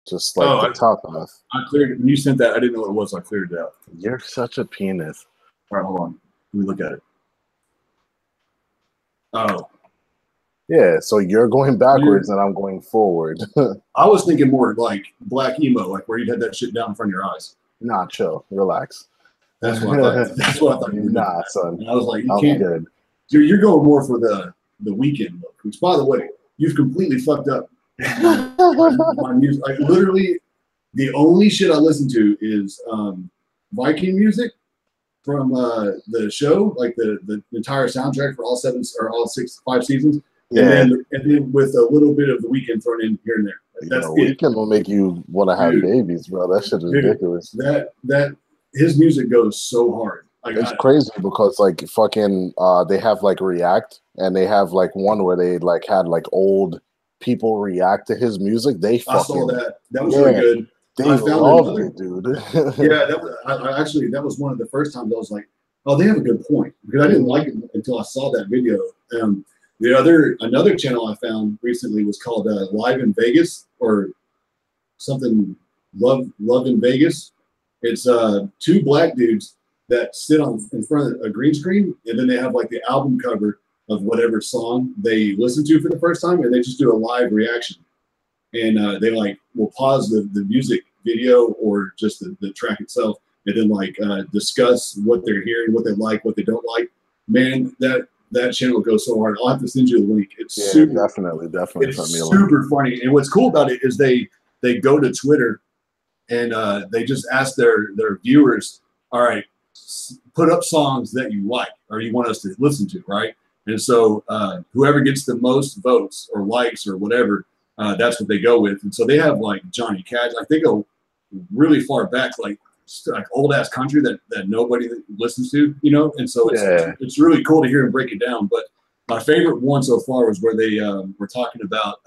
just like the top half. I cleared it. When you sent that, I didn't know what it was, so I cleared it out. You're such a penis. All right, hold on. Let me look at it. Oh. Yeah, so you're going backwards and I'm going forward. I was thinking more like black emo, like where you had that shit down in front of your eyes. Nah, chill. Relax. That's what I thought. That's what I thought you were doing. Nah, son. And I was like, you I'm can't. good. You're going more for the Weekend look, which, by the way, you've completely fucked up my music. Like, literally, the only shit I listen to is Viking music from the show, like the entire soundtrack for all 5 seasons. Yeah. And then with a little bit of the Weekend thrown in here and there. That's it. Weekend will make you want to have babies, bro. That shit is ridiculous. That his music goes so hard. Like, it's crazy because like fucking they have like React, and they have like one where they like had like old people react to his music. I saw that. That was really good. They loved it, dude. Yeah, that was one of the first times I was like, oh, they have a good point, because I didn't like it until I saw that video. Another channel I found recently was called Live in Vegas, or something Love in Vegas. It's 2 black dudes that sit in front of a green screen, and then they have like the album cover of whatever song they listen to for the first time, and they just do a live reaction. And they like will pause the music video or just the track itself, and then like discuss what they're hearing, what they like, what they don't like. Man, that channel goes so hard. I'll have to send you the link. It's definitely. It's super funny. And what's cool about it is they go to Twitter and they just ask their viewers, all right, put up songs that you like or you want us to listen to, right? And so whoever gets the most votes or likes or whatever, that's what they go with. And so they have like Johnny Cash, like they go really far back, like old ass country that nobody listens to, you know. And so it's really cool to hear him break it down. But my favorite one so far was where they were talking about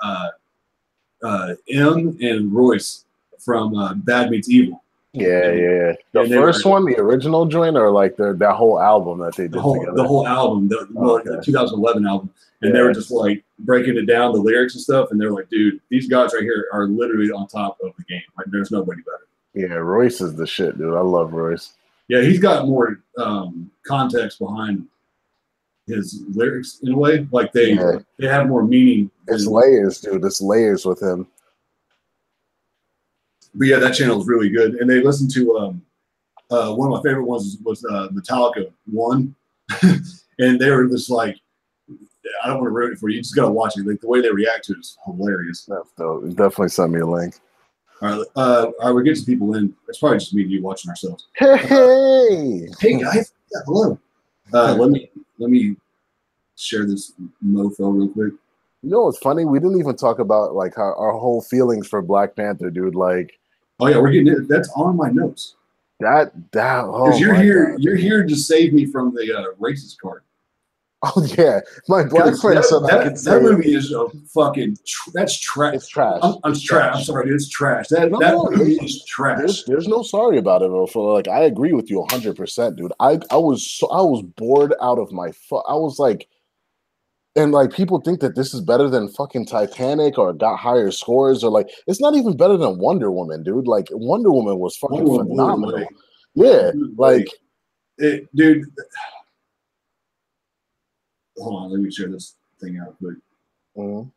M and Royce from Bad Meets Evil. Yeah. The first one, the original joint, or like that whole album that they did together? The whole album, the 2011 album. And they were just like breaking it down, the lyrics and stuff. And they're like, dude, these guys right here are literally on top of the game. Like, there's nobody better. Yeah, Royce is the shit, dude. I love Royce. Yeah, he's got more context behind his lyrics in a way. Like they have more meaning. It's layers, dude. It's layers with him. But yeah, that channel is really good. And they listen to one of my favorite ones was Metallica 1. And they were just like, I don't want to ruin it for you. You just gotta watch it. Like the way they react to it is hilarious. That's dope. Definitely send me a link. All right, we're getting some people in. It's probably just me and you watching ourselves. Hey guys. Yeah, hello. Let me share this mofo real quick. You know what's funny? We didn't even talk about like our whole feelings for Black Panther, dude. Like, oh yeah, we're getting it. That's on my notes. Because you're here. You're here to save me from the racist card. Oh yeah, my black friend said I could say that movie is a fucking. That's trash. It's trash. I'm trash. I'm sorry, it's trash. That movie is trash. There's no sorry about it, though. For like, I agree with you 100%, dude. I was bored out of my. I was like, and like people think that this is better than fucking Titanic or got higher scores or like it's not even better than Wonder Woman, dude. Like Wonder Woman was fucking phenomenal. Yeah, like dude. Hold on, let me share this thing out quick. Mm-hmm.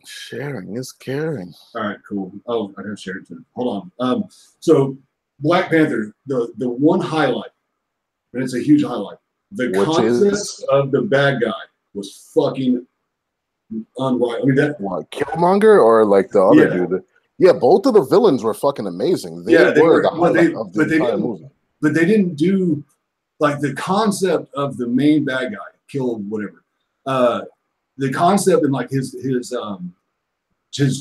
Sharing is caring. All right, cool. Oh, I gotta share it too. Hold on. So Black Panther, the one highlight, and it's a huge highlight. The concept of the bad guy was fucking unright. I mean that what, Killmonger or like the other dude? Yeah, both of the villains were fucking amazing. They were the highlight of the entire movie. But they didn't do like the concept of the main bad guy killed whatever. The concept and like his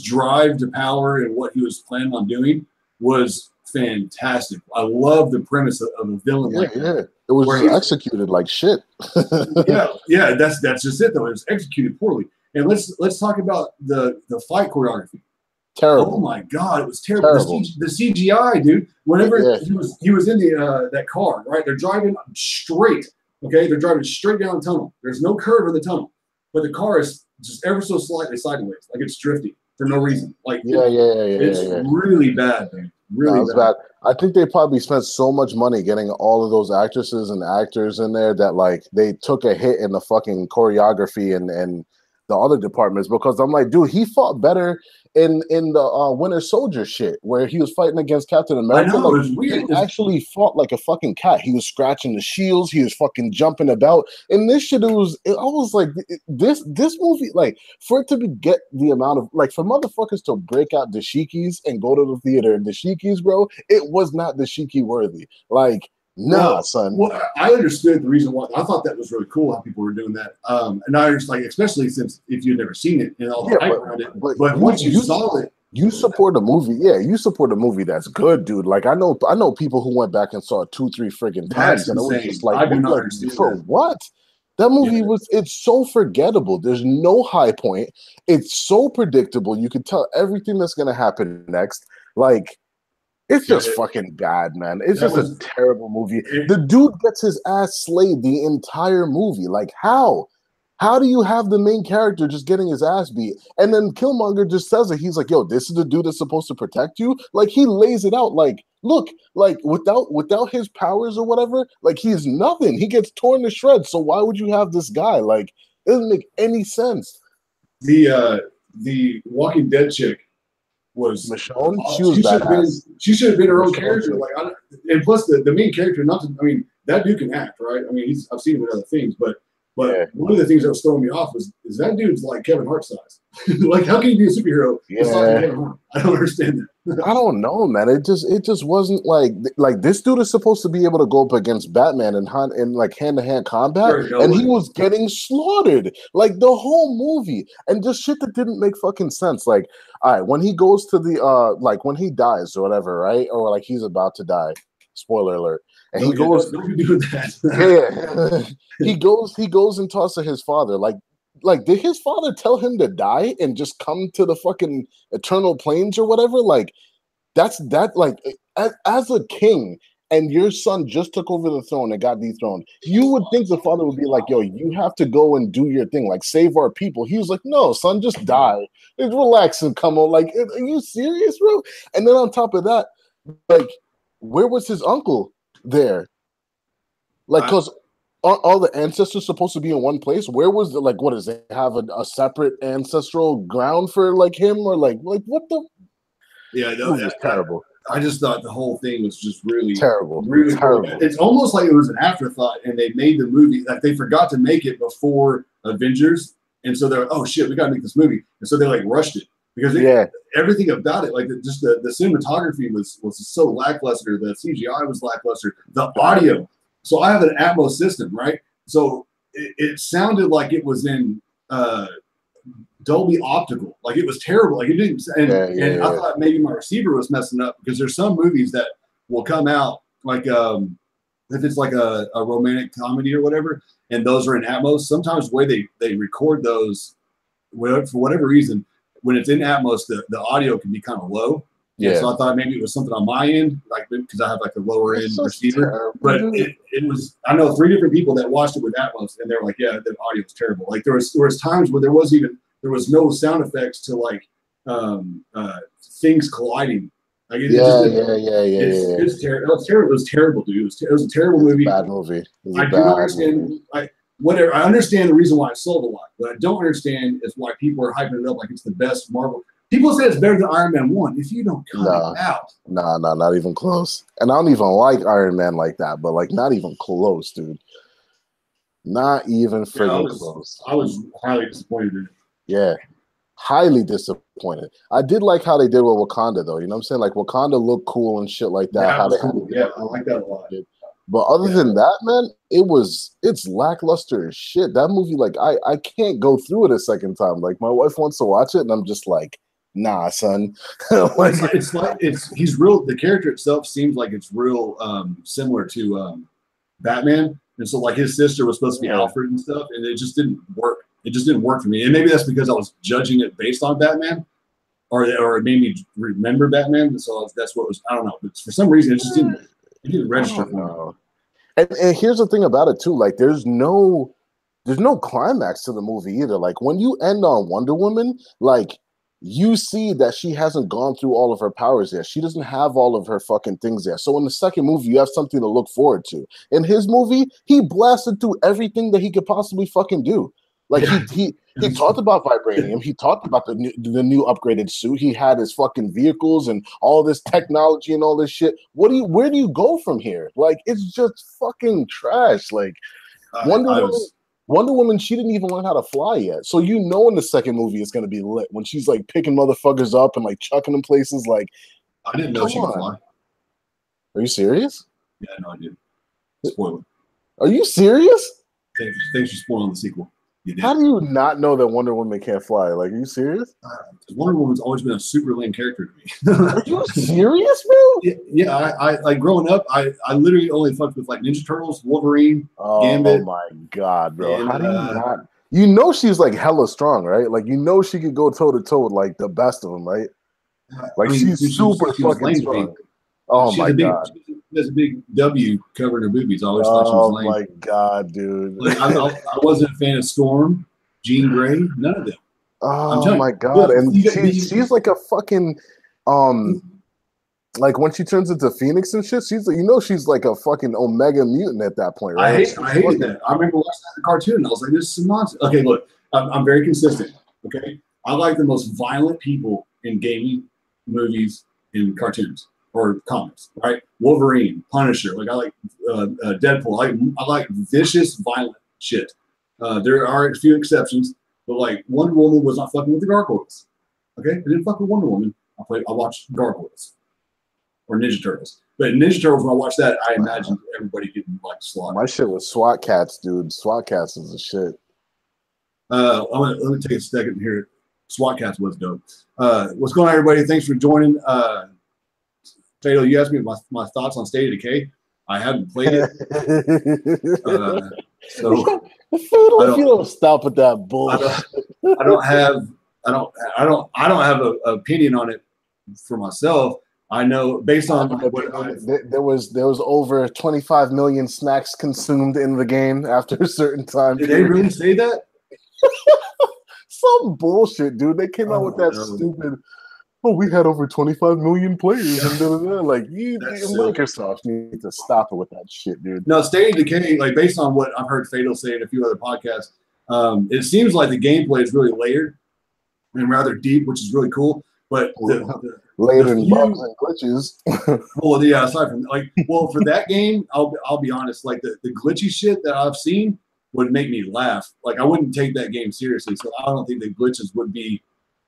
drive to power and what he was planning on doing was fantastic. I love the premise of a villain like that. It was executed like shit. yeah, that's just it though. It was executed poorly. And let's talk about the fight choreography. Oh Terrible. my God, it was terrible. Terrible. The CGI, dude. Whenever Yeah. he was in the that car, right? They're driving straight. Okay, they're driving straight down the tunnel. There's no curve in the tunnel, but the car is just ever so slightly sideways, like it's drifting for no reason. Like it's Yeah. really bad, man. No, Really it's bad. bad. I think they probably spent so much money getting all of those actresses and actors in there that like they took a hit in the fucking choreography and the other departments because I'm like, dude, he fought better in the Winter Soldier shit where he was fighting against Captain I America. know Like it was weird. he actually fought like a fucking cat. He was scratching the shields. He was fucking jumping about. And this shit, I was like, this movie, like for it to get the amount of like for motherfuckers to break out dashikis and go to the theater and dashikis, bro, it was not dashiki worthy. Like, nah, son. Well, I understood the reason why. I thought that was really cool how people were doing that. And I understand, like, especially since if you'd never seen it and all the hype around it. But once you saw it, you support a movie, yeah. You support a movie that's good, dude. Like I know people who went back and saw it 2-3 friggin' times, and it was just like, I do not understand for that. what? That movie it's so forgettable. There's no high point. It's so predictable. You can tell everything that's gonna happen next. Like, it's just fucking bad, man. It's just a terrible movie. The dude gets his ass slayed the entire movie. Like, how? How do you have the main character just getting his ass beat? And then Killmonger just says it. He's like, yo, this is the dude that's supposed to protect you. Like, he lays it out. Like, look, like without his powers or whatever, like he's nothing. He gets torn to shreds. So why would you have this guy? Like, it doesn't make any sense. The Walking Dead chick was Michonne. She should have been her own character. Like, and plus the main character. Not to, I mean, that dude can act, right? I mean, I've seen him with other things, but one of the things that was throwing me off is that dude's like Kevin Hart size. Like, how can you be a superhero? Like Kevin Hart? I don't understand that. I don't know, man. It just wasn't like this dude is supposed to be able to go up against Batman in like hand-to-hand combat, and he was getting slaughtered like the whole movie, and just shit that didn't make fucking sense. Like, all right, when he goes to the like when he dies or whatever, right, or like he's about to die. Spoiler alert. And he goes. He goes and talks to his father. Like, did his father tell him to die and just come to the fucking eternal plains or whatever? Like, that's that. Like, as a king, and your son just took over the throne and got dethroned, you would think the father would be like, yo, you have to go and do your thing, like save our people. He was like, no, son, just die. Just relax and come on. Like, are you serious, bro? And then on top of that, like, where was his uncle there? Like, because all the ancestors supposed to be in one place. Where was the, like, what does it have a separate ancestral ground for like him or like what the? Yeah, no, it was terrible. I just thought the whole thing was just really terrible. Really terrible. It's almost like it was an afterthought, and they made the movie like they forgot to make it before Avengers, and so they're like, oh shit, we gotta make this movie, and so they like rushed it because everything about it, like the cinematography was so lackluster, the CGI was lackluster, the audio. So I have an Atmos system, right? So it sounded like it was in Dolby Optical. Like, it was terrible. Like, it didn't. And I thought maybe my receiver was messing up because there's some movies that will come out like if it's like a romantic comedy or whatever, and those are in Atmos. Sometimes the way they record those, for whatever reason, when it's in Atmos, the audio can be kind of low. Yeah. So I thought maybe it was something on my end, like because I have like a lower end receiver. But it was. I know 3 different people that watched it with Atmos, and they're like, yeah, the audio was terrible. Like there was times where there was no sound effects to like things colliding. Like it's terrible. It was terrible. It was terrible, dude. It was a terrible movie. Bad movie. I do not understand. Whatever. I understand the reason why it sold a lot. What I don't understand is why people are hyping it up like it's the best Marvel. People say it's better than Iron Man 1. If you don't cut it out. No, not even close. And I don't even like Iron Man like that, but like not even close, dude. Not even friggin' close. I was highly disappointed in it. Yeah. Highly disappointed. I did like how they did with Wakanda, though. You know what I'm saying? Like, Wakanda looked cool and shit like that. I like that a lot. But other than that, man, it's lackluster as shit. That movie, like, I can't go through it a second time. Like, my wife wants to watch it, and I'm just like, nah, son. He's real. The character itself seems like it's real similar to Batman, and so like his sister was supposed to be Alfred and stuff, and it just didn't work. It just didn't work for me, and maybe that's because I was judging it based on Batman, or it made me remember Batman. So that's what was. I don't know, but for some reason it just didn't register for me. And here's the thing about it too, like there's no climax to the movie either. Like when you end on Wonder Woman, like you see that she hasn't gone through all of her powers yet. She doesn't have all of her fucking things yet. So in the second movie, you have something to look forward to. In his movie, he blasted through everything that he could possibly fucking do. Like he talked about vibranium. He talked about the new upgraded suit. He had his fucking vehicles and all this technology and all this shit. Where do you go from here? Like it's just fucking trash. Like Wonder Woman, she didn't even learn how to fly yet. So you know in the second movie it's gonna be lit when she's like picking motherfuckers up and like chucking them places. Like I didn't know she could fly. Are you serious? Yeah, no, I did. Spoiler. Are you serious? Thanks for spoiling the sequel. How do you not know that Wonder Woman can't fly? Like, are you serious? Wonder Woman's always been a super lame character to me. Are you serious, bro? Yeah. I like growing up. I literally only fucked with like Ninja Turtles, Wolverine, Gambit. Oh my god, bro! And, how do you not? You know she's like hella strong, right? Like you know she could go toe to toe with like the best of them, right? Like she's super fucking strong. Oh my god! There's a big W covering her boobies. I always thought she was lame. Oh my god, dude! Like, I wasn't a fan of Storm, Jean Grey, none of them. Oh my god! And she's like a fucking like when she turns into Phoenix and shit, she's like a fucking Omega mutant at that point, right? I hate that. I remember watching that in the cartoon and I was like, this is some nonsense. Okay, look, I'm very consistent. Okay, I like the most violent people in gaming, movies, and cartoons or comics. Right? Wolverine, Punisher. Like I like Deadpool. I like vicious, violent shit. There are a few exceptions, but like Wonder Woman was not fucking with the gargoyles. Okay, I didn't fuck with Wonder Woman. I watched Gargoyles or Ninja Turtles. But in Ninja Turtles, when I watched that, I imagined everybody getting like slaughtered. My shit was SWAT Cats, dude. SWAT Cats is the shit. Let me take a second here. SWAT Cats was dope. What's going on, everybody? Thanks for joining. Fatal, you asked me my thoughts on State of Decay. I haven't played it. So Fatal, you don't stop with that bullshit. I don't have an opinion on it for myself. I know based on there was over 25 million snacks consumed in the game after a certain time. Did they really say that? Some bullshit, dude. They came out with that stupid. Oh, we had over 25 million players, and like Microsoft need to stop it with that shit, dude. No, State of Decay, like based on what I've heard Fatal say in a few other podcasts, it seems like the gameplay is really layered and rather deep, which is really cool. But layered in bugs and glitches. Well, yeah, aside from for that game, I'll be honest, like the glitchy shit that I've seen would make me laugh. Like I wouldn't take that game seriously, so I don't think the glitches would be.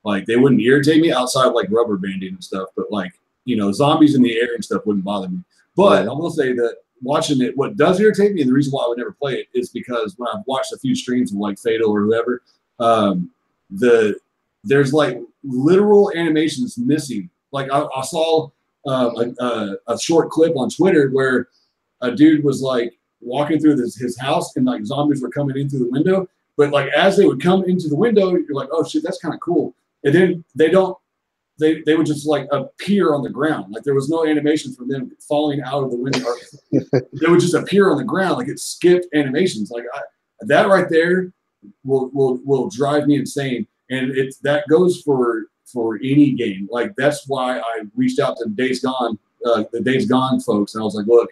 Like they wouldn't irritate me outside of like rubber banding and stuff, but like, zombies in the air and stuff wouldn't bother me. But I will say that watching it, what does irritate me, and the reason why I would never play it is because when I've watched a few streams of like Fatal or whoever, there's like literal animations missing. Like I saw a short clip on Twitter where a dude was like walking through his house and like zombies were coming in through the window. But like as they would come into the window, you're like, oh shit, that's kind of cool. And then they would just like appear on the ground. Like there was no animation from them falling out of the window. They would just appear on the ground. Like it skipped animations. Like that right there will drive me insane. And that goes for any game. Like that's why I reached out to Days Gone, the Days Gone folks. And I was like, look,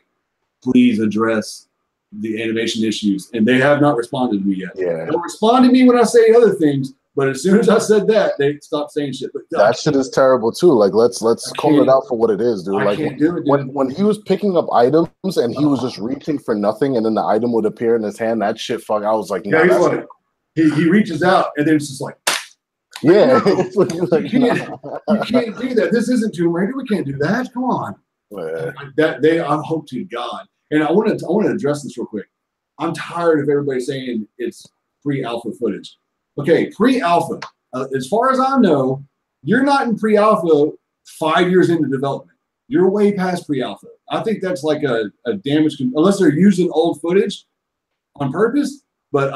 please address the animation issues. And they have not responded to me yet. Yeah. They'll respond to me when I say other things. But as soon as I said that, they stopped saying shit. But that shit is terrible too. Like let's call it out for what it is, dude. Like when he was picking up items and he was just reaching for nothing, and then the item would appear in his hand. That shit, fuck. I was like, yeah, he's like, he reaches out, and then it's just like, yeah, no, you can't do that. This isn't Tomb Raider. We can't do that. Come on. Yeah. I hope to God, and I want to address this real quick. I'm tired of everybody saying it's pre-alpha footage. Okay, pre-alpha. As far as I know, you're not in pre-alpha 5 years into development. You're way past pre-alpha. I think that's like a damage, unless they're using old footage on purpose. But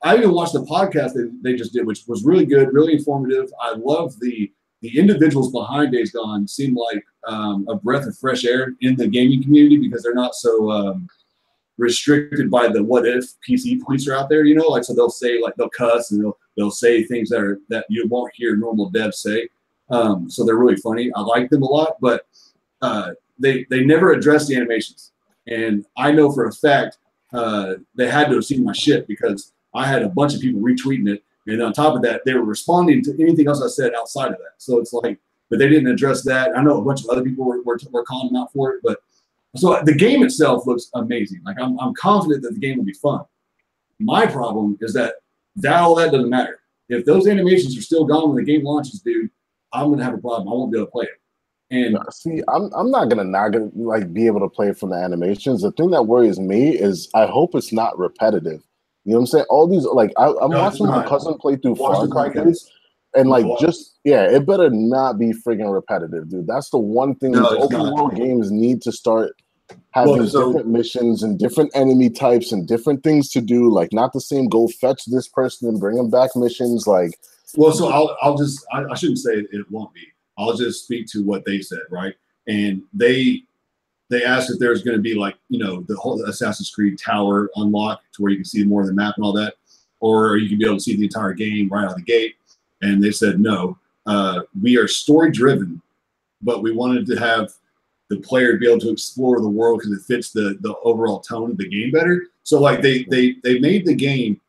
I even watched the podcast that they just did, which was really good, really informative. I love the the individuals behind Days Gone seem like a breath of fresh air in the gaming community because they're not so restricted by the what if PC police are out there, you know, like so they'll say like they'll cuss and they'll say things that you won't hear normal devs say. So they're really funny. I like them a lot, but they never address the animations. And I know for a fact they had to have seen my shit because I had a bunch of people retweeting it. And on top of that, they were responding to anything else I said outside of that. So it's like, but they didn't address that. I know a bunch of other people were calling them out for it, but so the game itself looks amazing. Like I'm confident that the game will be fun. My problem is that all that doesn't matter. If those animations are still gone when the game launches, dude, I'm gonna have a problem. I won't be able to play it. And see, I'm not gonna like be able to play it from the animations. The thing that worries me is I hope it's not repetitive. You know what I'm saying? All these like I'm watching my cousin play through Far Cry, and like it better not be friggin' repetitive, dude. That's the one thing these open world games need to start having different missions and different enemy types and different things to do. Like not the same. Go fetch this person and bring them back missions. Like, well, so I shouldn't say it won't be. I'll just speak to what they said, right? And they asked if there's going to be like, you know, the whole Assassin's Creed tower unlock to where you can see more of the map and all that, or you can be able to see the entire game right out of the gate. And they said, no, we are story driven, but we wanted to have the player be able to explore the world because it fits the overall tone of the game better. So like they made the game,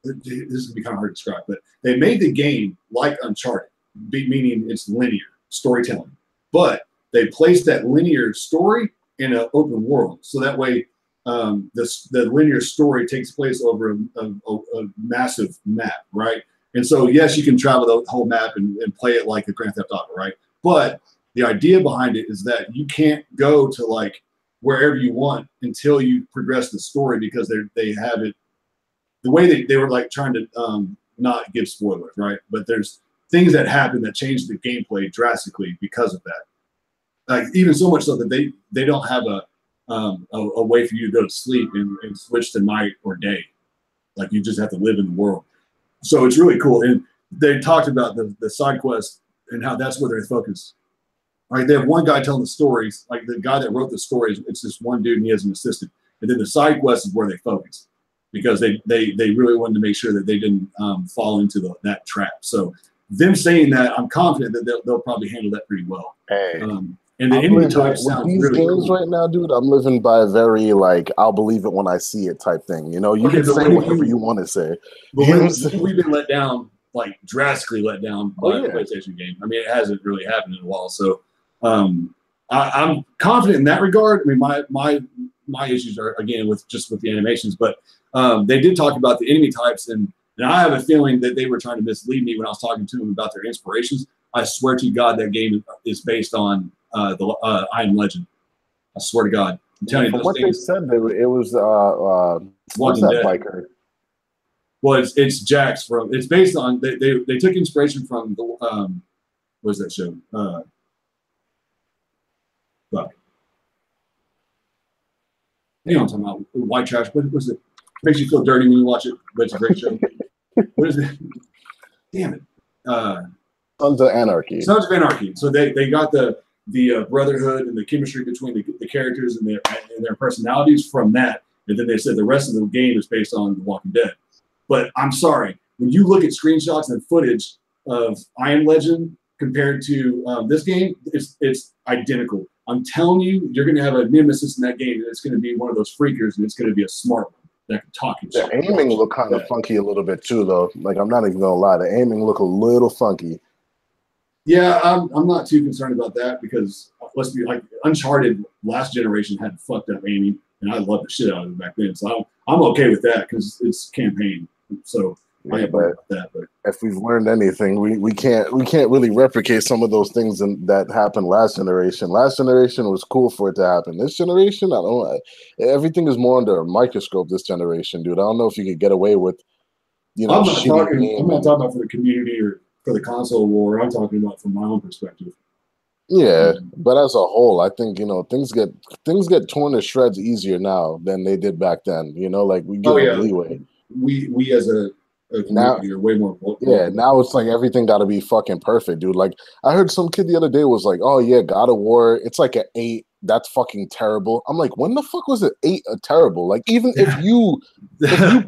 this is gonna be kind of hard to describe, but they made the game like Uncharted, meaning it's linear storytelling, but they placed that linear story in an open world. So that way the linear story takes place over a massive map, right? And so, yes, you can travel the whole map and play it like a Grand Theft Auto, right? But the idea behind it is that you can't go to like wherever you want until you progress the story because they have it the way they were like trying to not give spoilers, right? But there's things that happen that change the gameplay drastically because of that. Like even so much so that they don't have a way for you to go to sleep and switch to night or day. Like you just have to live in the world. So it's really cool. And they talked about the side quest and how that's where they're focused. Right, they have one guy telling the stories, like the guy that wrote the stories, it's this one dude and he has an assistant. And then the side quest is where they focus because they really wanted to make sure that they didn't fall into that trap. So them saying that, I'm confident that they'll probably handle that pretty well. Hey. And the enemy type sounds these really games cool. Right now, dude, I'm living by a very like I'll believe it when I see it type thing. You know, you can say whatever you want to say. But we've been let down, like drastically let down by the PlayStation game. I mean, it hasn't really happened in a while. So I'm confident in that regard. I mean, my issues are again with the animations, but they did talk about the enemy types, and I have a feeling that they were trying to mislead me when I was talking to them about their inspirations. I swear to God, that game is based on I Am Legend. I swear to God. I'm telling you, from what they said, it was what's Walking that Dead. biker? Well, it's Jax from. It's based on they took inspiration from the what was that show? Fuck. You know what I'm talking about? White Trash. What was it? Makes you feel dirty when you watch it, but it's a great show. What is it? Damn it. Sons of Anarchy. Sons of Anarchy. So they got the brotherhood and the chemistry between the characters and their personalities from that. And then they said the rest of the game is based on The Walking Dead. But I'm sorry, when you look at screenshots and footage of I Am Legend compared to this game, it's identical. I'm telling you, you're going to have a nemesis in that game, and it's going to be one of those freakers, and it's going to be a smart one that can talk and shit. The aiming look kind of funky a little bit too, though. Like I'm not even gonna lie, the aiming look a little funky. Yeah, I'm not too concerned about that because let's be like Uncharted last generation had fucked up aiming, and I loved the shit out of it back then. So I'm okay with that because it's campaign. So I ain't worried about that. But if we've learned anything, we can't really replicate some of those things that happened last generation. Last generation was cool for it to happen. This generation, I don't. Everything is more under a microscope. This generation, dude. I don't know if you could get away with, you know. I'm not talking about for the community or for the console war. I'm talking about from my own perspective. Yeah, but as a whole, I think things get torn to shreds easier now than they did back then. You know, like we give leeway. We as a Now, community are way more yeah, vocal. now it's like everything got to be fucking perfect, dude. Like I heard some kid the other day was like, "Oh yeah, God of War, it's like an 8. That's fucking terrible." I'm like, when the fuck was it 8 terrible? Like even if you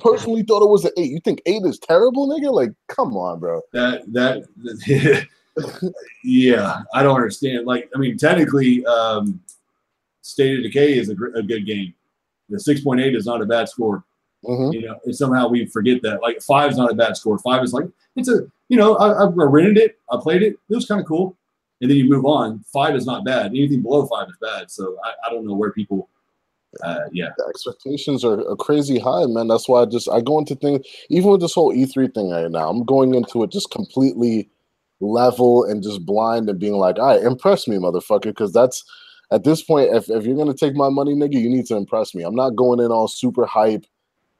personally thought it was an 8, you think 8 is terrible, nigga? Like, come on, bro. That yeah, I don't understand. Like, I mean, technically, State of Decay is a good game. The 6.8 is not a bad score. Mm-hmm. You know, and somehow we forget that. Like 5 is not a bad score. 5 is like it's a I rented it, I played it, it was kind of cool, and then you move on. 5 is not bad. Anything below 5 is bad. So I don't know where people. Yeah, The expectations are crazy high, man. That's why I go into things, even with this whole E3 thing right now. I'm going into it just completely level and just blind and being like, all right, impress me, motherfucker, because that's at this point, if you're gonna take my money, nigga, you need to impress me. I'm not going in all super hype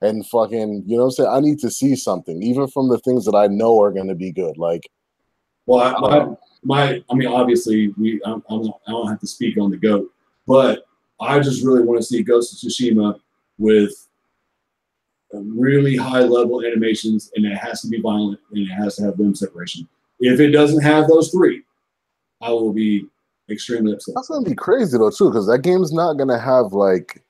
and fucking, you know what I'm saying? I need to see something, even from the things that I know are gonna be good. Like, well, I mean, obviously, I don't have to speak on the GOAT, but I just really want to see Ghost of Tsushima with really high level animations, and it has to be violent, and it has to have limb separation. If it doesn't have those 3, I will be extremely upset. that's gonna be crazy though, too, because that game's not gonna have like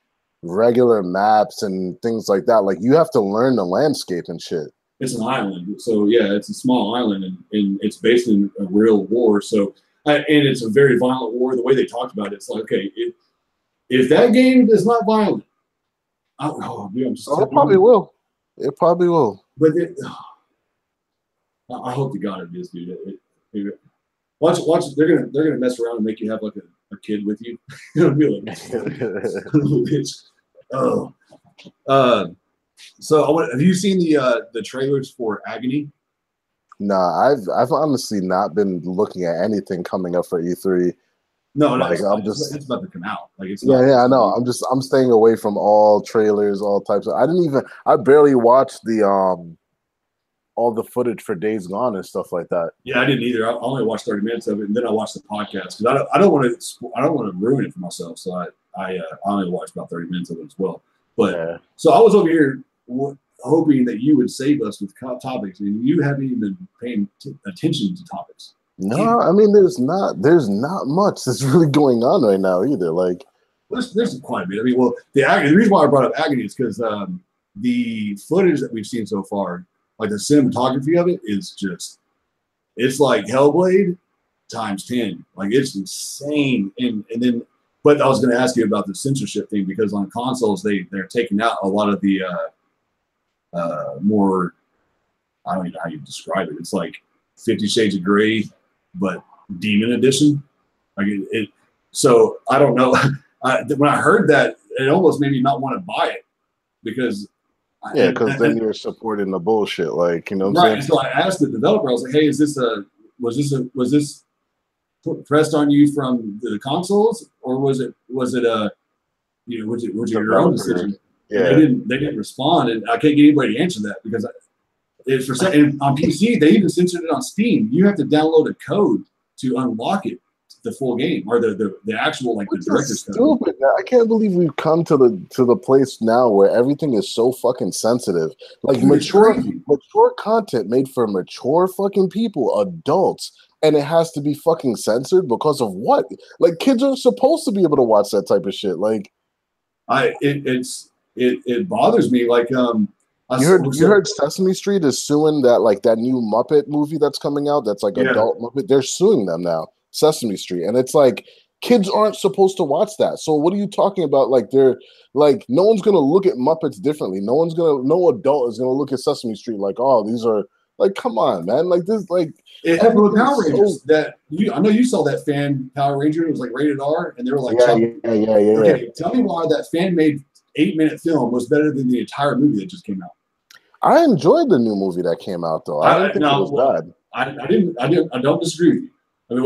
regular maps and things like that. Like, you have to learn the landscape and shit. It's an island, so yeah, it's a small island, and it's based in a real war. So, and it's a very violent war. The way they talked about it, it's like, okay, if that game is not violent, dude, It probably will. It probably will. But I hope to God it is, dude. Watch. They're gonna mess around and make you have like a kid with you. It'll be like, oh. So have you seen the trailers for Agony? Nah, I've honestly not been looking at anything coming up for E3. No, like, it's about to come out. Like it's yeah, I know. I'm staying away from all trailers, all types of. I barely watched the all the footage for Days Gone and stuff like that. Yeah, I didn't either. I only watched 30 minutes of it, and then I watched the podcast because I don't want to ruin it for myself. So I only watched about 30 minutes of it as well. But yeah. So I was over here hoping that you would save us with topics, and you haven't even been paying attention to topics. No, I mean there's not much that's really going on right now either. Like there's quite a bit. I mean, well, the reason why I brought up Agony is because the footage that we've seen so far, like the cinematography of it, is just it's like Hellblade times 10. Like it's insane. And then, but I was going to ask you about the censorship thing because on consoles they're taking out a lot of the more, I don't even know how you describe it. It's like 50 Shades of Grey, but Demon Edition. Like it so I don't know. When I heard that, it almost made me not want to buy it because because then you're supporting the bullshit, like, you know what I'm saying? So I asked the developer, I was like, hey, was this pressed on you from the consoles, or was it your own decision? Yeah, they didn't respond, and I can't get anybody to answer that because it's for and on PC they even censored it on Steam. You have to download a code to unlock it, the full game, or the actual like the director's code. Stupid. I can't believe we've come to the place now where everything is so fucking sensitive. Like mature content made for mature fucking people, adults, and it has to be fucking censored because of what? Like kids are supposed to be able to watch that type of shit. Like it bothers me. Like you heard Sesame Street is suing that new Muppet movie that's coming out that's like adult Muppet. They're suing them now. Sesame Street, and it's like kids aren't supposed to watch that. So what are you talking about? Like they're like no one's gonna look at Muppets differently. No adult is gonna look at Sesame Street like, oh, these are like, come on, man. Like this, like it happened with Power Rangers. I know you saw that fan Power Ranger. It was like rated R, and they were like, yeah. Okay, tell me why that fan-made 8-minute film was better than the entire movie that just came out. I enjoyed the new movie that came out though. I didn't think it was bad. I don't disagree with you. I mean,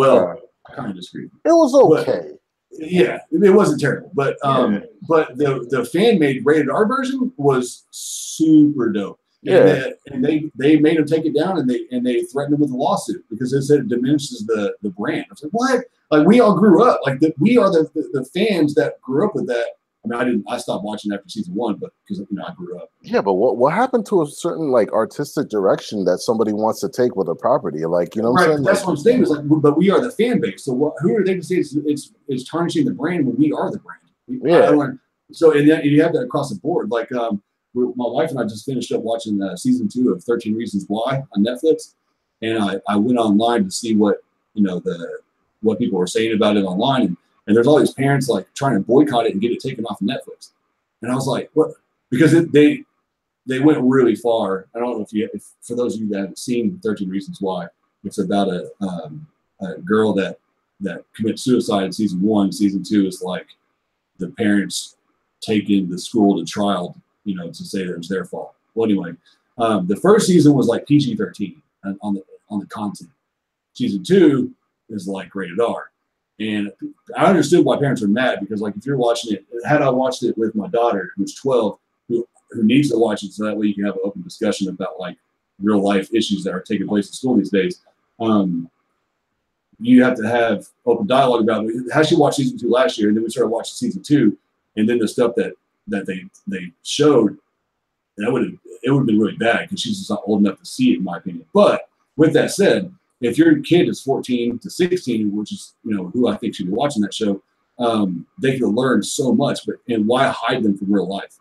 I kind of disagree. It was okay. It wasn't terrible, but the fan made rated R version was super dope. Yeah, and they made him take it down, and they threatened him with a lawsuit because they said it diminishes the brand. I was like, what? Like we all grew up, like we are the fans that grew up with that I mean, I stopped watching after season 1, but because I grew up. Yeah, but what happened to a certain like artistic direction that somebody wants to take with a property? Like, you know what I'm saying? That's like, what I'm saying. Is like, but we are the fan base. So who are they to say it's tarnishing the brand when we are the brand? Yeah. So and you have that across the board. Like my wife and I just finished up watching season 2 of 13 Reasons Why on Netflix, and I went online to see what what people were saying about it online, and there's all these parents like trying to boycott it and get it taken off of Netflix, and I was like, what? Because they went really far. I don't know if for those of you that haven't seen 13 Reasons Why, it's about a girl that commits suicide in season 1. Season 2 is like the parents taking the school to trial, to say that it was their fault. Well, anyway, the first season was like PG-13 on the content. Season 2 is like rated R. And I understood why parents are mad, because like if you're watching it, had I watched it with my daughter, who's 12, who needs to watch it so that way you can have an open discussion about like real life issues that are taking place in school these days. You have to have open dialogue about it. How she watched season 2 last year, and then we started watching season 2, and then the stuff that they showed, it would have been really bad because she's just not old enough to see it, in my opinion. But with that said, if your kid is 14 to 16, which is who I think should be watching that show, they can learn so much. And why hide them from real life?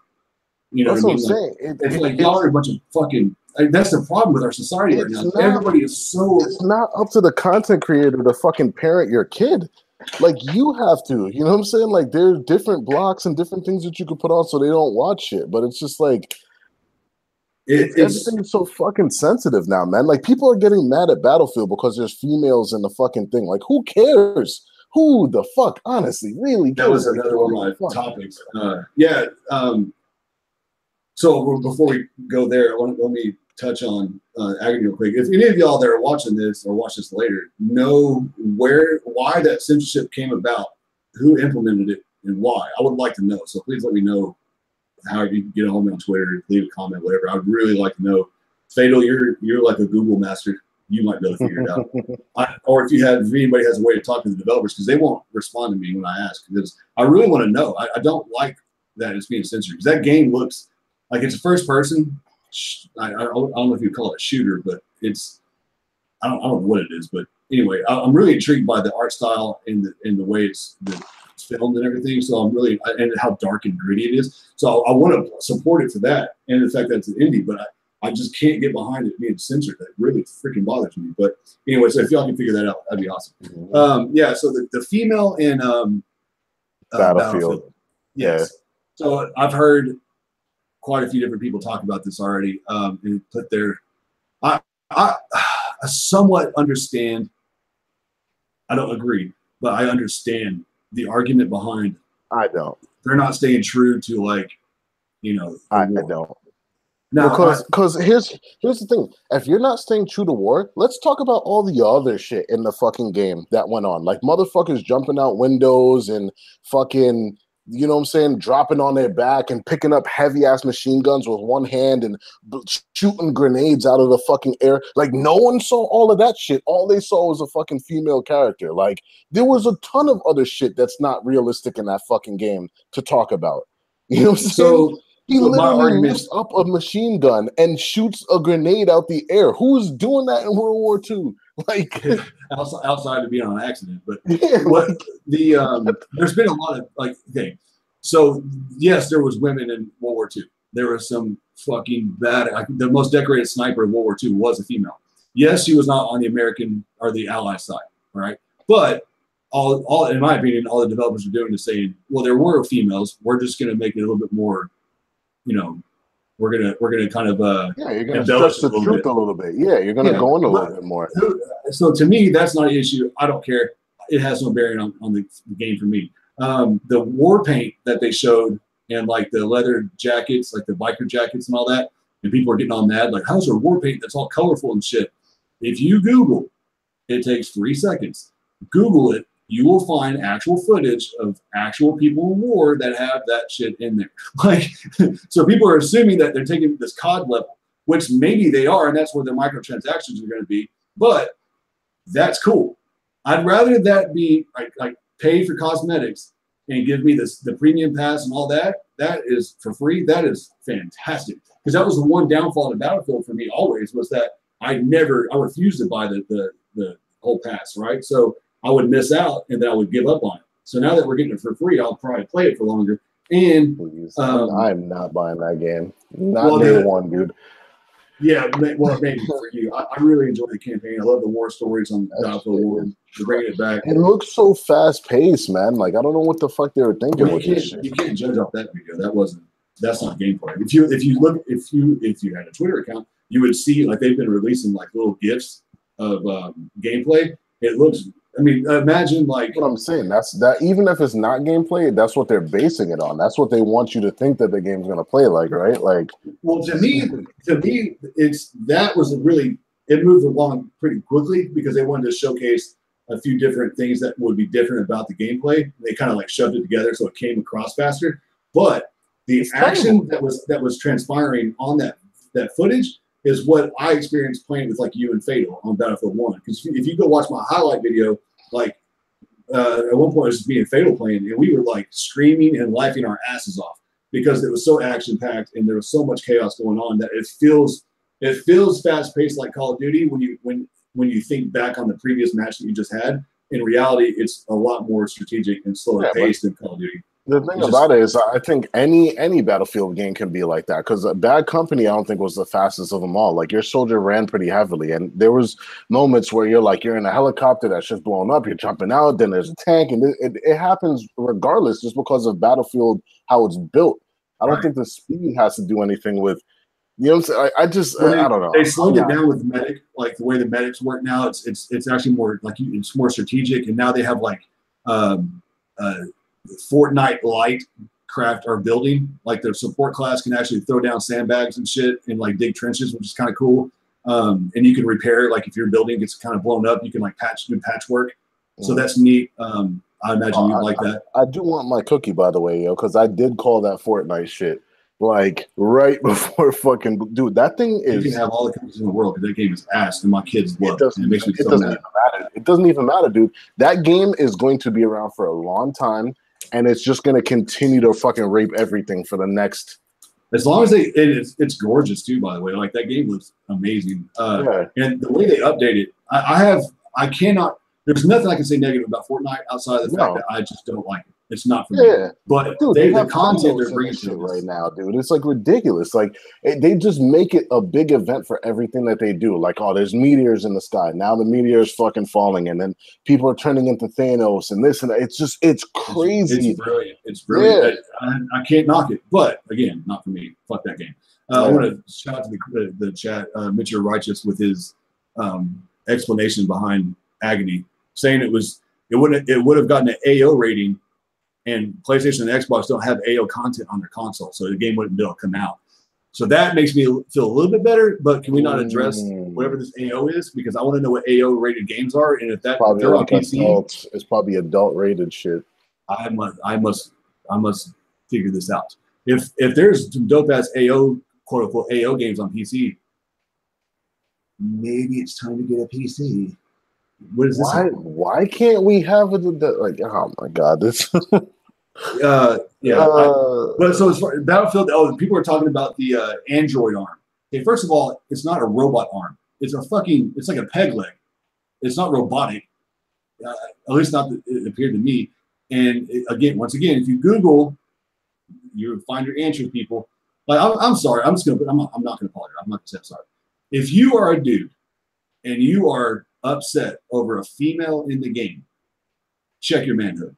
That's what I'm saying. saying. It's like y'all are a bunch of fucking. That's the problem with our society right now. Everybody is so. It's not up to the content creator to fucking parent your kid. Like, you have to. You know what I'm saying? Like, there's different blocks and different things that you can put on so they don't watch it. But it's just like. Everything is so fucking sensitive now, man. Like, people are getting mad at Battlefield because there's females in the fucking thing. Like, who cares? Who the fuck? Honestly, really? That was another one of my topics. Yeah. So before we go there, let me touch on Agony real quick. If any of y'all that are watching this or watch this later know why that censorship came about, who implemented it, and why, I would like to know. So please let me know. However you can get a hold of me on Twitter, leave a comment, whatever. I would really like to know. Fatal, you're like a Google master. You might be able to figure it out. Or if anybody has a way to talk to the developers, because they won't respond to me when I ask. Because I really want to know. I don't like that it's being censored, because that game looks like it's a first person. I don't know if you call it a shooter, but I don't know what it is. But anyway, I'm really intrigued by the art style and the way it's filmed and everything. So I'm really, and how dark and gritty it is. So I want to support it for that, and the fact that it's an indie, but I just can't get behind it being censored. That really freaking bothers me. But anyway, so if y'all can figure that out, that'd be awesome. Mm-hmm. Yeah. So the female in Battlefield. Yes. Yeah. So I've heard quite a few different people talk about this already. And put their, I somewhat understand. I don't agree, but I understand the argument behind. I don't. They're not staying true to I don't. No, because here's the thing. If you're not staying true to war, let's talk about all the other shit in the fucking game that went on. Like motherfuckers jumping out windows and fucking, you know what I'm saying, dropping on their back and picking up heavy ass machine guns with one hand and shooting grenades out of the fucking air. Like, no one saw all of that shit. All they saw was a fucking female character. Like, there was a ton of other shit that's not realistic in that fucking game to talk about. You know what I'm saying? So he literally lifts up a machine gun and shoots a grenade out the air. Who's doing that in World War II? Like, outside of being on an accident, but yeah, there's been a lot of okay. So yes, there was women in World War II. There was some fucking bad. The most decorated sniper in World War II was a female. Yes, she was not on the American or the Ally side, right? But all in my opinion, all the developers are doing is saying, well, there were females. We're just going to make it a little bit more, we're gonna kind of yeah, you're gonna stretch the truth a little bit. Yeah, you're gonna go in a little bit more. So to me, that's not an issue. I don't care. It has no bearing on the game for me. The war paint that they showed and like the leather jackets, like the biker jackets and all that, and people are getting all mad. Like, how's there war paint that's all colorful and shit? If you Google, it takes 3 seconds. Google it. You will find actual footage of actual people in war that have that shit in there. Like, so people are assuming that they're taking this COD level, which maybe they are, and that's where the microtransactions are going to be. But that's cool. I'd rather that be like pay for cosmetics and give me the premium pass and all that, that is for free. That is fantastic. Because that was the one downfall in Battlefield for me always, was that I refused to buy the whole pass, right? So I would miss out and then I would give up on it. So now that we're getting it for free, I'll probably play it for longer. And I'm not buying that game. Not day one, dude. Yeah, well, maybe for you. I really enjoy the campaign. I love the war stories on Battlefield 1. They're bringing it back. It looks so fast paced, man. Like, I don't know what the fuck they were thinking. Well, you can't judge off that video. That's not gameplay. If you had a Twitter account, you would see like they've been releasing like little GIFs of gameplay. It looks. I mean, imagine like what I'm saying. That's that. Even if it's not gameplay, that's what they're basing it on. That's what they want you to think that the game's gonna play like, right? Like, well, to me, it moved along pretty quickly because they wanted to showcase a few different things that would be different about the gameplay. They kind of like shoved it together so it came across faster. But the action that was transpiring on that footage is what I experienced playing with like you and Fatal on Battlefield 1. Because if you go watch my highlight video, like at one point it was just me and Fatal playing, and we were like screaming and laughing our asses off because it was so action packed and there was so much chaos going on that it feels fast paced like Call of Duty when you think back on the previous match that you just had. In reality, it's a lot more strategic and slower paced than Call of Duty. The thing about it is, I think any Battlefield game can be like that, because Bad Company, I don't think, was the fastest of them all. Like, your soldier ran pretty heavily, and there was moments where you're in a helicopter that's just blowing up, you're jumping out, then there's a tank, and it happens regardless, just because of Battlefield, how it's built. I don't think the speed has to do anything with, you know what I'm saying? I don't know. They slowed it down with medic, like the way the medics work now. It's actually more like it's more strategic, and now they have like Fortnite light craft or building. Like their support class can actually throw down sandbags and shit and like dig trenches, which is kind of cool. And you can repair, like if your building gets kind of blown up, you can like do patchwork. So that's neat. I imagine you'd like that. I do want my cookie, by the way, because I did call that Fortnite shit like right before fucking dude. That thing is. You can have all the cookies in the world because that game is ass, and my kids love it. It makes me so mad. It doesn't even matter, dude. That game is going to be around for a long time, and it's just going to continue to fucking rape everything for the next. As long as it's gorgeous too. By the way, like that game looks amazing. And the way they update it, I cannot. There's nothing I can say negative about Fortnite outside of the fact that I just don't like it. It's not for me. But dude, the content they're bringing to right now, dude, it's like ridiculous. Like they just make it a big event for everything that they do. Like, oh, there's meteors in the sky. Now the meteor's fucking falling, and then people are turning into Thanos and this and that. It's crazy. It's brilliant. It's brilliant. Yeah. I can't knock it. But again, not for me. Fuck that game. I want to shout out to the chat, Mitchell Righteous, with his explanation behind Agony, saying it would have gotten an AO rating. And PlayStation and Xbox don't have AO content on their console, so the game wouldn't be able to come out. So that makes me feel a little bit better. But can we not address whatever this AO is? Because I want to know what AO rated games are, and if they're on PC, it's probably adult rated shit. I must figure this out. If there's some dope ass AO, quote unquote AO games on PC, maybe it's time to get a PC. What is this? Why can't we have it? Like, oh my god, this. But so as far Battlefield, people are talking about the Android arm. Okay, first of all, it's not a robot arm. It's like a peg leg. It's not robotic. At least not it appeared to me. And once again, if you Google, you find your answers, people. Like I'm sorry, I'm not gonna apologize. I'm not gonna say I'm sorry. If you are a dude and you are upset over a female in the game, check your manhood.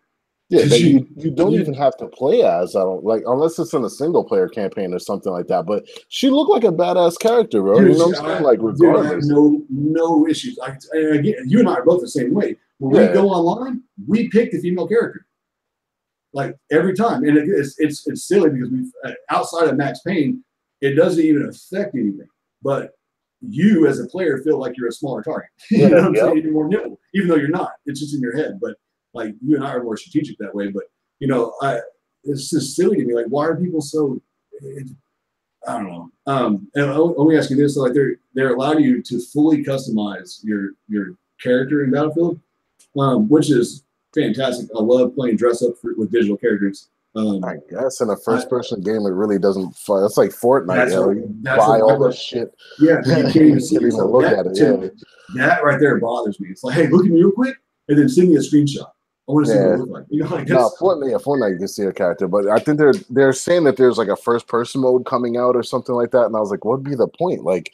Yeah, you don't even have to play as, I don't like, unless it's in a single player campaign or something like that. But she looked like a badass character, bro. Dude, you know what I'm saying? Like, regardless. Dude, I have no issues. Again, you and I are both the same way. When we go online, we pick the female character, like every time, and it's silly because we outside of Max Payne, it doesn't even affect anything. But you as a player feel like you're a smaller target. You know what I'm saying? You're more nimble, even though you're not. It's just in your head. But like you and I are more strategic that way. But it's just silly to me. Like, why are people so? I don't know. And let me ask you this: so like they're allowing you to fully customize your character in Battlefield, which is fantastic. I love playing dress up with digital characters. I guess in a first-person game, it really doesn't. It's like Fortnite, you that's buy what all this shit. Yeah, but you can't even see you can't it. even look at it. Yeah, that right there bothers me. It's like, hey, look at me real quick, and then send me a screenshot. I want to see what it looks like. You know, like no, Fortnite, you can see a character, but I think they're saying that there's like a first-person mode coming out or something like that, and I was like, what'd be the point? Like,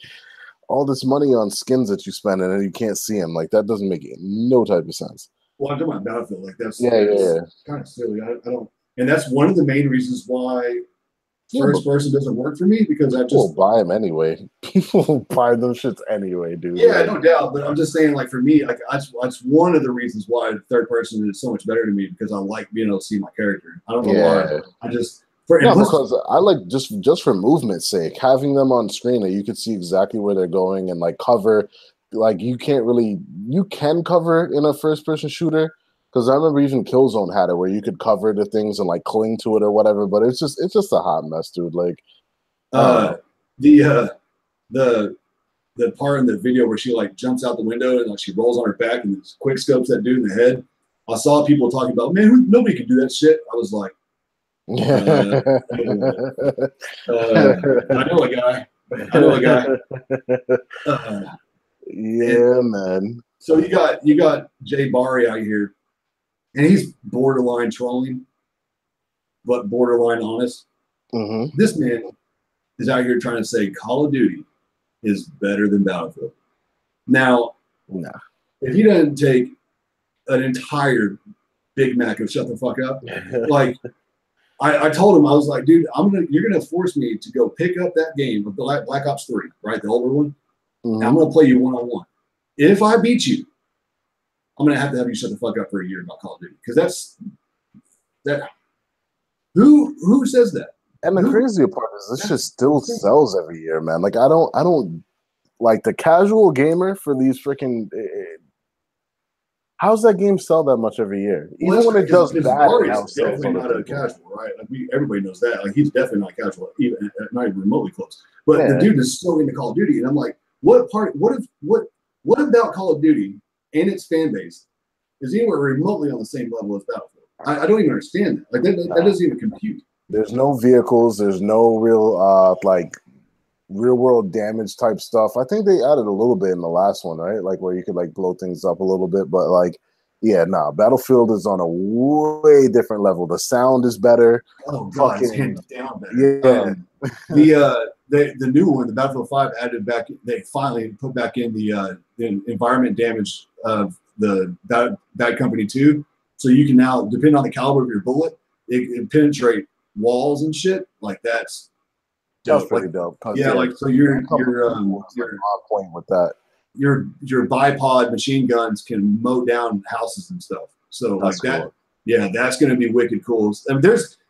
all this money on skins that you spend and then you can't see them, like that doesn't make no type of sense. Well, I'm talking about Battlefield. Like that's kind of silly. I don't, and that's one of the main reasons why first person doesn't work for me, because I just buy them anyway. People buy them shits anyway, dude. Yeah, no doubt. But I'm just saying, like for me, like that's one of the reasons why the third person is so much better to me, because I like being able to see my character. I don't know why. I just because I like just for movement's sake, having them on screen that you can see exactly where they're going and like cover. Like you can cover in a first person shooter. Because I remember even Killzone had it where you could cover the things and like cling to it or whatever, but it's just a hot mess, dude. Like, the part in the video where she like jumps out the window and like she rolls on her back and quick scopes that dude in the head. I saw people talking about, man, nobody can do that shit. I was like, I know a guy. Yeah, man. So you got Jay Barry out here, and he's borderline trolling, but borderline honest. Mm-hmm. This man is out here trying to say Call of Duty is better than Battlefield. Now, if he doesn't take an entire Big Mac of shut the fuck up, like I told him, I was like, dude, you're gonna force me to go pick up that game of Black Ops 3, right, the older one. Mm-hmm. I'm gonna play you one-on-one. If I beat you, I'm gonna have to you shut the fuck up for a year about Call of Duty, because that. Who says that? And the crazy part is this shit still sells every year, man. Like I don't like the casual gamer for these freaking. How's that game sell that much every year? Even when it does bad, it's definitely not a casual, right? Like everybody knows that. Like he's definitely not casual, even not even remotely close. But the dude is so into Call of Duty, and I'm like, what about Call of Duty and its fan base is anywhere remotely on the same level as Battlefield? I don't even understand that. Like that doesn't even compute. There's no vehicles. There's no real like real world damage type stuff. I think they added a little bit in the last one, right? Like where you could like blow things up a little bit, but like, yeah, Battlefield is on a way different level. The sound is better. Oh god, it's hands down better. Yeah. The new one, the Battlefield 5, added back. They finally put back in the environment damage of the Bad Company 2. So you can now, depending on the caliber of your bullet, it can penetrate walls and shit. Like that's pretty dope. Yeah, like so you're on point with that. Your bipod machine guns can mow down houses and stuff. So that's like that. Cool. Yeah, that's going to be wicked cool. I mean,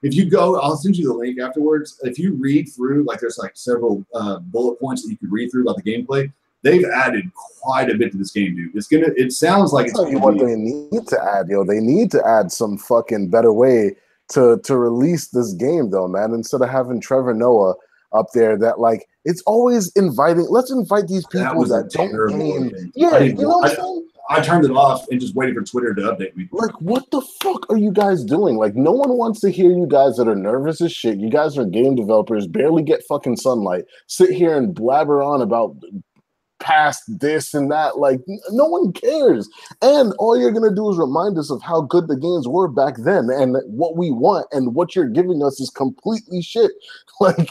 if you go, I'll send you the link afterwards. If you read through, like there's like several bullet points that you could read through about the gameplay. They've added quite a bit to this game, dude. It sounds like it's what they need to add, yo. They need to add some fucking better way to release this game, though, man. Instead of having Trevor Noah up there, that like it's always inviting. Let's invite these people that don't game. Yeah, you know what I'm saying? I turned it off and just waited for Twitter to update me. Like, what the fuck are you guys doing? Like, no one wants to hear you guys that are nervous as shit. You guys are game developers, barely get fucking sunlight. Sit here and blabber on about past this and that. Like, no one cares. And all you're going to do is remind us of how good the games were back then and what we want, and what you're giving us is completely shit. Like,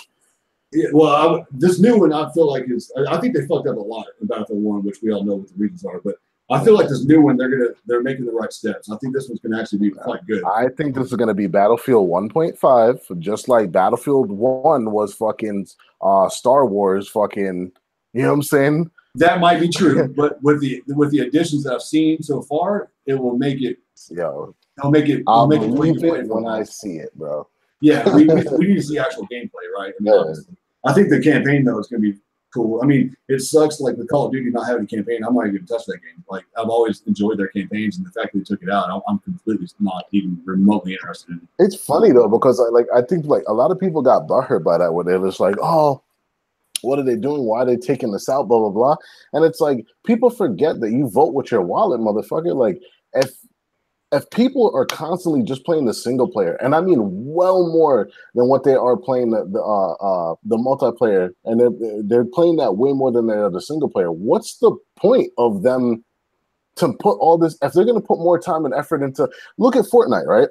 yeah, well, this new one I feel like I think they fucked up a lot in Battlefield 1, which we all know what the reasons are, but I feel like this new one, they're making the right steps. I think this one's going to actually be quite good. I think this is going to be Battlefield 1.5, just like Battlefield 1 was fucking Star Wars fucking, you know what I'm saying? That might be true, but with the additions that I've seen so far, it will make it. Yo, I'll make it when I see it, bro. Yeah, we need to see actual gameplay, right? I mean, I think the campaign though is going to be cool. I mean, it sucks like with Call of Duty not having a campaign. I'm not even touch that game. Like I've always enjoyed their campaigns, and the fact that they took it out, I'm completely not even remotely interested in it. It's funny though, because I think like a lot of people got butthurt by that, where they're just like, oh, what are they doing? Why are they taking this out? Blah blah blah. And it's like people forget that you vote with your wallet, motherfucker. Like if people are constantly just playing the single player, and I mean well more than what they are playing the multiplayer, and they're playing that way more than they are the single player, what's the point of them to put all this? If they're going to put more time and effort into, look at Fortnite, right?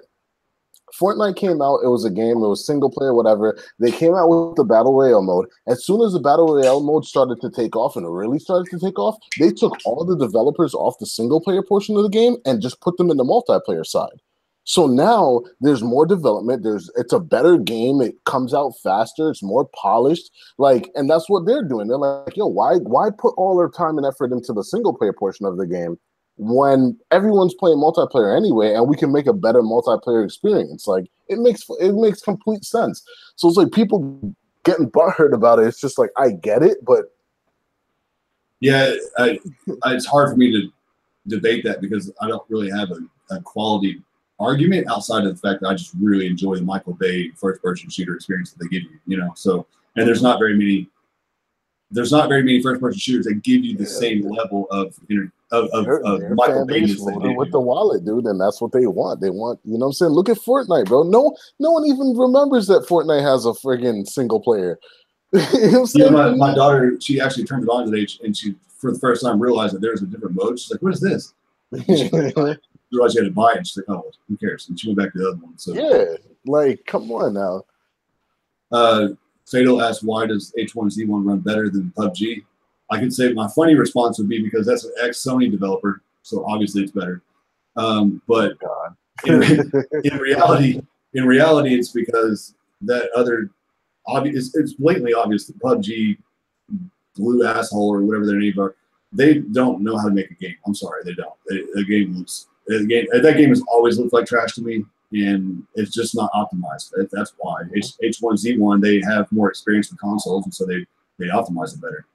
Fortnite came out, it was a game, it was single player, whatever. They came out with the Battle Royale mode. As soon as the Battle Royale mode started to take off and it really started to take off, they took all the developers off the single player portion of the game and just put them in the multiplayer side. So now there's more development. It's a better game. It comes out faster. It's more polished. Like, and that's what they're doing. They're like, yo, why put all their time and effort into the single player portion of the game when everyone's playing multiplayer anyway, and we can make a better multiplayer experience? Like, it makes complete sense. So it's like people getting butthurt about it. It's just like, I get it, but yeah, it's hard for me to debate that because I don't really have a quality argument outside of the fact that I just really enjoy the Michael Bay first-person shooter experience that they give you. You know, so and there's not very many first-person shooters that give you the same level of Michael Bay with the wallet, dude, and that's what they want. They want, you know what I'm saying? Look at Fortnite, bro. No one even remembers that Fortnite has a friggin' single player. You know what I'm saying? Yeah, my daughter, she actually turned it on today, and she, for the first time, realized that there's a different mode. She's like, "What is this?" She realized she had to buy it. She's like, "Oh, who cares?" And she went back to the other one. So yeah, like, come on now. Fatal asked, "Why does H1Z1 run better than PUBG?" I can say my funny response would be because that's an ex-Sony developer, so obviously it's better. But in reality, it's because that other obvious. It's blatantly obvious that PUBG, Blue Asshole, or whatever their names are, they don't know how to make a game. I'm sorry, they don't. That game has always looked like trash to me, and it's just not optimized. That's why H1Z1, they have more experience with consoles, and so they optimize it better.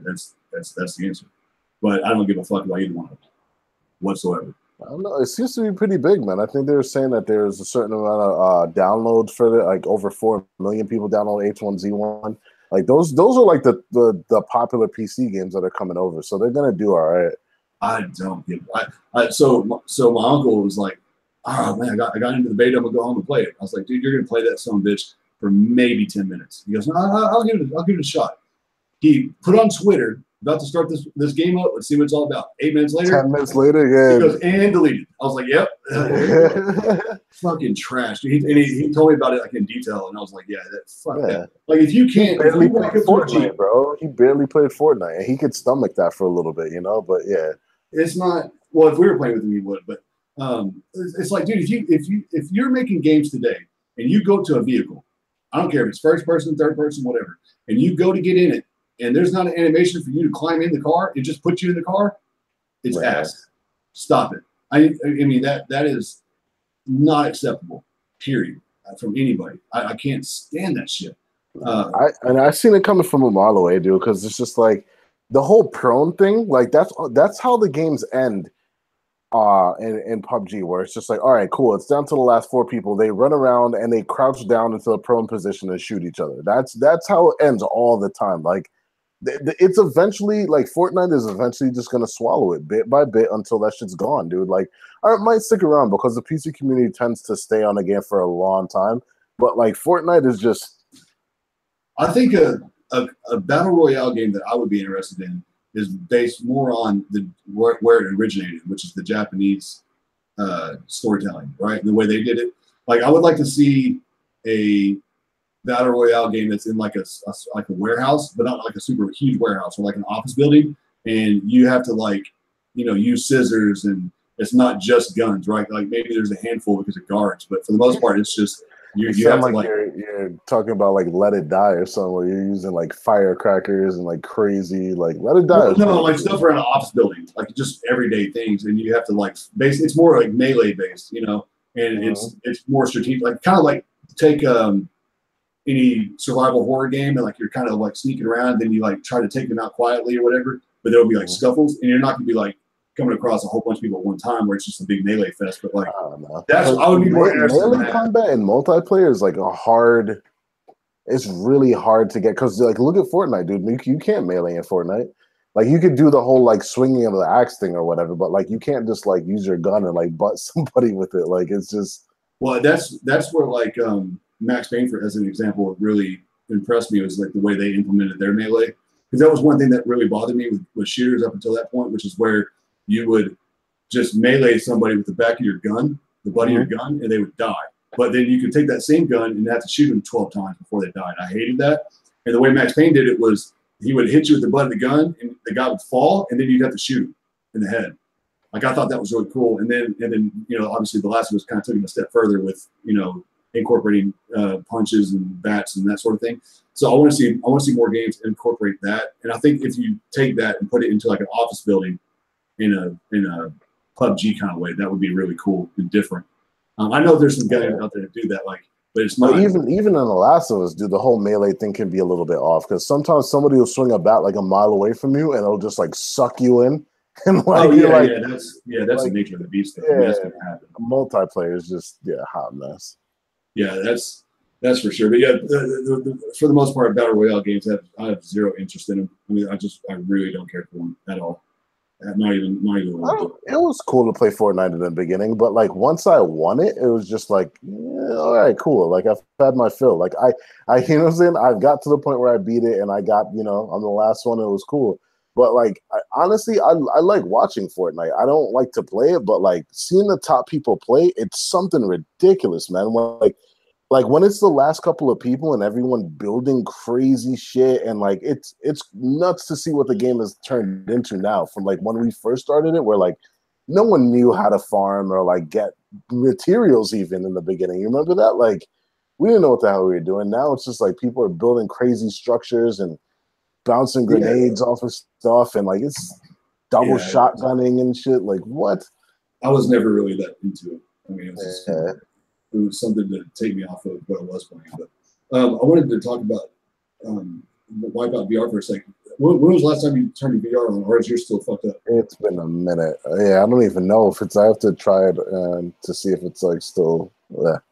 That's the answer. But I don't give a fuck about either one of them whatsoever. I don't know. It seems to be pretty big, man. I think they were saying that there's a certain amount of downloads for it, like over 4 million people download H1Z1. Like those are like the popular PC games that are coming over, so they're gonna do all right. I don't get it. So my uncle was like, "Oh man, I got into the beta. I'm gonna go home and play it." I was like, "Dude, you're gonna play that son of a bitch for maybe 10 minutes." He goes, "No, I'll give it a shot." He put on Twitter, about to start this game up. Let's see what it's all about. 8 minutes later. 10 minutes later, yeah. He goes, and deleted. I was like, yep. Fucking trash. He told me about it like in detail, and I was like, yeah, that. Like, if you can't. He barely played Fortnite, bro. He barely played Fortnite, and he could stomach that for a little bit, you know? But, yeah. It's not. Well, if we were playing with him, he would. But it's like, dude, if you're making games today, and you go to a vehicle, I don't care if it's first person, third person, whatever, and you go to get in it, and there's not an animation for you to climb in the car, it just puts you in the car, it's ass. Stop it. I mean, that is not acceptable, period, from anybody. I can't stand that shit. I've seen it coming from a mile away, dude, because it's just like the whole prone thing, like that's how the games end in PUBG, where it's just like, all right, cool, it's down to the last 4 people. They run around and they crouch down into a prone position and shoot each other. That's how it ends all the time. Like, it's eventually, like, Fortnite is eventually just going to swallow it bit by bit until that shit's gone, dude. Like, I might stick around because the PC community tends to stay on the game for a long time. But, like, Fortnite is just... I think a Battle Royale game that I would be interested in is based more on where it originated, which is the Japanese storytelling, right? The way they did it. Like, I would like to see a Battle Royale game that's in like a warehouse, but not like a super huge warehouse, or like an office building, and you have to, like, you know, use scissors, and it's not just guns, right? Like, maybe there's a handful because of guards, but for the most part, it's just you have to, like, you're talking about like Let It Die or something, where you're using like firecrackers and like crazy, like Let It Die. No, like stuff around an office building, like just everyday things, and you have to, like, it's more like melee based, you know, and it's more strategic, like kind of like take any survival horror game, and like you're kind of like sneaking around, then you like try to take them out quietly or whatever, but there'll be like scuffles, and you're not gonna be like coming across a whole bunch of people at one time where it's just a big melee fest. But like, I would be more interested in that. Combat and multiplayer is like it's really hard to get, because like, look at Fortnite, dude. You can't melee in Fortnite. Like you could do the whole like swinging of the axe thing or whatever, but like you can't just like use your gun and like butt somebody with it. Like it's just Well, that's where like Max Payne, for as an example, really impressed me was like the way they implemented their melee, because that was one thing that really bothered me with shooters up until that point, which is where you would just melee somebody with the back of your gun, the butt of your gun, and they would die. But then you could take that same gun and have to shoot them 12 times before they died. I hated that. And the way Max Payne did it was he would hit you with the butt of the gun, and the guy would fall, and then you'd have to shoot him in the head. Like I thought that was really cool. And then you know, obviously The Last of Us kind of took it a step further with, you know, incorporating punches and bats and that sort of thing. So I want to see more games incorporate that. And I think if you take that and put it into like an office building in a PUBG kind of way, that would be really cool and different. I know there's some guys out there that do that, like, but it's not. But even in The Last of Us, dude, the whole melee thing can be a little bit off because sometimes somebody will swing a bat like a mile away from you and it'll just like suck you in. And like, that's like, the nature of the beast. Yeah, I mean, that's gonna happen. Multiplayer is just hot mess. Yeah, that's for sure. But yeah, for the most part, battle royale games I have zero interest in them. I mean, I really don't care for them at all. Not even. It was cool to play Fortnite in the beginning, but like once I won it, it was just like, all right, cool. Like I've had my fill. Like I, you know what I'm saying? I got to the point where I beat it, and I got, you know, on the last one, it was cool. But like, honestly, I like watching Fortnite. I don't like to play it, but like seeing the top people play, it's something ridiculous, man. Like when it's the last couple of people and everyone building crazy shit, and like it's nuts to see what the game has turned into now. From like when we first started it, where like no one knew how to farm or like get materials even in the beginning. You remember that? Like we didn't know what the hell we were doing. Now it's just like people are building crazy structures and bouncing grenades off of stuff, and like it's double shotgunning and shit. Like what? I was never really that into it. I mean, it was just, it was something to take me off of what I was playing. But I wanted to talk about Wipeout VR for a second. When was the last time you turned your VR on, or is yours still fucked up? It's been a minute. Yeah, I don't even know if it's. I have to try it to see if it's like still. That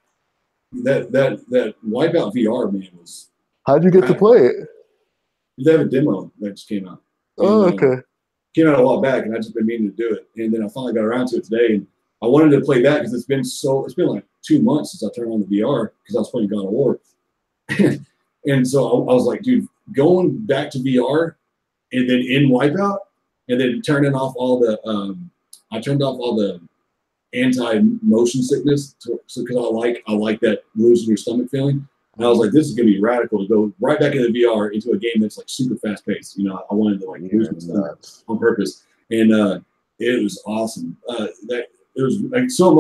Wipeout VR, man, was. How'd you get to play it? They have a demo that just came out. Oh, okay. Came out a while back, and I just been meaning to do it, and then I finally got around to it today. And I wanted to play that because it's been like 2 months since I turned on the VR because I was playing God of War. And so I was like, dude, going back to VR and then in Wipeout and then turning off all the I turned off all the anti-motion sickness because I like that losing your stomach feeling. And I was like, this is gonna be radical to go right back into the VR into a game that's like super fast paced. You know, I wanted to like lose my stomach on purpose. And it was awesome. That it was like so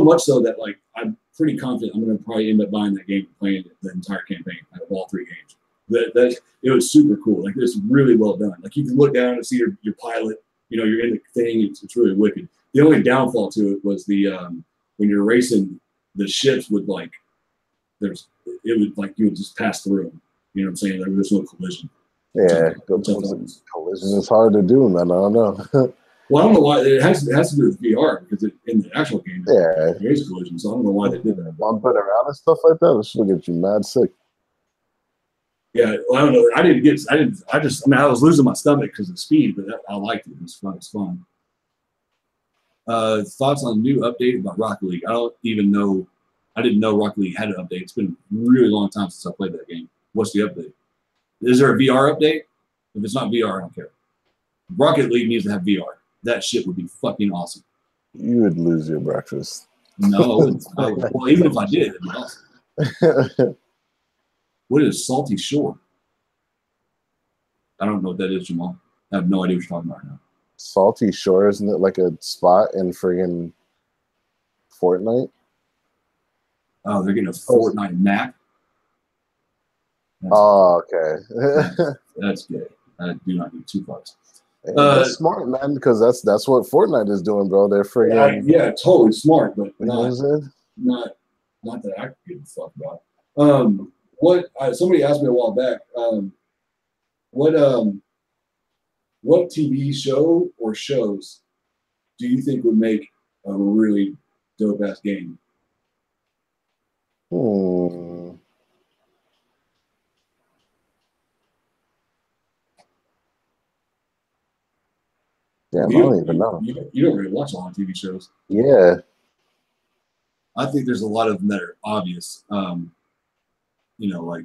much so that like I'm pretty confident I'm going to probably end up buying that game and playing the entire campaign out of all 3 games. That it was super cool. Like it's really well done. Like you can look down and see your pilot. You know, you're in the thing. It's really wicked. The only downfall to it was the when you're racing, the ships would like it would like you would just pass through them. You know what I'm saying? There was no collision. Yeah, collision is hard to do, man. I don't know. Well, I don't know why it has to do with VR because in the actual game, there is collision. So I don't know why they did that. Bumping around and stuff like that, it should get you mad sick. Yeah, well, I don't know. I was losing my stomach because of the speed, but I liked it. It was fun. It's fun. Thoughts on a new update about Rocket League? I don't even know. I didn't know Rocket League had an update. It's been a really long time since I played that game. What's the update? Is there a VR update? If it's not VR, I don't care. Rocket League needs to have VR. That shit would be fucking awesome. You would lose your breakfast. No, well, even if I did, it'd be awesome. What is Salty Shore? I don't know what that is, Jamal. I have no idea what you're talking about right now. Salty Shore, isn't it like a spot in friggin' Fortnite? Oh, they're getting a Fortnite map? Okay. That's gay. I do not need 2 bucks. That's smart, man, because that's what Fortnite is doing, bro. They're friggin' yeah, totally smart, but not that I could give a fuck about. Somebody asked me a while back, what TV show or shows do you think would make a really dope ass game? Yeah, I You don't don't, even know. you don't really watch a lot of TV shows. Yeah. I think there's a lot of them that are obvious. Like What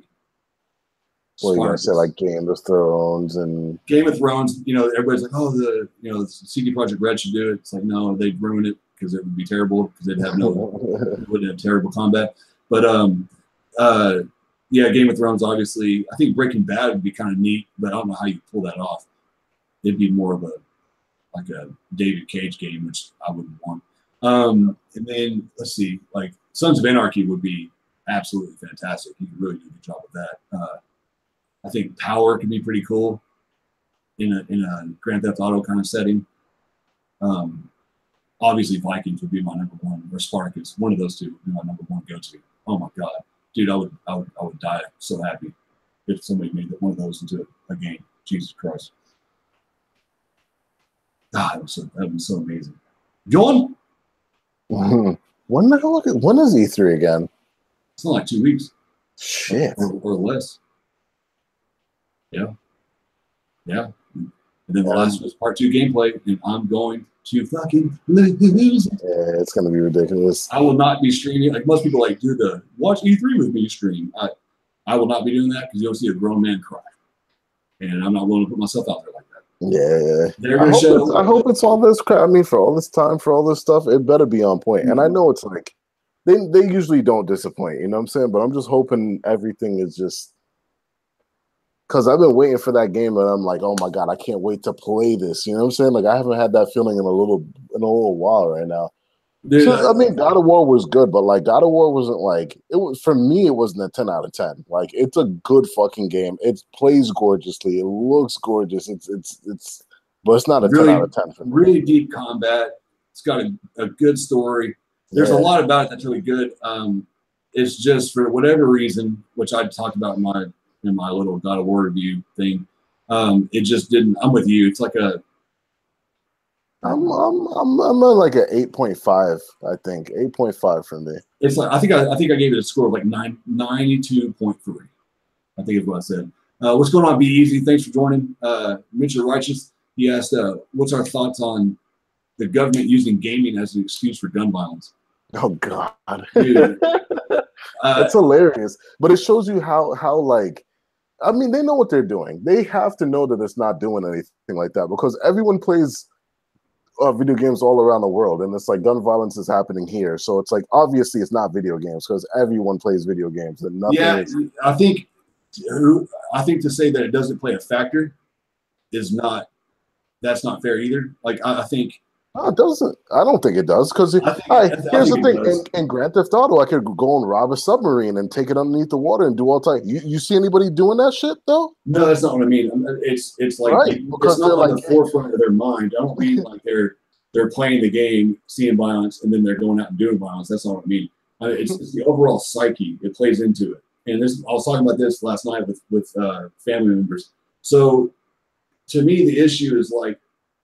are you gonna say, Spartacus, like Game of Thrones and Game of Thrones. Everybody's like, oh, the CD Projekt Red should do it. It's like, no, they'd ruin it because it would be terrible because they'd have wouldn't have terrible combat. But yeah, Game of Thrones, obviously. I think Breaking Bad would be kind of neat, but I don't know how you pull that off. It'd be more of a David Cage game, which I wouldn't want. And then let's see, like Sons of Anarchy would be absolutely fantastic. You could really do a good job with that. I think Power could be pretty cool in a Grand Theft Auto kind of setting. Obviously, Vikings would be my number one, or Spartacus. One of those two would be my number one go-to. Oh my god, dude, I would die so happy if somebody made one of those into a game. Jesus Christ, God, that would be so amazing. John, when is E3 again? it's not like 2 weeks. Shit. Or less. Yeah. Yeah. And then the last was part 2 gameplay, and I'm going to fucking lose. Yeah, it's gonna be ridiculous. I will not be streaming. Like most people like do the watch E3 with me stream. I will not be doing that because you'll see a grown man cry. And I'm not willing to put myself out there like that. Yeah. I hope it's all this crap. I mean, for all this time, for all this stuff, it better be on point. And I know it's like they usually don't disappoint, you know what I'm saying? But I'm just hoping everything is just because I've been waiting for that game and I'm like, oh my god, I can't wait to play this. You know what I'm saying? Like I haven't had that feeling in a little while right now. Dude, I mean, God of War was good, but like God of War wasn't like it was for me. It wasn't a 10 out of 10. Like it's a good fucking game. It plays gorgeously. It looks gorgeous. But it's not a really, 10 out of 10 for me. Really deep combat. It's got a good story. There's a lot about it that's really good. It's just for whatever reason, which I talked about in my little God of War review thing. It just didn't. I'm with you. It's like I'm at like an 8.5. I think 8.5 for me. It's like I think I gave it a score of like 92.3. I think is what I said. What's going on, Be Easy? Thanks for joining. Mitchell Righteous. He asked, "What's our thoughts on the government using gaming as an excuse for gun violence?" Oh God, dude, it's hilarious. But it shows you how like. I mean, they know what they're doing. They have to know that it's not doing anything like that because everyone plays video games all around the world, and it's like gun violence is happening here. So it's like obviously it's not video games because everyone plays video games. And nothing I think to say that it doesn't play a factor is not. That's not fair either. Like I think. No, it doesn't. I don't think it does because here's the thing: in Grand Theft Auto, I could go and rob a submarine and take it underneath the water and do all type. You see anybody doing that shit though? No, that's not what I mean. It's like right, because it's not on the forefront of their mind. I don't mean like they're playing the game, seeing violence, and then they're going out and doing violence. That's not what I mean. It's the overall psyche. It plays into it. And I was talking about this last night with family members. So to me, the issue is like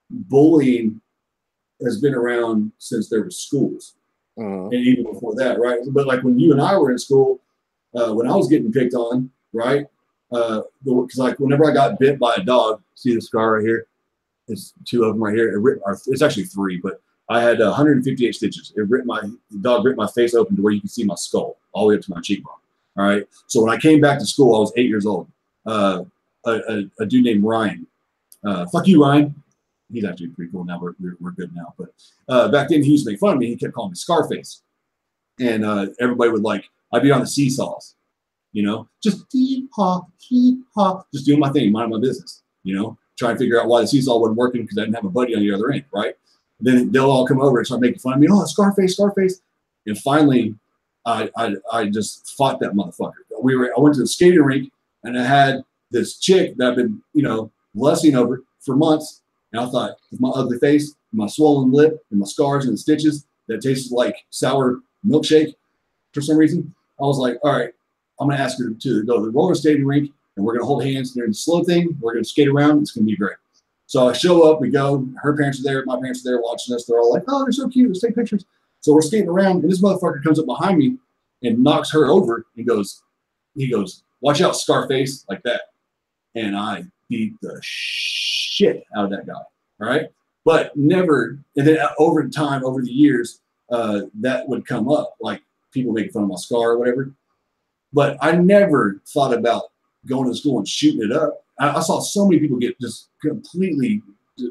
bullying has been around since there were schools, and even before that, right? But like when you and I were in school, when I was getting picked on, right? Because like whenever I got bit by a dog, see the scar right here? It's 2 of them right here. It's actually 3, but I had 158 stitches. The dog ripped my face open to where you can see my skull all the way up to my cheekbone. All right. So when I came back to school, I was 8 years old. A dude named Ryan. Fuck you, Ryan. He's actually pretty cool now. We're good now. But back then he used to make fun of me. He kept calling me Scarface. And everybody would I'd be on the seesaws, just hee-haw, hee-haw, just doing my thing, minding my business, trying to figure out why the seesaw wasn't working because I didn't have a buddy on the other end, right? And then they'll all come over and start making fun of me. Oh, Scarface. And finally, I just fought that motherfucker. I went to the skating rink and I had this chick that I've been, lusting over for months. And I thought, with my ugly face, my swollen lip, and my scars and the stitches that tasted like sour milkshake for some reason, I was like, all right, I'm going to ask her to go to the roller skating rink, and we're going to hold hands during the slow thing. We're going to skate around. It's going to be great. So I show up, we go. Her parents are there. My parents are there watching us. They're all like, oh, they're so cute. Let's take pictures. So we're skating around, and this motherfucker comes up behind me and knocks her over and he goes, watch out, Scarface, like that. And I beat the shit out of that guy. All right. but never. And then over time, over the years, that would come up, like people making fun of my scar or whatever. But I never thought about going to school and shooting it up. I saw so many people get just completely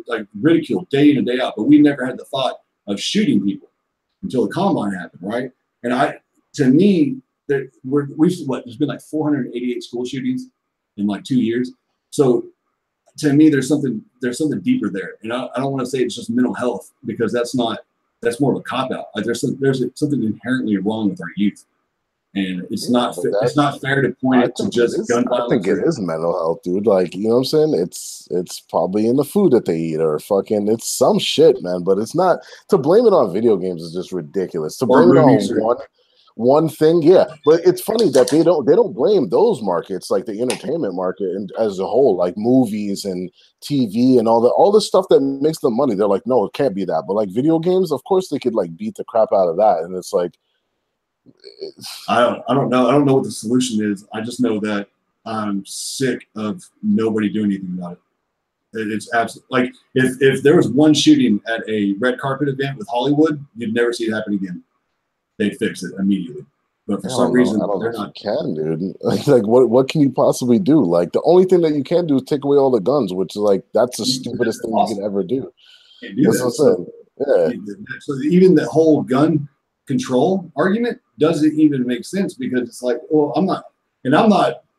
like ridiculed day in and day out, but we never had the thought of shooting people until the combine happened, right? And to me, there's been like 488 school shootings in like 2 years. So to me, there's something deeper there, and I don't want to say it's just mental health, because that's more of a cop out. Like there's something inherently wrong with our youth. And it's not fair to point it to just gun violence. I think it is mental health, dude. Like, you know what I'm saying? It's probably in the food that they eat, or fucking it's some shit, man. But it's not, to blame it on video games is just ridiculous. To blame it on one thing, yeah. But it's funny that they don't blame those markets, like the entertainment market and as a whole, like movies and TV and all the stuff that makes them money. They're like, no, it can't be that. But like video games, of course they could like beat the crap out of that. And it's like, I don't know. I don't know what the solution is. I just know that I'm sick of nobody doing anything about it. It's absolutely like if there was one shooting at a red carpet event with Hollywood, you'd never see it happen again. They'd fix it immediately. But for some reason, they're not. Can, dude. Like what can you possibly do? Like the only thing that you can do is take away all the guns, which is like that's the stupidest thing you can ever do. Can't do that. Yeah. So even the whole gun control argument doesn't even make sense, because it's like, well, I'm not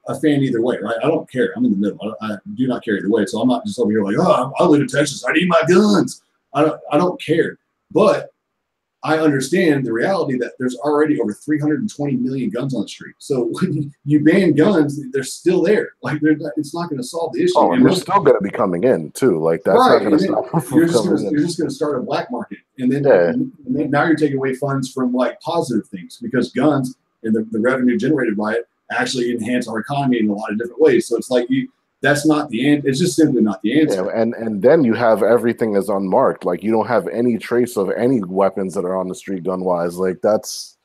a fan either way, right? I don't care. I'm in the middle. I do not care either way. So I'm not just over here like, oh, I live in Texas, I need my guns. I don't care. But I understand the reality that there's already over 320 million guns on the street. So when you ban guns, they're still there. Like it's not going to solve the issue. Oh, and they're still going to be coming in too. Like that's right. not going to stop. You're just going to start a black market, and then now you're taking away funds from like positive things, because guns and the revenue generated by it actually enhance our economy in a lot of different ways. So it's like that's not the end. It's just simply not the answer. Yeah, and then you have everything is unmarked. Like you don't have any trace of any weapons that are on the street gun wise. Like that's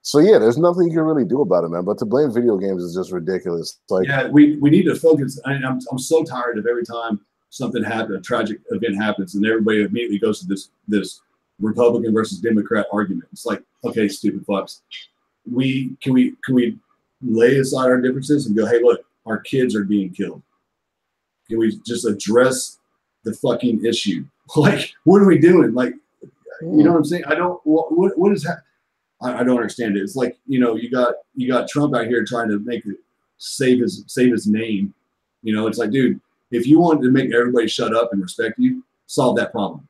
so yeah. There's nothing you can really do about it, man. But to blame video games is just ridiculous. Like yeah, we need to focus. I'm so tired of every time something happens, a tragic event happens, and everybody immediately goes to this Republican versus Democrat argument. It's like, okay, stupid fucks. Can we lay aside our differences and go, hey, look, our kids are being killed. Can we just address the fucking issue? Like, what are we doing? Like, you know what I'm saying? I don't. What is that? I don't understand it. It's like, you know, you got Trump out here trying to make it save his name. You know, it's like, dude, if you wanted to make everybody shut up and respect you, solve that problem,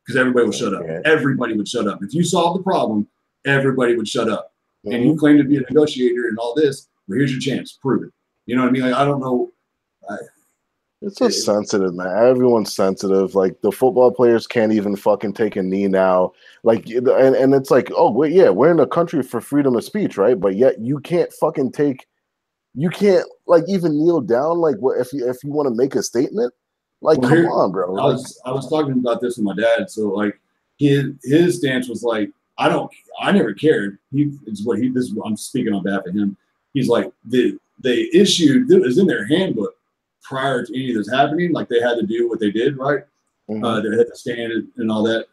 because everybody will shut up. Everybody would shut up if you solve the problem. Everybody would shut up. And you claim to be a negotiator and all this. Well, here's your chance. Prove it. You know what I mean? Like, I don't know. It's just sensitive, man. Everyone's sensitive. Like the football players can't even fucking take a knee now. Like, and it's like, oh wait, yeah, we're in a country for freedom of speech, right? But yet you can't fucking you can't like even kneel down. Like, what if you want to make a statement? Like, come on, bro. I was talking about this with my dad. So like, his stance was like, I never cared. I'm speaking on behalf of him. He's like, they issued, it was in their handbook prior to any of this happening. Like they had to do what they did, right? They had to stand and all that.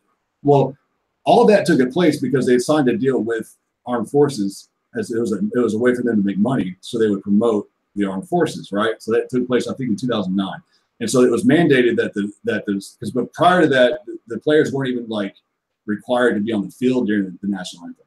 Well, all of that took place because they signed a deal with armed forces, as it was a way for them to make money, so they would promote the armed forces, right? So that took place, I think, in 2009. And so it was mandated but prior to that, the players weren't even like required to be on the field during the national anthem.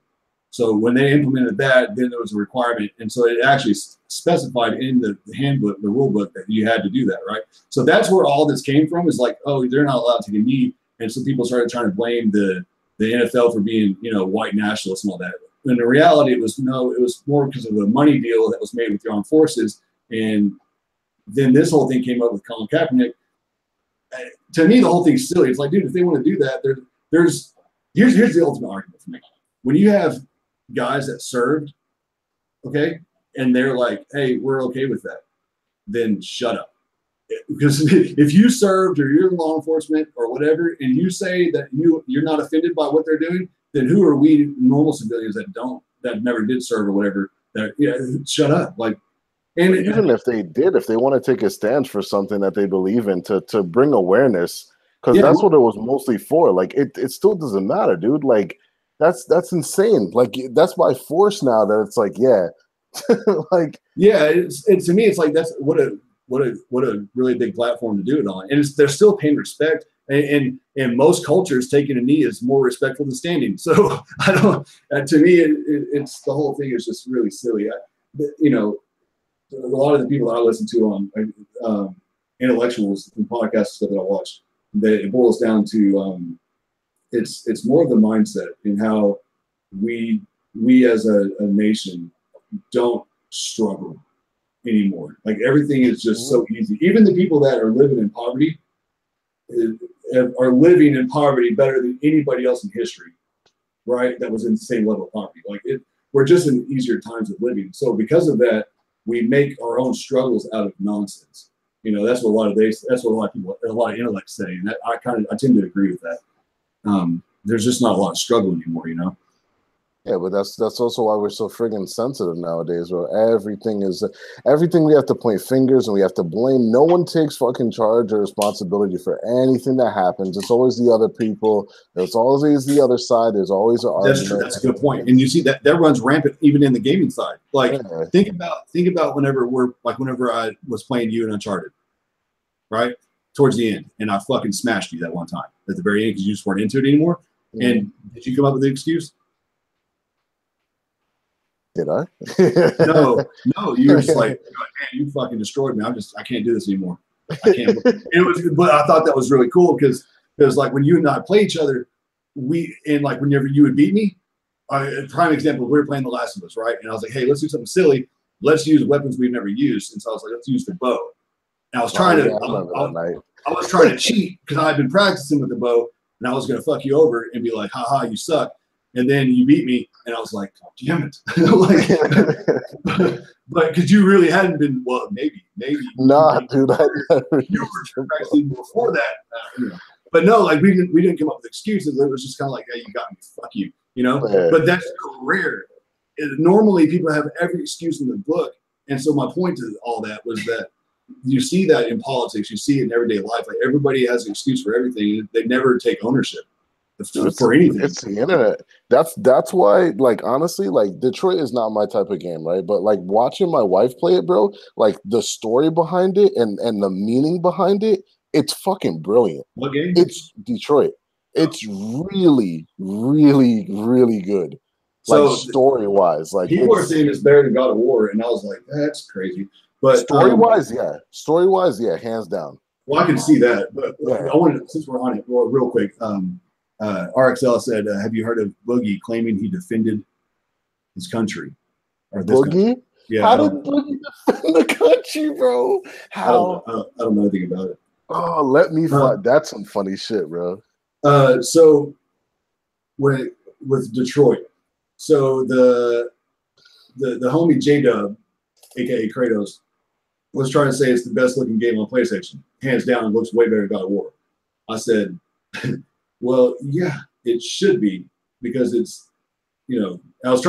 So when they implemented that, then there was a requirement. And so it actually specified in the handbook, the rule book, that you had to do that, right? So that's where all this came from, is like, oh, they're not allowed to take a knee. And so people started trying to blame the NFL for being, you know, white nationalists and all that. When in reality, it was more because of the money deal that was made with the armed forces. And then this whole thing came up with Colin Kaepernick. To me, the whole thing's silly. It's like, dude, if they want to do that, here's the ultimate argument for me. When you have guys that served, okay, and they're like, hey, we're okay with that, then shut up. Because if you served or you're in law enforcement or whatever, and you say that you're not offended by what they're doing, then who are we normal civilians that never did serve or whatever, shut up. Like, and even if they want to take a stance for something that they believe in to bring awareness, because Yeah, that's what it was mostly for. Like it still doesn't matter, dude. Like that's insane. Like that's by force now that it's like, yeah, like yeah. It's to me, it's like that's what a really big platform to do it on, and they're still paying respect. And in most cultures, taking a knee is more respectful than standing. So I don't. To me, it's the whole thing is just really silly. You know, a lot of the people that I listen to on intellectuals and podcasts stuff that I watch, that it boils down to it's more of the mindset and how we as a nation don't struggle anymore. Like everything is just so easy. Even the people that are living in poverty are living in poverty better than anybody else in history, right? That was in the same level of poverty. Like we're just in easier times of living. So because of that, we make our own struggles out of nonsense. You know, that's what a lot of people, a lot of intellects say, and I tend to agree with that. There's just not a lot of struggle anymore, you know. yeah, but that's also why we're so friggin' sensitive nowadays, where everything we have to point fingers and we have to blame. No one takes fucking charge or responsibility for anything that happens. It's always the other people. It's always the other side. There's always an argument. That's true. That's a good point. And you see that runs rampant even in the gaming side. Like think about whenever I was playing you in Uncharted, right? Towards the end, and I fucking smashed you that one time at the very end because you just weren't into it anymore. And did you come up with an excuse? Did I? No. You were just like, man, you fucking destroyed me. I can't do this anymore. I can't. But I thought that was really cool because like when you and I play each other, like whenever you would beat me, a prime example, we were playing The Last of Us, right? And I was like, hey, let's do something silly. Let's use weapons we've never used. And so I was like, let's use the bow. And I was trying I was trying to cheat because I had been practicing with the bow, and I was going to fuck you over and be like, haha, you suck. And then you beat me, and I was like, oh, damn it. But because you really hadn't been, well, maybe. Nah, dude. You were practicing before that. But no, like we didn't come up with excuses. It was just kind of like, hey, you got me, fuck you, you know? Yeah. But that's so rare. Normally, people have every excuse in the book. And so my point to all that was that you see that in politics, you see it in everyday life. Like everybody has an excuse for everything. They never take ownership for anything. It's the internet. That's why, like, honestly, like Detroit is not my type of game, right? But like watching my wife play it, bro, like the story behind it and the meaning behind it, it's fucking brilliant. What game? It's Detroit. It's really, really, really good. Like so story wise, like people are saying it's better than God of War, and I was like, that's crazy. But story wise, yeah, hands down. Well, I can see that, but I wanted, since we're on it, real quick. RXL said, "Have you heard of Boogie claiming he defended his country or this Boogie? Country? Yeah, how did Boogie defend the country, bro? How? I don't know anything about it. Oh, let me find. That's some funny shit, bro. So with Detroit, so the homie J-Dub, aka Kratos, was trying to say it's the best looking game on PlayStation, hands down. It looks way better than God of War. I said, well, yeah, it should be because it's, I was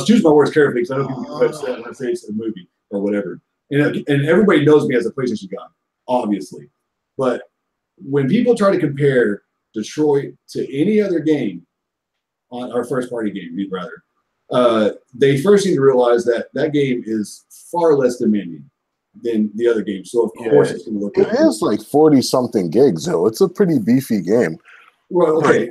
choosing my words carefully because I know people get upset when I say it's a movie or whatever. And everybody knows me as a PlayStation guy, obviously. But when people try to compare Detroit to any other game, on our first party game, rather, they first need to realize that game is far less demanding than the other games. So of course it's going to look. It is like 40 something gigs, though. It's a pretty beefy game. Well, okay.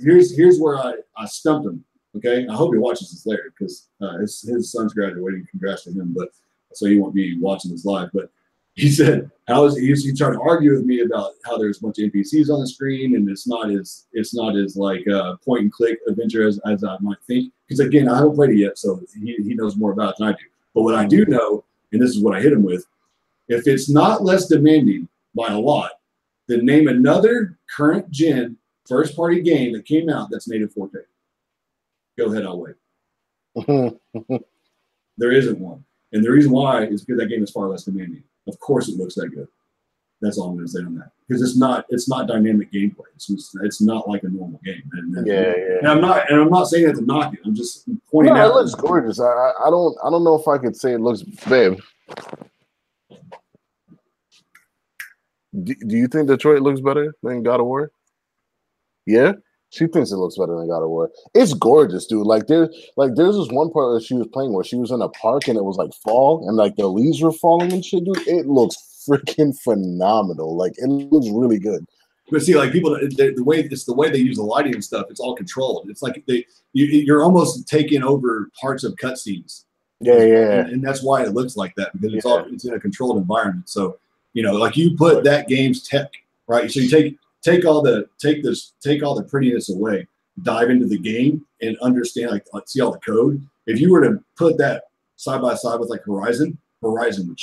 Here's where I stumped him. Okay, I hope he watches this later because his son's graduating. Congrats to him. But so he won't be watching this live. But he said, he tried to argue with me about how there's a bunch of NPCs on the screen and it's not as like point and click adventure as I might think. Because again, I haven't played it yet, so he knows more about it than I do. But what I do know, and this is what I hit him with, if it's not less demanding by a lot, then name another current gen first party game that came out that's native 4K. Go ahead, I'll wait. There isn't one. And the reason why is because that game is far less demanding. Of course it looks that good. That's all I'm going to say on that. Because it's not dynamic gameplay. It's not like a normal game. And I'm not saying that to knock it. I'm just pointing out. It looks gorgeous. I don't know if I could say it looks, babe. Do you think Detroit looks better than God of War? Yeah, she thinks it looks better than God of War. It's gorgeous, dude. There's this one part that she was playing where she was in a park and it was like fall and like the leaves were falling and shit, dude. It looks freaking phenomenal. Like it looks really good. But see, like people, the way they use the lighting and stuff. It's all controlled. It's like you're almost taking over parts of cutscenes. Yeah. And that's why it looks like that because it's in a controlled environment. So like you put that game's tech right. So you take all the prettiness away, dive into the game and understand like see all the code. If you were to put that side by side with like Horizon would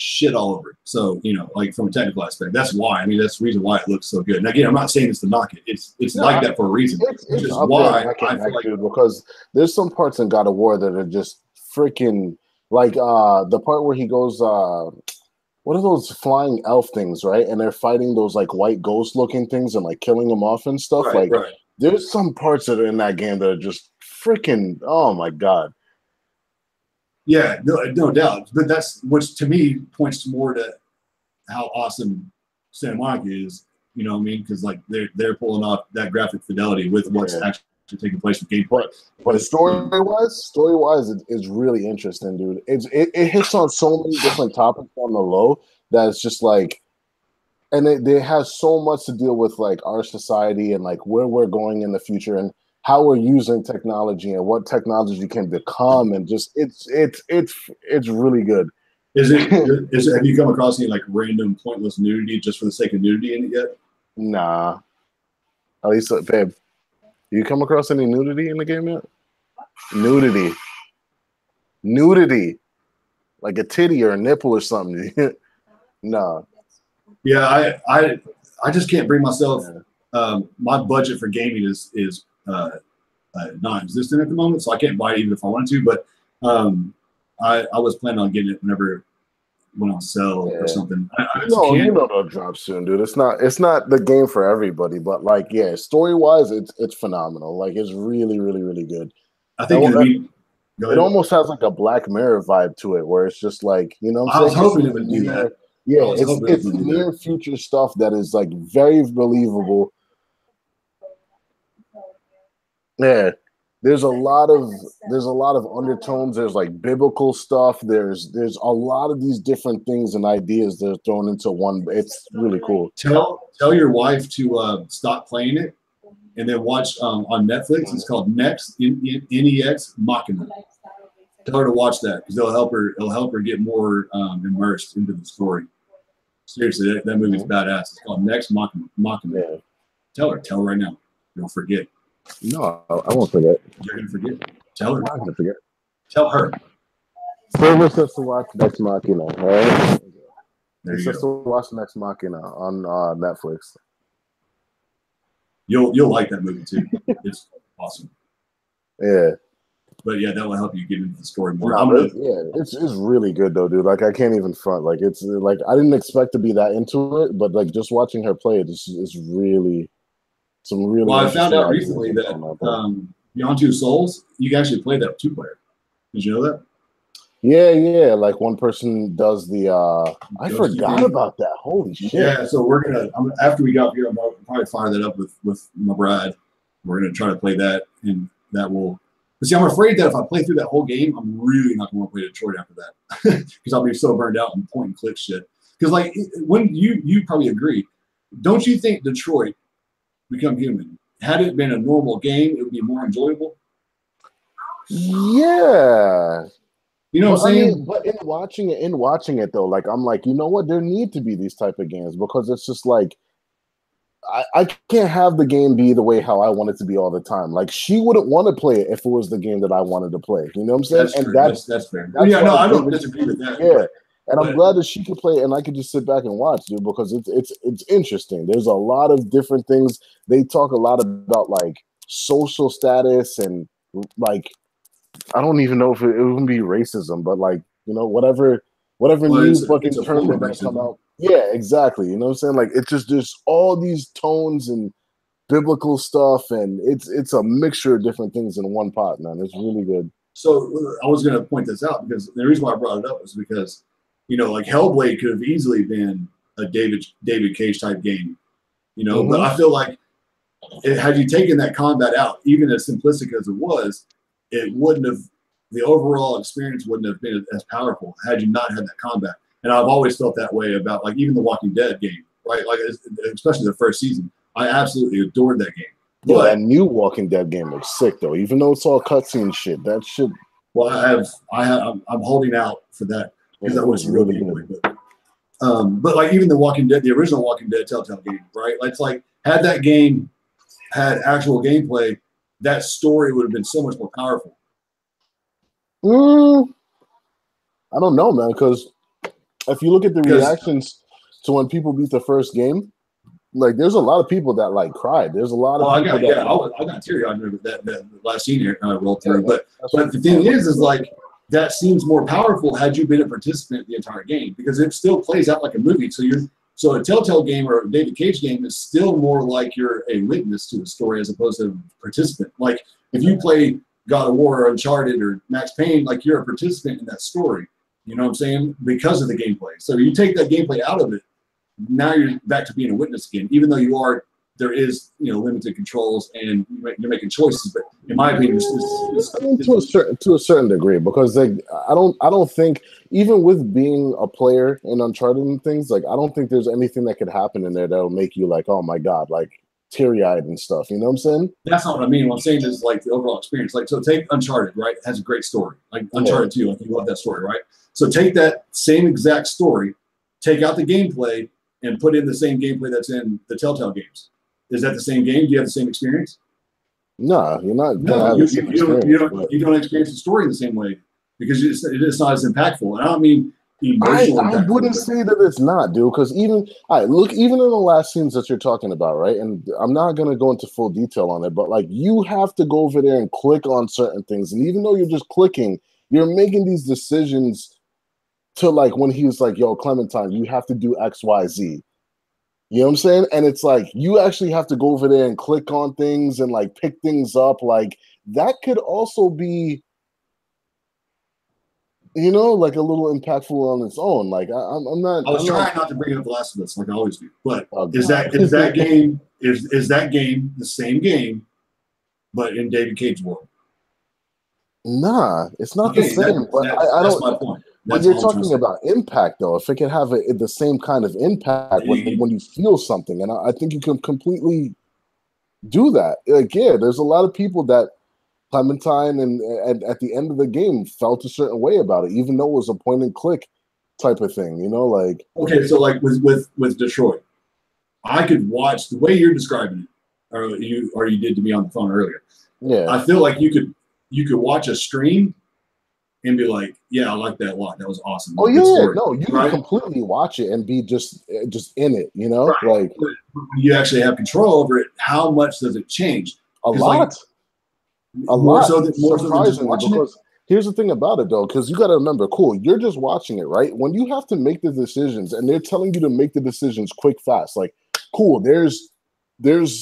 shit all over it. So like from a technical aspect, that's why. I mean, that's the reason why it looks so good. And again, I'm not saying it's to knock it. It's like that for a reason. It's why I feel like, dude, because there's some parts in God of War that are just freaking like the part where he goes what are those flying elf things, right? And they're fighting those like white ghost looking things and like killing them off and stuff. Right. There's some parts that are in that game that are just freaking, oh my God. Yeah, no doubt. But that's which to me points more to how awesome Santa Monica is. You know what I mean? Because like they're pulling off that graphic fidelity with what's actually taking place with gameplay. But story-wise, it's really interesting, dude. It hits on so many different topics on the low that it's just like, and it has so much to deal with like our society and like where we're going in the future and how we're using technology and what technology can become, and just it's really good. Is it? Have you come across any like random pointless nudity just for the sake of nudity in it yet? Nah. At least, babe, you come across any nudity in the game yet? Nudity, like a titty or a nipple or something. No. Yeah, I just can't bring myself. My budget for gaming is non-existent at the moment, so I can't buy it even if I wanted to. But I was planning on getting it whenever it went on sale or something. You know it'll drop soon, dude. It's not the game for everybody, but like, yeah, story-wise, it's phenomenal. Like, it's really, really, really good. I think it almost has like a Black Mirror vibe to it, where it's just like, you know what I'm saying? I was hoping it would do that. Yeah, it's near future stuff that is like very believable. Yeah, there's a lot of undertones. There's like biblical stuff. There's a lot of these different things and ideas that are thrown into one. It's really cool. Tell your wife to stop playing it and then watch on Netflix. It's called Next NEX Machina. Tell her to watch that because it'll help her get more immersed into the story. Seriously, that movie's badass. It's called Next Machina. Yeah. Tell her right now. Don't forget. No, I won't forget. You're gonna forget. Tell her. I'm not gonna forget. Tell her. Silver says to watch Next Machina. All right. There he you says to watch Next Machina on Netflix. You'll like that movie too. It's awesome. Yeah. But yeah, that will help you get into the story more. It's really good though, dude. Like I can't even front. Like it's like I didn't expect to be that into it, but like just watching her play it is really some really. Well, I found out recently that Beyond Two Souls, you can actually play that 2-player. Did you know that? Yeah. Like one person does the. I forgot about that. Holy shit! Yeah, so we're gonna after we got here, I'm probably fire that up with my bride. We're gonna try to play that, and that will. But see, I'm afraid that if I play through that whole game, I'm really not going to want to play Detroit after that because I'll be so burned out and point and click shit. Because like when you probably agree, don't you think Detroit Become Human, had it been a normal game, it would be more enjoyable? Yeah. You know what I'm saying? I mean, but in watching it though, like I'm like, you know what? There need to be these type of games because it's just like I can't have the game be the way how I want it to be all the time. Like she wouldn't want to play it if it was the game that I wanted to play. You know what I'm saying? That's true. That's fair. I don't disagree with that. Yeah. And I'm glad that she could play it and I could just sit back and watch, dude, because it's interesting. There's a lot of different things. They talk a lot about like social status and like I don't even know if it would be racism, but like, you know, whatever new fucking term they're gonna come out. Yeah, exactly. You know what I'm saying? Like it's just there's all these tones and biblical stuff and it's a mixture of different things in one pot, man. It's really good. So I was going to point this out because the reason why I brought it up was because, you know, like Hellblade could have easily been a David Cage type game, you know, but I feel like had you taken that combat out, even as simplistic as it was, it wouldn't have, the overall experience wouldn't have been as powerful had you not had that combat. And I've always felt that way about like even the Walking Dead game, right? Like especially the first season, I absolutely adored that game. Yeah, that new Walking Dead game looks sick though. Even though it's all cutscene shit, that shit. Well, I'm holding out for that because that was really good. But like even the Walking Dead, the original Walking Dead Telltale game, right? Like, it's like had that game had actual gameplay, that story would have been so much more powerful. I don't know, man, because if you look at the reactions to when people beat the first game, like there's a lot of people that like cried. There's a lot of people I got teary-eyed that last scene here I rolled through. But the thing is like that seems more powerful had you been a participant the entire game because it still plays out like a movie. So a Telltale game or a David Cage game is still more like you're a witness to the story as opposed to a participant. Like if you play God of War or Uncharted or Max Payne, like you're a participant in that story. You know what I'm saying? Because of the gameplay. So you take that gameplay out of it, now you're back to being a witness again, even though there is, you know, limited controls and you're making choices. But in my opinion, to a certain degree, because like I don't think even with being a player in Uncharted and things, like I don't think there's anything that could happen in there that'll make you like, oh my god, like teary-eyed and stuff. You know what I'm saying? That's not what I mean. What I'm saying is like the overall experience. Like so, take Uncharted, right? It has a great story. Like Uncharted 2, like you love that story, right? So take that same exact story, take out the gameplay, and put in the same gameplay that's in the Telltale games. Is that the same game? Do you have the same experience? No, you're not. No, you don't experience the story in the same way because it's not as impactful. And I don't mean emotional. I wouldn't say that it's not, dude. Because even in the last scenes that you're talking about, right? And I'm not gonna go into full detail on it, but like you have to go over there and click on certain things, and even though you're just clicking, you're making these decisions to like when he was like, "Yo, Clementine, you have to do X, Y, Z." You know what I'm saying? And it's like you actually have to go over there and click on things and like pick things up. Like that could also be, you know, like a little impactful on its own. Like I'm not. I was trying not to bring up The Last of Us like I always do, but is that game the same game, but in David Cage's world? Nah, it's not the same. But I don't. That's my point. When you're talking about impact, though, if it can have the same kind of impact when you feel something, and I think you can completely do that. Like, yeah, there's a lot of people that Clementine and at the end of the game felt a certain way about it, even though it was a point and click type of thing. You know, like okay, so like with Detroit, I could watch the way you're describing it, or you did to me on the phone earlier. Yeah, I feel like you could watch a stream and be like, yeah, I like that a lot. That was awesome. Oh, yeah, no, you can completely watch it and be just in it, you know? Right. Like when you actually have control over it, how much does it change? A lot. More so than just watching it? Here's the thing about it, though, because you got to remember, cool, you're just watching it, right? When you have to make the decisions and they're telling you to make the decisions quick, fast, like, cool, there's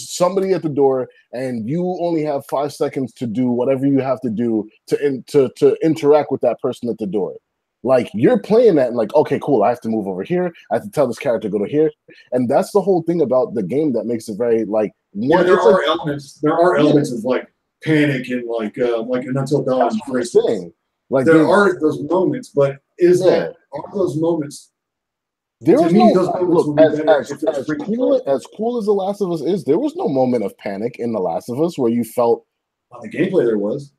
somebody at the door and you only have 5 seconds to do whatever you have to do to interact with that person at the door. Like you're playing that and like, okay, cool, I have to move over here. I have to tell this character to go to here. And that's the whole thing about the game that makes it very like there are elements of like panic and like an Until Dawn, for instance. Like there are those moments, but are those moments? There was as cool as The Last of Us is, there was no moment of panic in The Last of Us where you felt on the gameplay there was.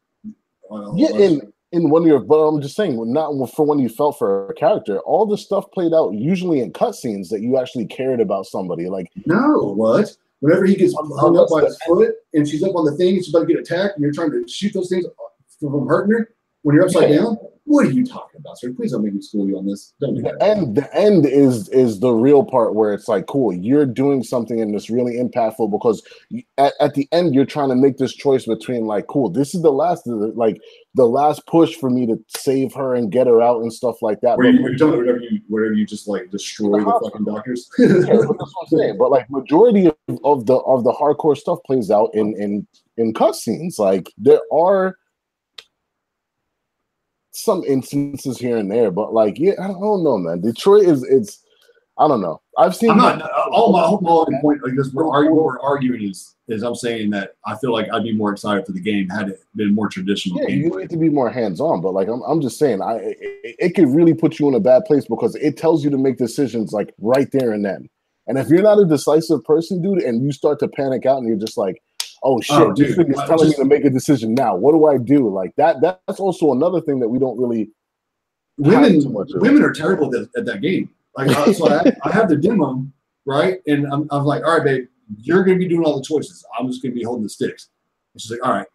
In when you're, but I'm just saying, not for when you felt for a character. All the stuff played out usually in cutscenes that you actually cared about somebody. Like whenever he gets hung up by his foot and she's up on the thing and she's about to get attacked and you're trying to shoot those things from hurting her when you're upside down. What are you talking about, sir? Please don't make me school you on this. Don't do that. The end is the real part where it's like, cool, you're doing something and it's really impactful because at the end you're trying to make this choice between like, cool, this is the last push for me to save her and get her out and stuff like that. Wherever you just like destroy the fucking doctors. Yeah, that's what I'm saying. But like majority of the hardcore stuff plays out in cutscenes. Like there are. some instances here and there, but like, yeah, I don't know, man. Detroit is I don't know. I've seen. I'm not all my point because what we're arguing is I'm saying that I feel like I'd be more excited for the game had it been more traditional. Yeah, you need to be more hands-on, but like I'm just saying, it could really put you in a bad place because it tells you to make decisions like right there and then. And if you're not a decisive person, dude, and you start to panic out and you're just like, oh shit, this thing is telling me to make a decision now. What do I do? Like that's also another thing that we don't really. Women are terrible at that game. Like, so I have the demo, right? And I'm like, all right, babe, you're going to be doing all the choices. I'm just going to be holding the sticks. And she's like, all right.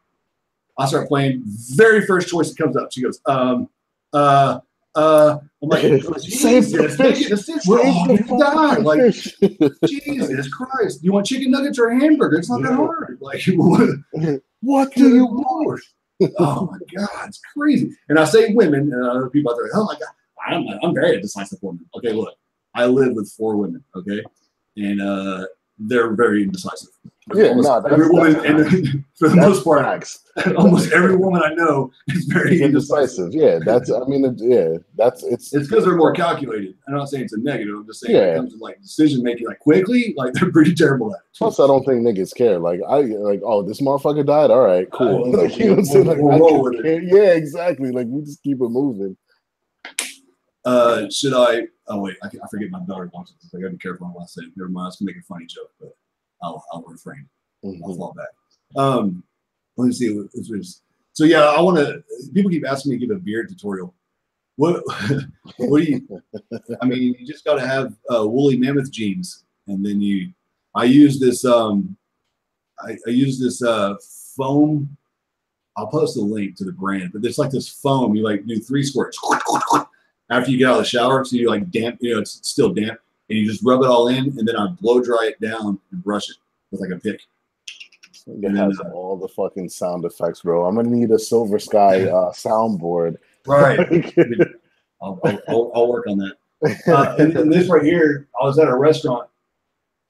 I start playing. Very first choice that comes up. She goes, I'm like, Jesus, we're all going to die. Like, Jesus Christ. You want chicken nuggets or a hamburger? It's not that hard. Like, what do you want? Oh my God, it's crazy. And I say women, and other people out there, oh my God. I'm very a decisive woman. Okay, look, I live with 4 women. Okay, and they're very indecisive. Yeah, every woman, and for the most part, almost every woman I know is very indecisive. Yeah, that's. I mean, it's because they're more calculated. I'm not saying it's a negative. I'm just saying when it comes to like decision making, like quickly, like they're pretty terrible at it. Plus, I don't think niggas care. Like oh, this motherfucker died. All right, cool. Like, you know what I'm saying? Like, we'll roll with it. Yeah, exactly. Like we just keep it moving. Should I? Oh wait, I forget my daughter wants it. I gotta be careful on what I say. Never mind. I was gonna make a funny joke, but I'll refrain. I'll fall back. Let me see. So yeah, I want to. People keep asking me to give a beard tutorial. What do you? I mean, you just got to have woolly mammoth jeans, and then I use this. I use this foam. I'll post a link to the brand, but it's like this foam. You like do 3 squirts after you get out of the shower, so you like damp. You know, it's still damp, and you just rub it all in, and then I blow dry it down and brush it with like a pick. It has all the fucking sound effects, bro. I'm gonna need a Silver Sky soundboard. Right. I'll work on that. And this right here, I was at a restaurant,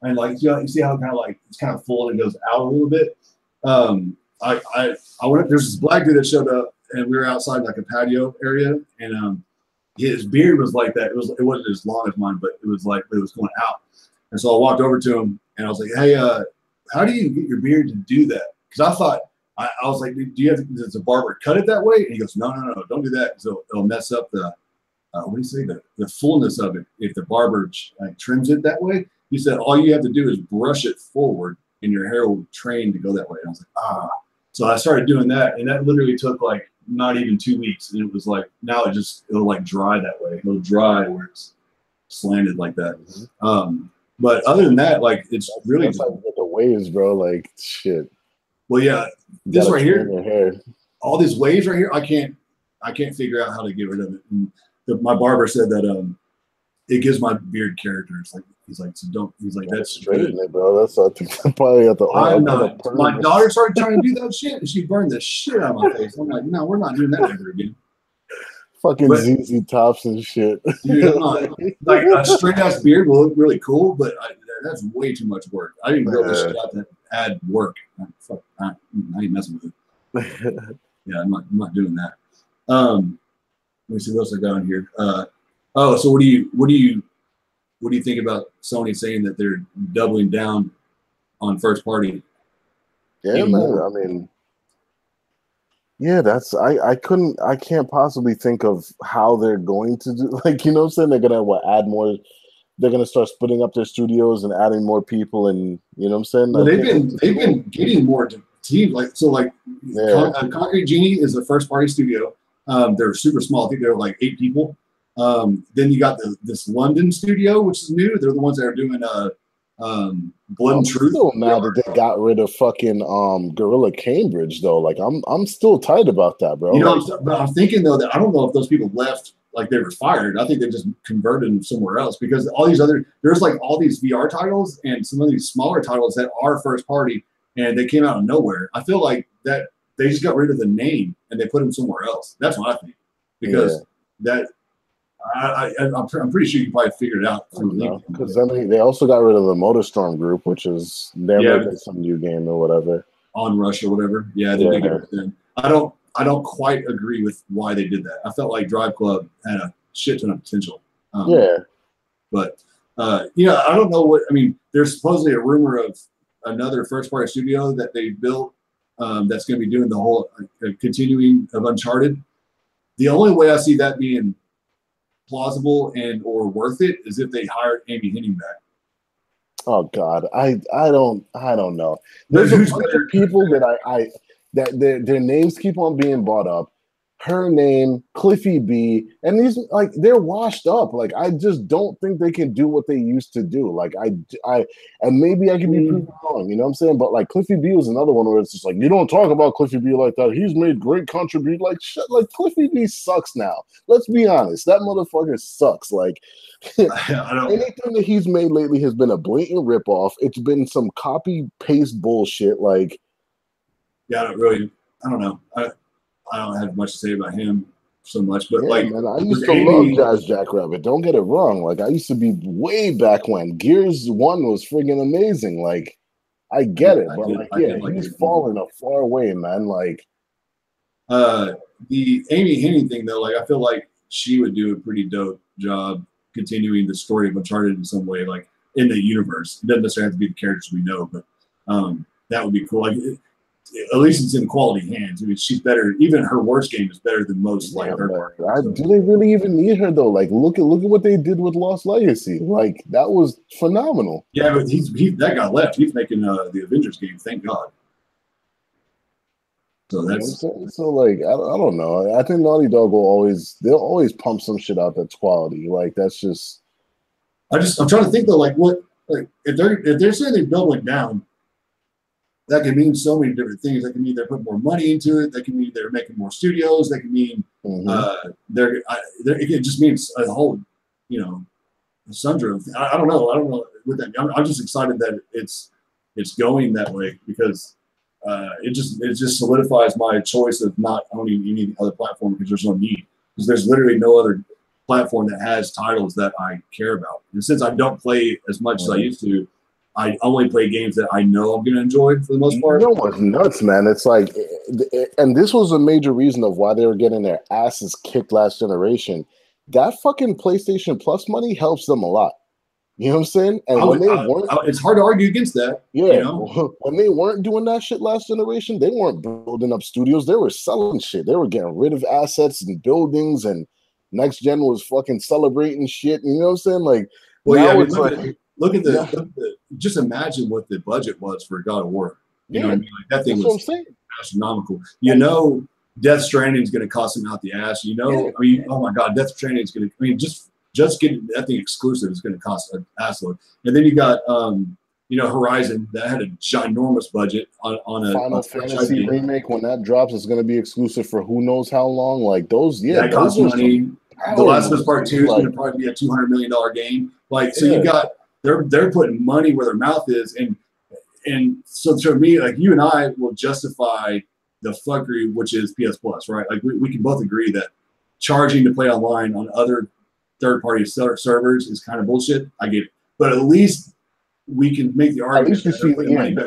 and like you see how kind of like it's kind of full and it goes out a little bit. I went. There's this black dude that showed up, and we were outside like a patio area, and his beard was like that. It wasn't as long as mine, but it was like it was going out. And so I walked over to him, and I was like, "Hey, how do you get your beard to do that?" Because I thought I was like, "Do you have does a barber cut it that way?" And he goes, "No, don't do that. So it'll mess up the what do you say the fullness of it if the barber trims it that way." He said, "All you have to do is brush it forward, and your hair will train to go that way." And I was like, So I started doing that, and that literally took like not even 2 weeks, and it was like now it'll like dry that way. It'll dry where it's slanted like that. Mm-hmm. But other than that, like it's really that's how you get the waves, bro. Like shit. Well, yeah, this right here, all these waves right here, I can't figure out how to get rid of it. And my barber said that it gives my beard character. It's like he's like that's straighten it, bro. That's I think probably at the. I'm not. My daughter started trying to do that shit, and she burned the shit out of my face. I'm like, no, we're not doing that ever again. Fucking ZZ Tops and shit. Dude, I'm not, like a straight ass beard will look really cool, but that's way too much work. I didn't grow this shit out to add work. I ain't messing with it. Yeah, I'm not doing that. Let me see what else I got on here. So what do you think about Sony saying that they're doubling down on first party? Yeah, man. I mean, yeah, I can't possibly think of how they're going to do, like, you know what I'm saying? They're gonna add more. They're gonna start splitting up their studios and adding more people, and you know what I'm saying? Well, they've been getting more teams, Concrete Genie is a first party studio. They're super small. I think they're like 8 people. Then you got this London studio, which is new. They're the ones that are doing Blood and Truth. I'm still mad that they got rid of fucking Gorilla Cambridge though. Like I'm still tight about that, bro. You know, but I'm thinking though that I don't know if those people left like they were fired. I think they just converted them somewhere else because all these there's like all these VR titles and some of these smaller titles that are first party and they came out of nowhere. I feel like that they just got rid of the name and they put them somewhere else. That's what I think because I'm pretty sure you probably figured it out because then they also got rid of the MotorStorm group, which is they're making some new game or whatever. On Rush or whatever. Yeah, they did get rid of them. I don't I don't quite agree with why they did that. I felt like Drive Club had a shit ton of potential. Yeah. But yeah, I don't know what I mean. There's supposedly a rumor of another first-party studio that they built that's going to be doing the whole continuing of Uncharted. The only way I see that being plausible and or worth it is if they hired Amy Hennig back. Oh God, I don't know. There's a bunch of people that that their names keep on being brought up. Her name, Cliffy B, and these like they're washed up. Like I just don't think they can do what they used to do. Like and maybe I can be proven wrong. You know what I'm saying? But like Cliffy B was another one where it's just like you don't talk about Cliffy B like that. He's made great contribution. Like shit, like Cliffy B sucks now. Let's be honest. That motherfucker sucks. Like anything that he's made lately has been a blatant ripoff. It's been some copy paste bullshit. Like yeah, I don't know. I don't have much to say about him so much, but yeah, like man, I used to love Jazz Jackrabbit. Don't get it wrong. Like I used to be way back when Gears 1 was friggin' amazing. Like I get it, but he's fallen a far way, man. Like the Amy Hennig thing though, like I feel like she would do a pretty dope job continuing the story of Uncharted in some way, like in the universe. It doesn't necessarily have to be the characters we know, but that would be cool. Like at least it's in quality hands. I mean, she's better. Even her worst game is better than most. Do they really even need her though? Like, look at what they did with Lost Legacy. Like, that was phenomenal. Yeah, but that guy left. He's making the Avengers game. Thank God. So that's so like I don't know. I think Naughty Dog they'll always pump some shit out that's quality. Like that's just. I'm trying to think though. Like what? Like if they're saying they doubling down. That can mean so many different things. That can mean they're putting more money into it. That can mean they're making more studios. That can mean it just means a whole, a sundry of. I don't know. I don't know with that. I'm just excited that it's going that way because it just solidifies my choice of not owning any other platform because there's no need because there's literally no other platform that has titles that I care about. And since I don't play as much as I used to. I only play games that I know I'm going to enjoy for the most part. You know what's nuts, man? It's like, and this was a major reason of why they were getting their asses kicked last generation. That fucking PlayStation Plus money helps them a lot. You know what I'm saying? And it's hard to argue against that. Yeah. When they weren't doing that shit last generation, they weren't building up studios. They were selling shit. They were getting rid of assets and buildings, and next gen was fucking celebrating shit. You know what I'm saying? Like, now it's like. Look at just imagine what the budget was for God of War. You know what I mean? Like that thing was astronomical. Death Stranding is going to cost them out the ass. I mean, oh my God, Death Stranding is going to. I mean, just getting that thing exclusive is going to cost an assload. And then you got Horizon that had a ginormous budget on a Final Fantasy remake. When that drops, it's going to be exclusive for who knows how long. Like those, that costs money. The Last of Us Part 2 is going to probably be a $200 million game. Like so, you got. They're putting money where their mouth is, and so for me, like you and I will justify the fuckery, which is PS Plus, right? Like we can both agree that charging to play online on other third-party servers is kind of bullshit. I get it, but at least we can make the argument.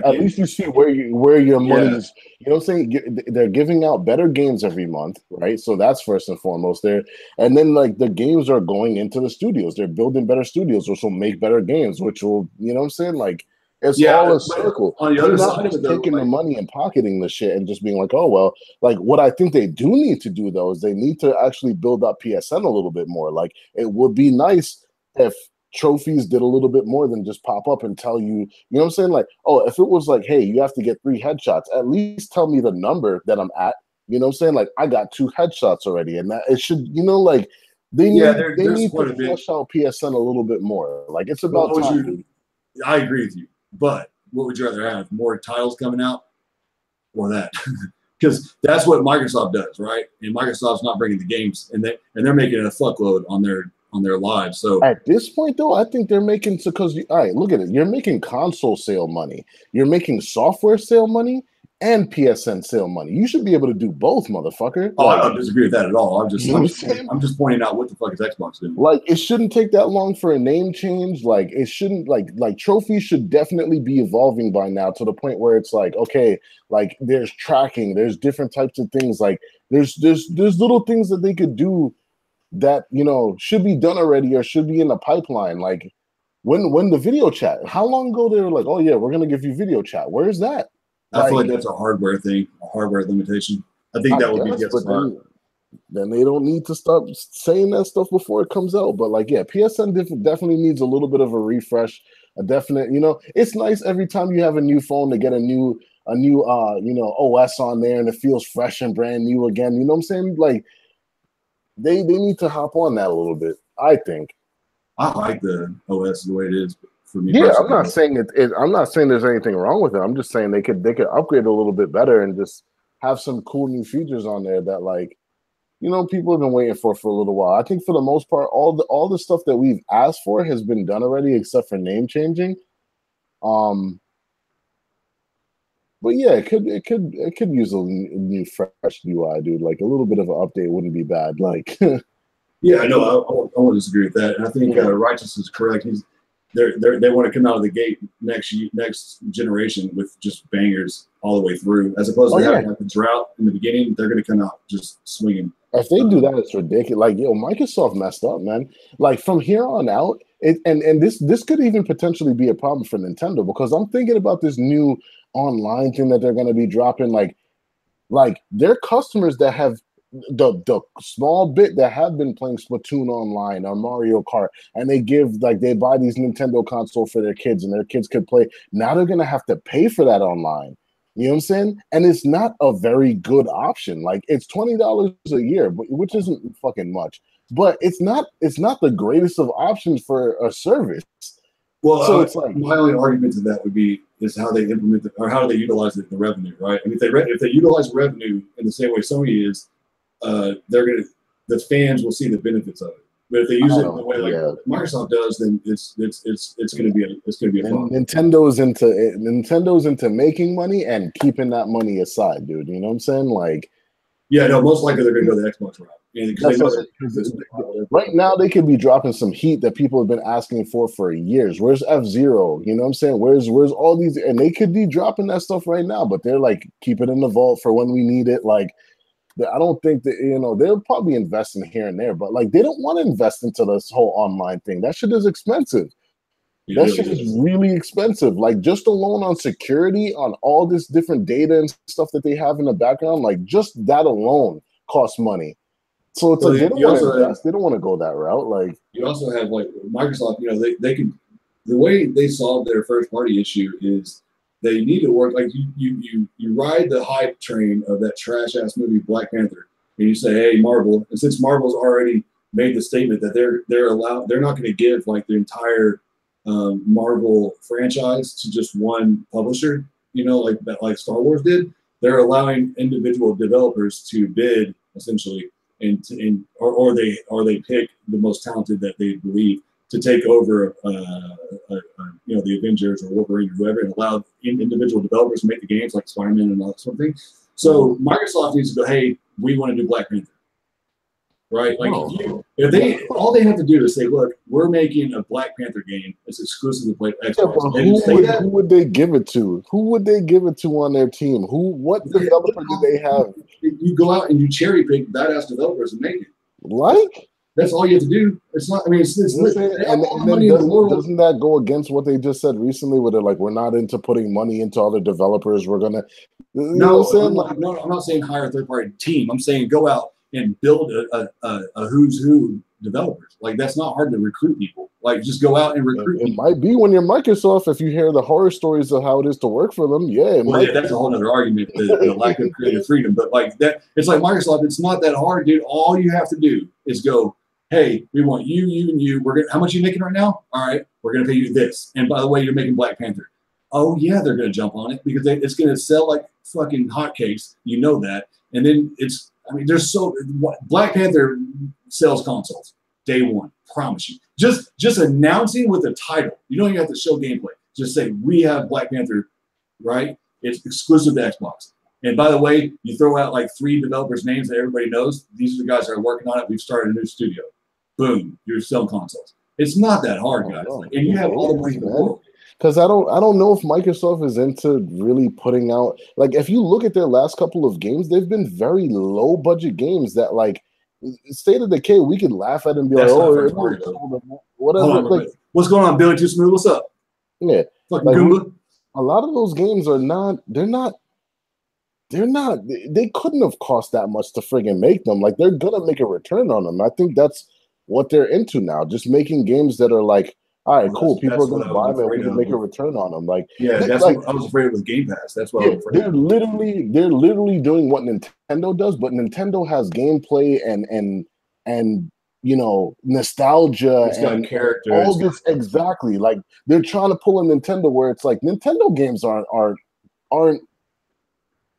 At least you see where your money is. You know what I'm saying? They're giving out better games every month, right? So that's first and foremost there. And then like the games are going into the studios. They're building better studios, which will make better games, which will, you know what I'm saying? Like it's all a circle. On the other side of it, taking the money and pocketing the shit and just being like, oh well, like what I think they do need to do though is they need to actually build up PSN a little bit more. Like it would be nice if trophies did a little bit more than just pop up and tell you, you know what I'm saying? Like, oh, if it was like, hey, you have to get 3 headshots, at least tell me the number that I'm at. You know what I'm saying? Like, I got 2 headshots already, and that it should, like, they need to flesh out PSN a little bit more. Like, it's about time. I agree with you, but what would you rather have? More titles coming out or that? Because that's what Microsoft does, right? And Microsoft's not bringing the games, and they're making a fuckload on their lives. So at this point, though, I think they're making because all right, look at it. You're making console sale money. You're making software sale money, and PSN sale money. You should be able to do both, motherfucker. Oh, I don't disagree with that at all. I'm You know just pointing out what the fuck is Xbox doing. Like, it shouldn't take that long for a name change. Like, it shouldn't, like trophies should definitely be evolving by now to the point where it's like, okay, like there's tracking, there's different types of things. Like there's little things that they could do that, you know, should be done already or should be in the pipeline. Like when the video chat, how long ago they were like, oh yeah, we're gonna give you video chat. Where's that? I feel like that's a hardware thing, a hardware limitation. I think that would be just then they don't need to stop saying that stuff before it comes out. But like, yeah, PSN definitely needs a little bit of a refresh. A definite, you know, it's nice every time you have a new phone to get a new you know, OS on there and it feels fresh and brand new again. You know what I'm saying? Like they need to hop on that a little bit, I think. I like the OS the way it is for me. Yeah, personally. I'm not saying I'm not saying there's anything wrong with it. I'm just saying they could upgrade a little bit better and just have some cool new features on there that, like, you know, people have been waiting for a little while. I think for the most part, all the stuff that we've asked for has been done already, except for name changing. But yeah, it could use a new fresh UI, dude. Like a little bit of an update wouldn't be bad. Like, yeah, I know. I won't disagree with that, and I think Righteous is correct. They want to come out of the gate next generation with just bangers all the way through, as opposed to having like a drought in the beginning. They're going to come out just swinging. If they do that, it's ridiculous. Like, yo, Microsoft messed up, man. Like from here on out, and this could even potentially be a problem for Nintendo, because I'm thinking about this new online thing that they're going to be dropping. Like their customers that have the small bit that have been playing Splatoon online or Mario Kart, and they buy these Nintendo console for their kids, and their kids could play. Now they're going to have to pay for that online. You know what I'm saying? And it's not a very good option. Like, it's $20 a year, which isn't fucking much. But it's not the greatest of options for a service. Well, so it's like, my only argument to that would be is how they implement it, or how they utilize the revenue, right? I mean, if they utilize revenue in the same way Sony is, the fans will see the benefits of it. But if they use it in the way like Microsoft does, then it's going to be a problem. Nintendo's into making money and keeping that money aside, dude. You know what I'm saying? Like, yeah, no, most likely they're going to go the Xbox route. Right now, they could be dropping some heat that people have been asking for years. Where's F-Zero? You know what I'm saying? Where's all these? And they could be dropping that stuff right now, but they're like, keep it in the vault for when we need it. Like, I don't think that, you know, they'll probably invest in here and there, but like they don't want to invest into this whole online thing. That shit is expensive. That shit is really expensive. Like, just alone on security, on all this different data and stuff that they have in the background, like just that alone costs money. So it's like they don't want to invest. They don't want to go that route. Like, you also have like Microsoft. You know, they can, the way they solve their first party issue is they need to work like you ride the hype train of that trash ass movie Black Panther, and you say, hey, Marvel, and since Marvel's already made the statement that they're not going to give like the entire Marvel franchise to just one publisher, you know, like Star Wars did. They're allowing individual developers to bid essentially, or they pick the most talented that they believe to take over, you know, the Avengers or Wolverine or whoever, and allow individual developers to make the games like Spider-Man and all that sort of thing. So Microsoft needs to go, hey, we want to do Black Panther, right? Like, all they have to do is say, look, we're making a Black Panther game that's exclusive to play Xbox. Who would they give it to? Who would they give it to on their team? What developer do they have? You go out and you cherry pick badass developers and make it. Like, that's all you have to do. It's not. I mean, doesn't that go against what they just said recently, where they're like, we're not into putting money into other developers. We're gonna. No, I'm not saying hire a third-party team. I'm saying go out and build a who's who developers. Like, that's not hard to recruit people. Like, just go out and recruit. It might be when you're Microsoft, if you hear the horror stories of how it is to work for them. Yeah, that's a whole other argument. The lack of creative freedom, but like that, it's like Microsoft. It's not that hard, dude. All you have to do is go, hey, we want you, and you. How much are you making right now? All right, we're gonna pay you this. And by the way, you're making Black Panther. Oh yeah, they're gonna jump on it because it's gonna sell like fucking hotcakes. You know that. And then Black Panther sells consoles day one. Promise you. Just announcing with a title. You don't even have to show gameplay. Just say we have Black Panther, right? It's exclusive to Xbox. And by the way, you throw out like 3 developers' names that everybody knows. These are the guys that are working on it. We've started a new studio. Boom, you're selling consoles. It's not that hard, guys. Like, and you have all the money in the world. Because I don't know if Microsoft is into really putting out, like, if you look at their last couple of games, they've been very low budget games that, like, State of Decay, we could laugh at and be like, oh, whatever. Like, what's going on, Billy Too Smooth? What's up? Yeah, like a lot of those games are not. They couldn't have cost that much to friggin' make them. Like, they're gonna make a return on them. I think that's what they're into now. Just making games that are like, all right, cool. People are gonna buy them. We can make a return on them. Like, yeah, that's like, what I was afraid of with Game Pass. That's what I was afraid of. They're literally doing what Nintendo does, but Nintendo has gameplay and you know, nostalgia and characters. All this exactly. Like, they're trying to pull a Nintendo where it's like Nintendo games aren't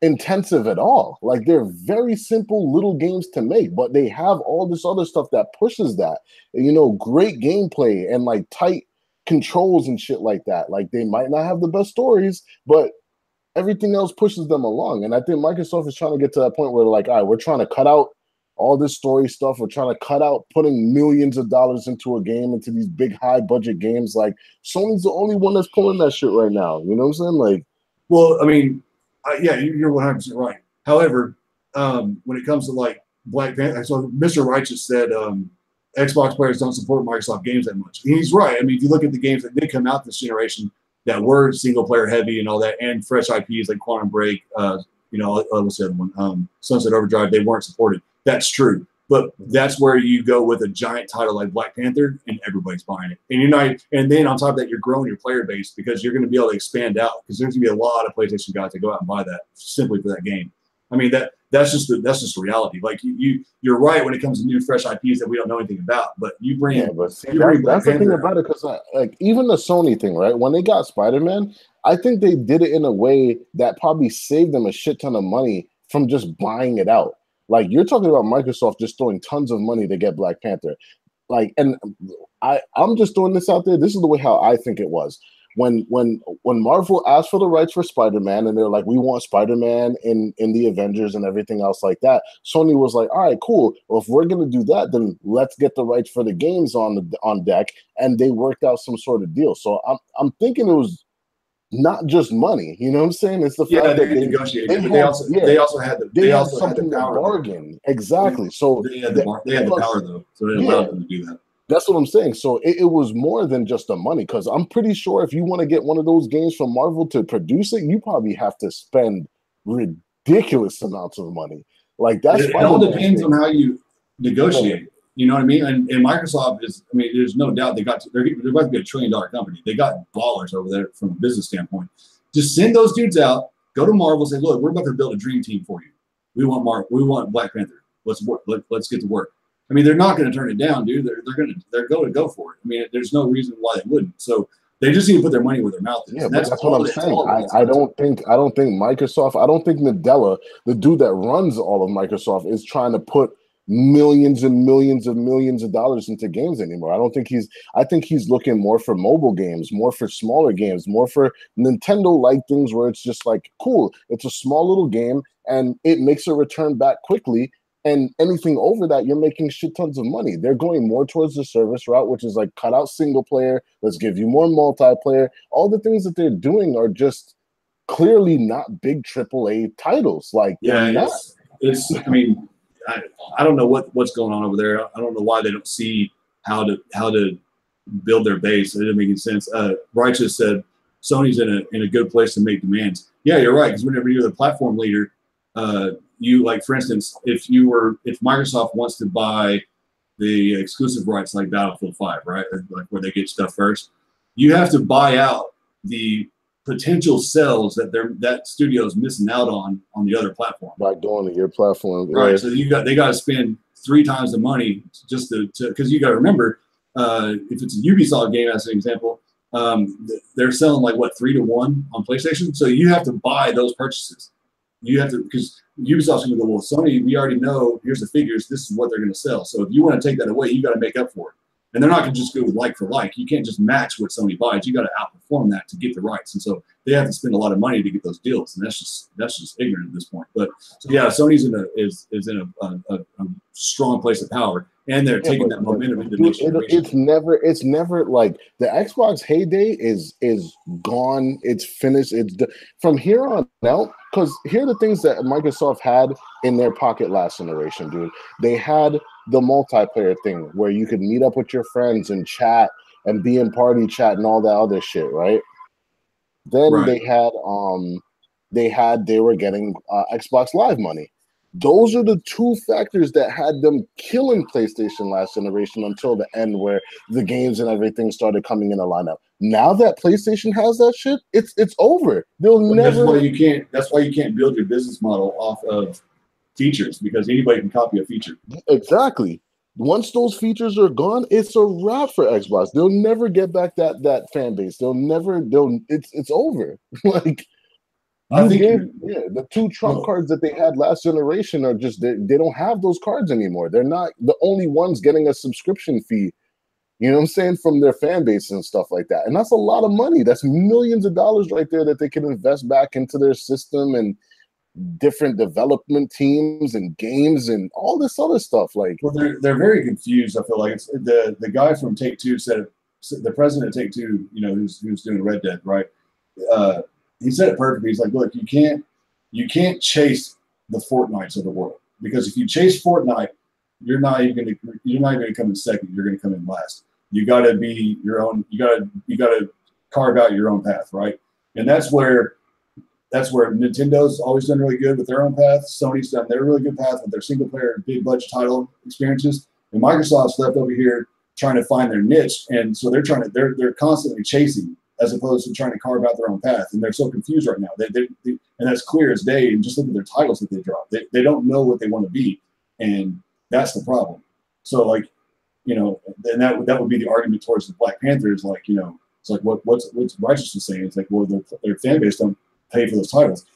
intensive at all. Like, they're very simple little games to make, but they have all this other stuff that pushes that. You know, great gameplay and like tight controls and shit like that. Like, they might not have the best stories, but everything else pushes them along. And I think Microsoft is trying to get to that point where they're like, all right, we're trying to cut out all this story stuff. We're trying to cut out putting millions of dollars into a game, into these big high budget games. Like, Sony's the only one that's pulling that shit right now. You know what I'm saying? Like, well, I mean, yeah, you're 100% right. However, when it comes to like BlackPanther, so Mr. Righteous said Xbox players don't support Microsoft games that much. And he's right. I mean, if you look at the games that did come out this generation that were single player heavy and all that, and fresh IPs like Quantum Break, you know, what's the other one? Sunset Overdrive, they weren't supported. That's true. But that's where you go with a giant title like Black Panther, and everybody's buying it. And you're not, and then on top of that, you're growing your player base because you're going to be able to expand out, because there's going to be a lot of PlayStation guys that go out and buy that simply for that game. I mean, that's just the reality. Like, you're right when it comes to new fresh IPs that we don't know anything about. But you bring, that's the thing about it, because like even the Sony thing, right? When they got Spider-Man, I think they did it in a way that probably saved them a shit ton of money from just buying it out. Like, you're talking about Microsoft just throwing tons of money to get Black Panther. Like, and I'm just throwing this out there. This is the way how I think it was. When Marvel asked for the rights for Spider-Man, and they're like, we want Spider-Man in the Avengers and everything else like that, Sony was like, all right, cool. Well, if we're gonna do that, then let's get the rights for the games on deck. And they worked out some sort of deal. So I'm thinking it was not just money, you know what I'm saying? It's the fact that they negotiated. They also had the power to bargain. Exactly. So they had the power though, so they allowed them to do that. That's what I'm saying. So it was more than just the money, because I'm pretty sure if you want to get one of those games from Marvel to produce it, you probably have to spend ridiculous amounts of money. Like, that's it all depends on how you negotiate. You know what I mean? And Microsoft is, I mean, there's no doubt they're about to be $1 trillion company. They got ballers over there from a business standpoint. Just send those dudes out, go to Marvel, say, look, we're about to build a dream team for you. We want Black Panther. Let's work. Let's get to work. I mean, they're not going to turn it down, dude. They're going to go for it. I mean, there's no reason why they wouldn't. So they just need to put their money where their mouth is. Yeah, that's what I'm saying. I don't think Microsoft, I don't think Nadella, the dude that runs all of Microsoft, is trying to put millions and millions and millions of dollars into games anymore. I think he's looking more for mobile games, more for smaller games, more for Nintendo-like things where it's just like, cool, it's a small little game and it makes a return back quickly. And anything over that, you're making shit tons of money. They're going more towards the service route, which is like, cut out single player. Let's give you more multiplayer. All the things that they're doing are just clearly not big AAA titles. Like, it's. I mean, I don't know what's going on over there. I don't know why they don't see how to build their base. It doesn't make any sense. Righteous said Sony's in a good place to make demands. Yeah, you're right. Because whenever you're the platform leader, you, like, for instance, if Microsoft wants to buy the exclusive rights like Battlefield 5, right, like where they get stuff first, you have to buy out the potential sales that studio is missing out on the other platform. By going to your platform, right? So they got to spend 3 times the money just to because you got to remember, if it's a Ubisoft game as an example, they're selling like what 3 to 1 on PlayStation. So you have to buy those purchases. You have to, because Ubisoft's going to go, well, Sony, we already know, here's the figures, this is what they're going to sell. So if you want to take that away, you got to make up for it. And they're not going to just go like for like. You can't just match what Sony buys. You got to outperform that to get the rights. And so they have to spend a lot of money to get those deals. And that's just ignorant at this point. But so yeah, Sony's in a strong place of power, and they're taking that momentum into the next generation. It's never like the Xbox heyday is gone. It's finished. From here on out. Because here are the things that Microsoft had in their pocket last generation, dude. They had the multiplayer thing where you could meet up with your friends and chat and be in party chat and all that other shit, right? Then Right. they were getting Xbox Live money. Those are the two factors that had them killing PlayStation last generation until the end, where the games and everything started coming in a lineup. Now that PlayStation has that shit, it's over. They'll never. That's why you can't build your business model off of features, because anybody can copy a feature. Exactly. Once those features are gone, it's a wrap for Xbox. They'll never get back that fan base. It's over. Like. The two Trump cards that they had last generation are just they don't have those cards anymore. They're not the only ones getting a subscription fee, you know what I'm saying, from their fan base and stuff like that. And that's a lot of money. That's millions of dollars right there that they can invest back into their system and different development teams and games and all this other stuff. Like, well, they're very confused. I feel like it's the guy from Take-Two said, the president of Take-Two, you know, who's doing Red Dead, right? He said it perfectly. He's like, look, you can't chase the Fortnites of the world, because if you chase Fortnite, you're not even going to come in second. You're going to come in last. You got to be your own. You got to carve out your own path, right? And that's where Nintendo's always done really good with their own path. Sony's done their really good path with their single player big budget title experiences, and Microsoft's left over here trying to find their niche. And so they're constantly chasing, as opposed to trying to carve out their own path. And they're so confused right now. And that's clear as day. And just look at their titles that they drop. They don't know what they want to be. And that's the problem. So, like, you know, and that would be the argument towards the Black Panthers. Like, you know, it's like, what's Righteousness saying? It's like, well, their fan base don't pay for those titles.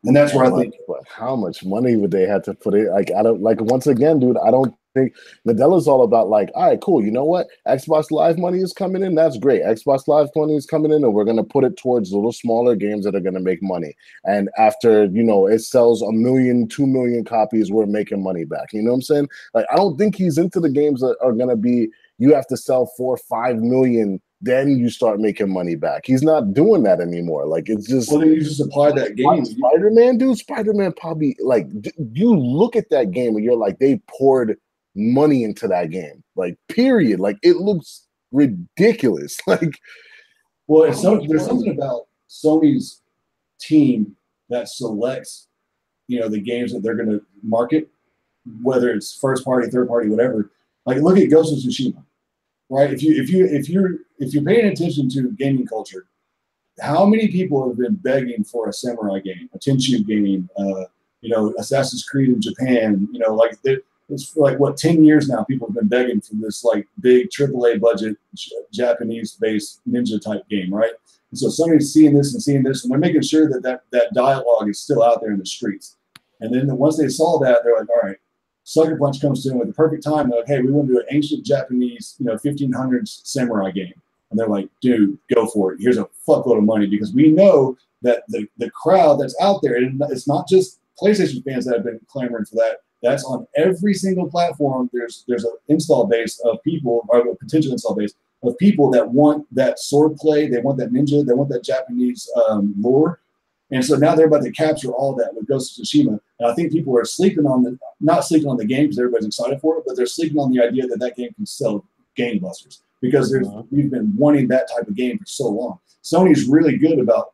And that's where I think. How much money would they have to put in? Like, I don't, like, once again, dude, I don't think Nadella's all about, like, all right, cool. You know what? Xbox Live money is coming in. That's great. Xbox Live money is coming in, and we're going to put it towards little smaller games that are going to make money. And after, you know, it sells 1 million, 2 million copies, we're making money back. You know what I'm saying? Like, I don't think he's into the games that are going to be, you have to sell 4 or 5 million, then you start making money back. He's not doing that anymore. Like, it's just. Well, then you just apply that game. Spider-Man, dude. Spider-Man probably, like, you look at that game and you're like, they poured money into that game. Like, period. Like, it looks ridiculous. Like, well, there's something about Sony's team that selects, you know, the games that they're going to market, whether it's first party, third party, whatever. Like, look at Ghost of Tsushima. Right? If you're paying attention to gaming culture, how many people have been begging for a samurai game, a Tenchu game, you know, Assassin's Creed in Japan? You know, like it's for like what 10 years now. People have been begging for this like big AAA budget Japanese-based ninja type game, right? And so somebody's seeing this, and they're making sure that dialogue is still out there in the streets. And then once they saw that, they're like, all right. Sucker Punch comes to them at the perfect time. They're like, hey, we want to do an ancient Japanese, you know, 1500s samurai game. And they're like, dude, go for it. Here's a fuckload of money, because we know that the crowd that's out there, and it's not just PlayStation fans that have been clamoring for that. That's on every single platform. There's an install base of people, or a potential install base of people that want that sword play. They want that ninja. They want that Japanese lore. And so now they're about to capture all that with Ghost of Tsushima. And I think people are not sleeping on the game because everybody's excited for it, but they're sleeping on the idea that that game can sell gangbusters, because we've been wanting that type of game for so long. Sony's really good about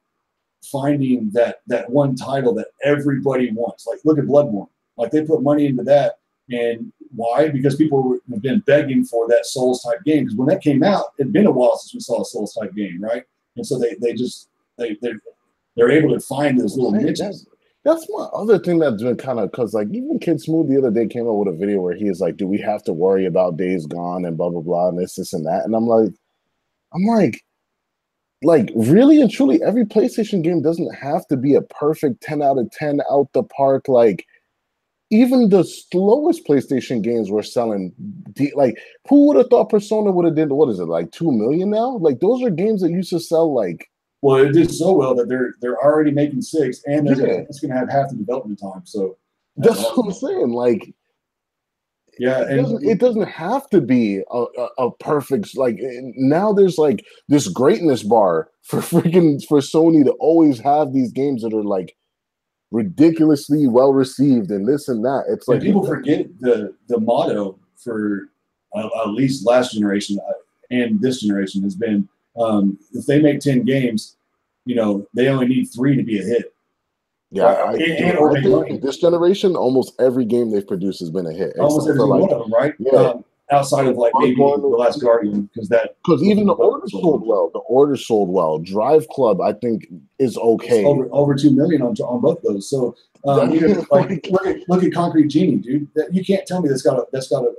finding that one title that everybody wants. Like, look at Bloodborne. Like, they put money into that. And why? Because people have been begging for that Souls type game. Because when that came out, it'd been a while since we saw a Souls type game, right? And so they're able to find those little niches. That's one other thing that's been kind of, because like even Kid Smooth the other day came out with a video where he is like, do we have to worry about Days Gone and blah, blah, blah, and this and that. And I'm like, really and truly, every PlayStation game doesn't have to be a perfect 10 out of 10 out the park. Like, even the slowest PlayStation games were selling. Like, who would have thought Persona would have did? What is it, like 2 million now? Like, those are games that used to sell like. Well, it did so well that they're already making 6, and Yeah, it's going to have half the development time. So that's that's what awesome. I'm saying. Like, Yeah, it doesn't have to be a perfect, like, now there's like this greatness bar for freaking for Sony to always have these games that are like ridiculously well received and this and that. It's and like people forget the motto for at least last generation and this generation has been if they make 10 games, they only need 3 to be a hit. yeah, Or I make think money. this generation, almost every game they've produced has been a hit, Almost except every for single like, one of them, right? yeah, Outside of like maybe The Last Guardian, because even the order sold well. The order sold well. Drive Club, I think, is okay. Over 2 million on both of those. So like look at Concrete Genie, dude. You can't tell me that's got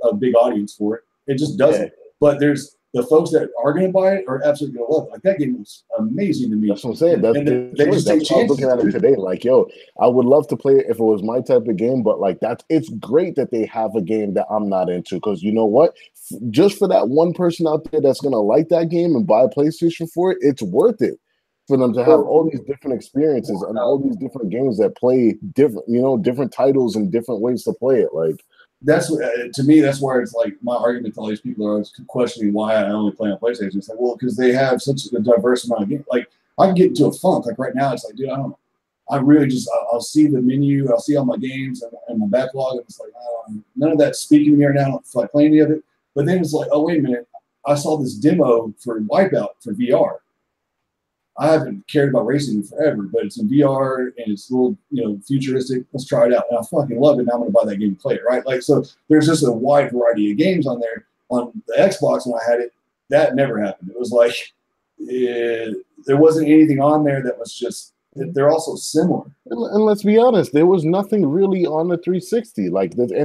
a big audience for it. It just doesn't. Yeah. But there's the folks that are going to buy it are absolutely going to love it. Like, that game was amazing to me. That's what I'm saying. They just take chances. I was looking at it today. Like, yo, I would love to play it if it was my type of game, but like it's great that they have a game that I'm not into, because you know what? Just for that one person out there that's gonna like that game and buy a PlayStation for it, it's worth it for them to have all these different experiences and all these different games that play different, different titles and different ways to play it. Like, that's to me, that's where it's like my argument to all these people are always questioning why I only play on PlayStation. It's like, well, because they have such a diverse amount of games. Like, I can get into a funk. Like right now, it's like, dude, I really just, I'll see the menu, I'll see all my games and my backlog, and it's like, none of that's speaking to me right now. I don't feel like playing any of it. But then it's like, oh, wait a minute, I saw this demo for Wipeout for VR. I haven't cared about racing in forever, but it's in VR and it's a little, futuristic. Let's try it out. And I fucking love it. Now I'm going to buy that game and play it, right? Like, so there's just a wide variety of games on there. On the Xbox, when I had it, that never happened. It was like, there wasn't anything on there that was just, they're also similar. And let's be honest, there was nothing really on the 360. And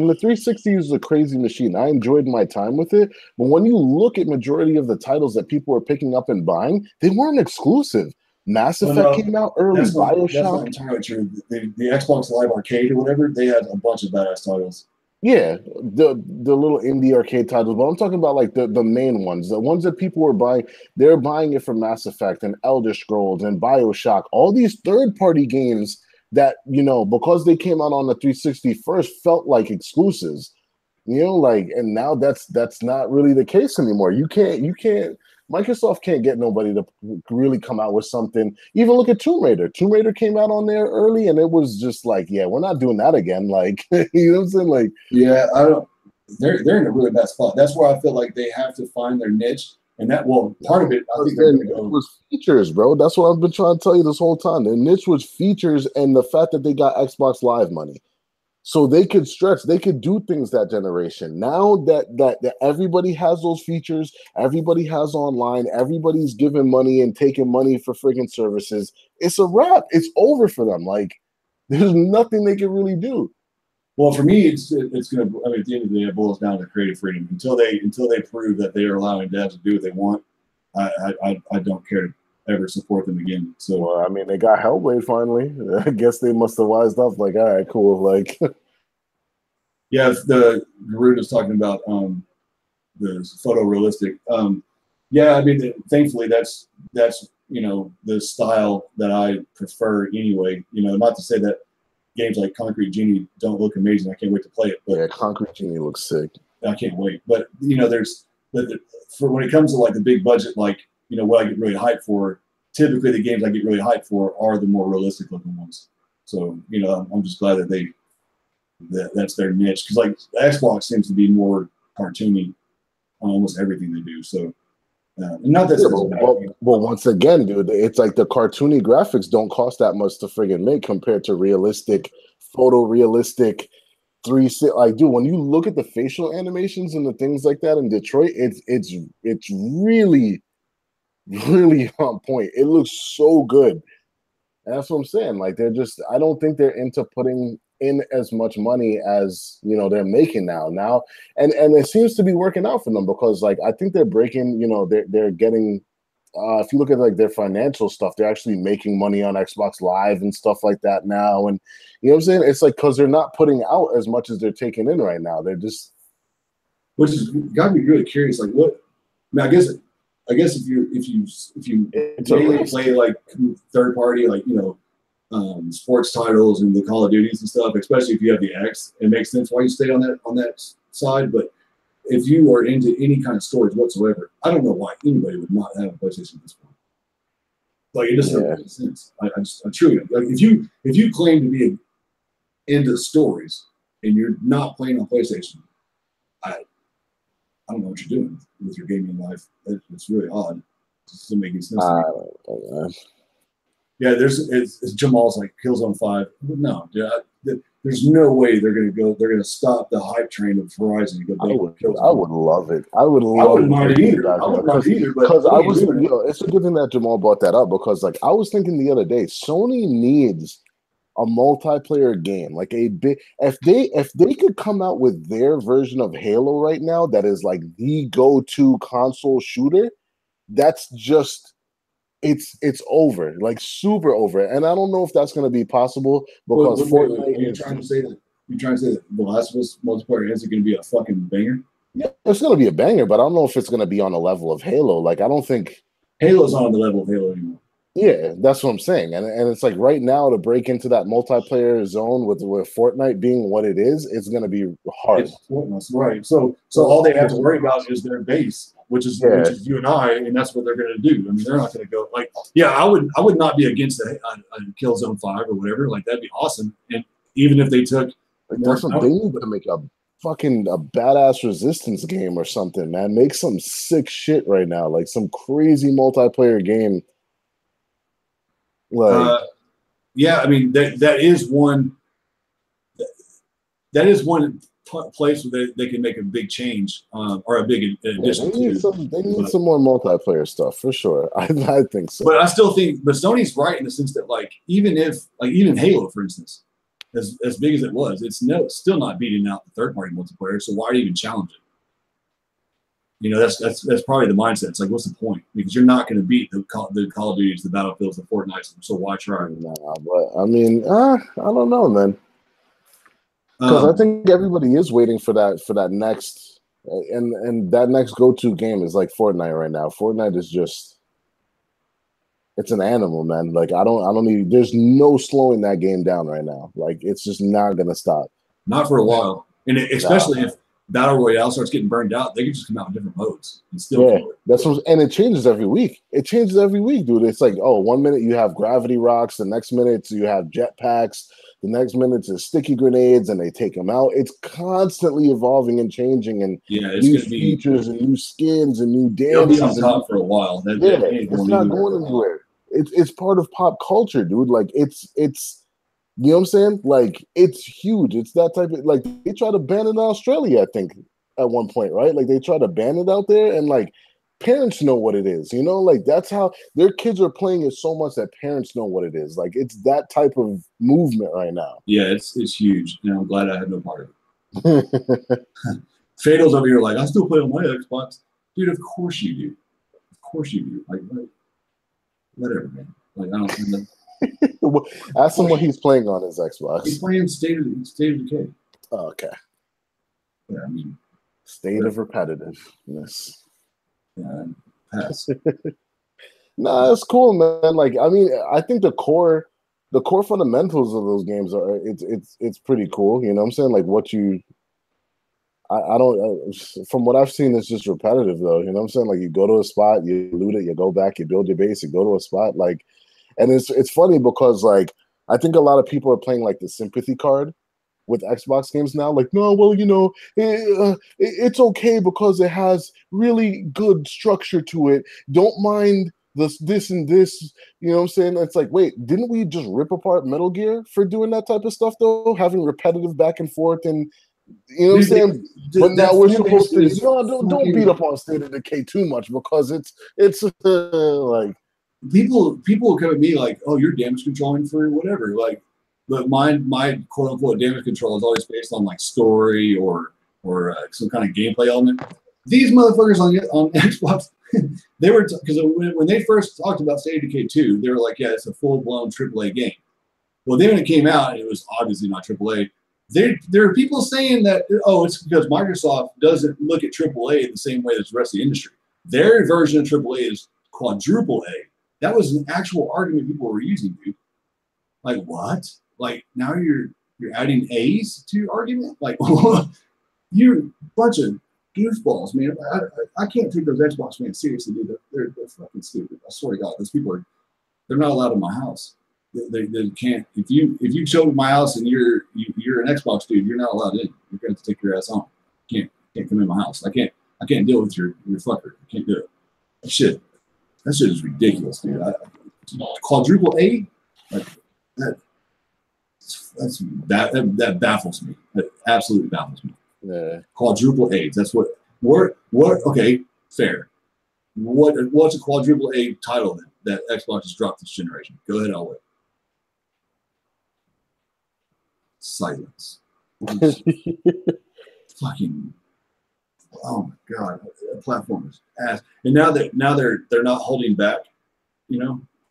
the 360 is a crazy machine. I enjoyed my time with it, but when you look at majority of the titles that people were picking up and buying, they weren't exclusive. Mass Effect came out early. BioShock. That's not entirely true. The Xbox Live Arcade or whatever, they had a bunch of badass titles. Yeah, the little indie arcade titles, but I'm talking about like the main ones, the ones that people were buying. They're buying it for Mass Effect and Elder Scrolls and BioShock, all these third-party games that, because they came out on the 360 first, felt like exclusives. And now that's not really the case anymore. You can't Microsoft can't get nobody to really come out with something. Even look at Tomb Raider. Tomb Raider came out on there early, and it was just like, yeah, we're not doing that again. Like, you know what I'm saying? Like, yeah, I don't. They're in a really bad spot. That's where I feel like they have to find their niche, and part of it, I think they're going to go. It was features, bro. That's what I've been trying to tell you this whole time. The niche was features and the fact that they got Xbox Live money. So they could stretch, they could do things that generation. Now that everybody has those features, everybody has online, everybody's giving money and taking money for freaking services. It's a wrap. It's over for them. Like, there's nothing they can really do. Well, for me, it's gonna. I mean, at the end of the day, it boils down to creative freedom. Until they prove that they are allowing devs to do what they want, I don't care to ever support them again. So, well, I mean, they got Hellblade finally. I guess they must have wised up. Like, all right, cool. Like, yeah, the Garuda's talking about the photorealistic. Yeah, I mean, thankfully that's the style that I prefer anyway. Not to say that games like Concrete Genie don't look amazing. I can't wait to play it. But yeah, Concrete Genie looks sick. I can't wait. But for when it comes to like the big budget, like what I get really hyped for. Typically, the games I get really hyped for are the more realistic looking ones. So I'm just glad that that's their niche, because like Xbox seems to be more cartoony on almost everything they do. So not that. Well, once again, dude, it's like the cartoony graphics don't cost that much to friggin' make compared to realistic, photorealistic. Like, dude, when you look at the facial animations and the things like that in Detroit, it's really, really on point. It looks so good. And that's what I'm saying. Like, I don't think they're into putting in as much money as they're making now. And it seems to be working out for them, because like I think they're breaking, they're getting if you look at like their financial stuff, they're actually making money on Xbox Live and stuff like that now. And you know what I'm saying? It's like because they're not putting out as much as they're taking in right now. They're just, which is got me really curious. Like, what? I mean, I guess if you mainly play like third party, like sports titles and the Call of Duties and stuff, especially if you have the X, it makes sense why you stay on that side. But if you are into any kind of storage whatsoever, I don't know why anybody would not have a PlayStation at this point. Like, it just doesn't make sense. I truly, like, if you claim to be into stories and you're not playing on PlayStation, I don't know what you're doing with your gaming life. It's really odd. It doesn't make any sense. Yeah, it's Jamal's like Killzone 5. No, dude, there's no way they're gonna stop the hype train of Verizon and go back to Killzone. I would love it. I wouldn't mind it either. I wouldn't mind either. Because I was, it's a good thing that Jamal brought that up, because like I was thinking the other day, Sony needs a multiplayer game, like a big. If they could come out with their version of Halo right now, that is like the go-to console shooter, that's just. It's over, like super over, and I don't know if that's going to be possible because Fortnite. Are you trying to say that The Last of Us multiplayer isn't going to be a fucking banger? Yeah, it's going to be a banger, but I don't know if it's going to be on the level of Halo. Like, I don't think Halo's not on the level of Halo anymore. Yeah, that's what I'm saying, and it's like right now to break into that multiplayer zone with Fortnite being what it is, it's going to be hard. It's Fortnite, right? So all they have to worry about is their base, which is you and I, and that's what they're going to do. I mean, they're not going to go like, I would not be against a Killzone 5 or whatever. Like, that'd be awesome. And even if they took, like, they need to make a badass Resistance game or something, man. Make some sick shit right now, like some crazy multiplayer game. Like, I mean, that is one place where they can make a big change, or a big addition. They need some more multiplayer stuff for sure. I think so. But I still think, but Sony's right in the sense that, like, even Halo, for instance, as big as it was, it's still not beating out the third party multiplayer. So why even challenge it? You know, that's probably the mindset. It's like, what's the point? Because you're not going to beat the Call of Duties, the Battlefields, the Fortnites. So why try? Nah, but I mean, I don't know, man. Because I think everybody is waiting for that next, and that next go-to game is like Fortnite right now. Fortnite is just, it's an animal, man. Like, I don't need. There's no slowing that game down right now. Like, it's just not gonna stop. Not for a while, and especially if Battle Royale starts getting burned out, they can just come out in different modes and still. That's what, and it changes every week. It changes every week, dude. It's like, oh, 1 minute you have gravity rocks, the next minute you have jetpacks, the next minute it's sticky grenades, and they take them out. It's constantly evolving and changing, and new features and new skins and new dances. It'll be on top for a while. It's not going anywhere. It's part of pop culture, dude. Like, it's. You know what I'm saying? Like, it's huge. It's that type of, like, they try to ban it in Australia, I think, at one point, right? Like, they try to ban it out there, and like, parents know what it is, you know? Like, that's how their kids are playing it so much that parents know what it is. Like, it's that type of movement right now. Yeah, it's huge. And I'm glad I had no part of it. Fatal's over here like, I still play on my Xbox. Dude, of course you do. Of course you do. Like, whatever, man. Like, I don't know. Ask him what he's playing on his Xbox. He's playing State of Decay. Oh, okay. Yeah, I mean, State of repetitiveness. Yeah, pass. Nah, it's cool, man. Like, I mean, I think the core fundamentals of those games are it's pretty cool. You know what I'm saying? Like, what you, I don't, from what I've seen, it's just repetitive though. You know what I'm saying? Like, you go to a spot, you loot it, you go back, you build your base, you go to a spot, like. And it's funny because, like, I think a lot of people are playing like the sympathy card with Xbox games now. Like, no, well, you know, it's okay because it has really good structure to it. Don't mind this and this. You know what I'm saying? It's like, wait, didn't we just rip apart Metal Gear for doing that type of stuff though? Having repetitive back and forth and. You know what I'm saying? But now we're supposed to. Don't beat up on State of Decay too much because it's like. People will come at me like, oh, you're damage controlling for whatever. Like, but my quote unquote damage control is always based on like story or some kind of gameplay element. These motherfuckers on Xbox, they were because when they first talked about State of Decay 2, they were like, yeah, it's a full-blown AAA game. Well, then when it came out, and it was obviously not AAA. There are people saying that, oh, it's because Microsoft doesn't look at AAA in the same way as the rest of the industry. Their version of AAA is quadruple A. That was an actual argument people were using, dude. Like, what? Like, now you're adding A's to your argument? Like, you're a bunch of goofballs, man. I can't take those Xbox fans seriously, dude. They're fucking stupid. I swear to God, those people they're not allowed in my house. They can't. If you show up at my house and you're an Xbox dude, you're not allowed in. You're going to take your ass home. Can't come in my house. I can't deal with your fucker. I can't do it. That shit is ridiculous, dude. Quadruple A, like that baffles me. That absolutely baffles me. Yeah. Quadruple A's. That's what. Okay, fair. What's a quadruple A title then that Xbox has dropped this generation? Go ahead, I'll wait. Silence. Fucking. Oh my God, that platform is ass. And now they're not holding back,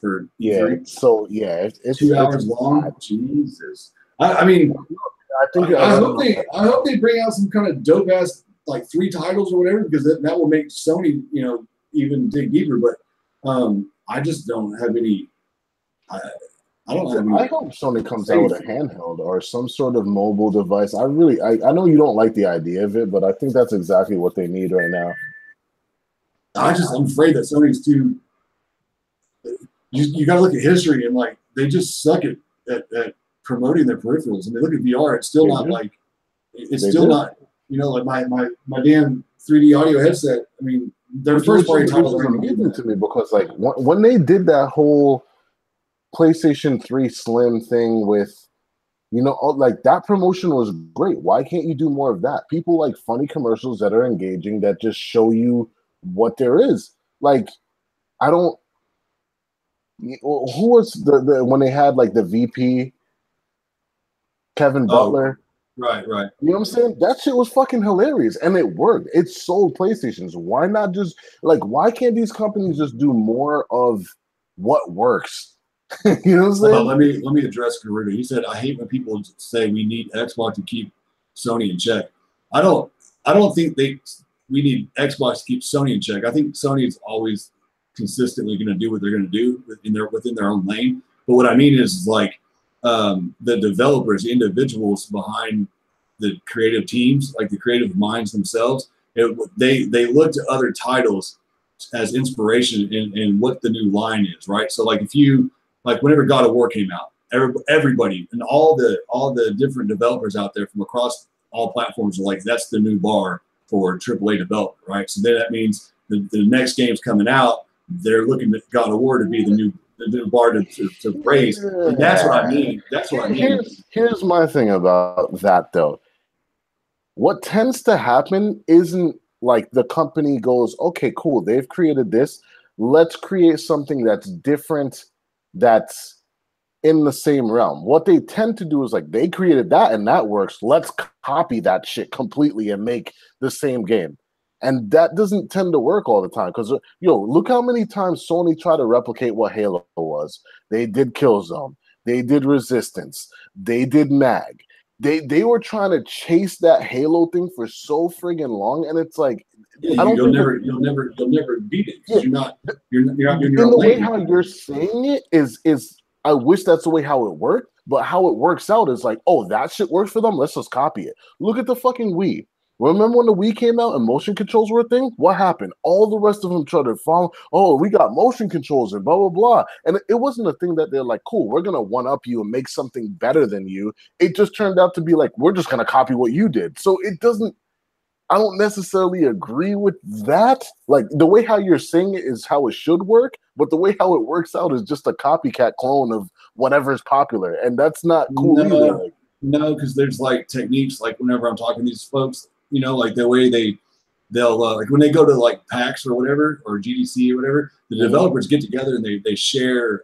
for E3. So yeah, it's 2 hours long. Jesus. I mean, I hope they bring out some kind of dope ass like 3 titles or whatever, because that will make Sony, even dig deeper. But I just don't have any. I don't have any. I hope Sony comes out with a handheld or some sort of mobile device. I know you don't like the idea of it, but I think that's exactly what they need right now. I'm afraid that Sony's too. You got to look at history, and like they just suck at promoting their peripherals. I mean, look at VR; it's still not like not. Like my damn 3D audio headset. I mean, their first party titles are amazing to me because like when they did that whole PlayStation 3 Slim thing with, like that promotion was great. Why can't you do more of that? People like funny commercials that are engaging, that just show you what there is. Like, I don't. Who was the when they had like the VP, Kevin Butler? Right. You know what I'm saying? That shit was fucking hilarious, and it worked. It sold PlayStations. Why not just why can't these companies just do more of what works? You know what I'm saying? Let me address Garuda. He said, "I hate when people say we need Xbox to keep Sony in check." I don't think we need Xbox to keep Sony in check. I think Sony is always consistently going to do what they're going to do within their own lane. But what I mean is like the developers, individuals behind the creative teams, like the creative minds themselves, they look to other titles as inspiration in what the new line is, right? So like whenever God of War came out, everybody and all the different developers out there from across all platforms are like, that's the new bar for AAA development, right? So then that means the next game's coming out, they're looking at God of War to be the new bar to raise. And that's what I mean. That's what I mean. Here's my thing about that though. What tends to happen isn't like the company goes, okay, cool, they've created this. Let's create something that's different, that's in the same realm. What they tend to do is like, they created that and that works. Let's copy that shit completely and make the same game. And that doesn't tend to work all the time because, look how many times Sony tried to replicate what Halo was. They did Killzone. They did Resistance. They did MAG. They were trying to chase that Halo thing for so friggin' long, and it's like, you'll never beat it because you're not in your own the lane. way how you're saying it is I wish that's the way how it worked, but how it works out is like, oh, that shit works for them. Let's just copy it. Look at the fucking Wii. Remember when the Wii came out and motion controls were a thing? What happened? All the rest of them tried to follow. Oh, we got motion controls and blah, blah, blah. And it wasn't a thing that they're like, cool, we're going to one-up you and make something better than you. It just turned out to be like, we're just going to copy what you did. So it doesn't – I don't necessarily agree with that. Like, the way how you're saying it is how it should work, but the way how it works out is just a copycat clone of whatever's popular. And that's not cool either. Like, no, because there's, like, techniques, like, whenever I'm talking to these folks – like the way they'll like when they go to like PAX or whatever or GDC or whatever, the developers get together and they share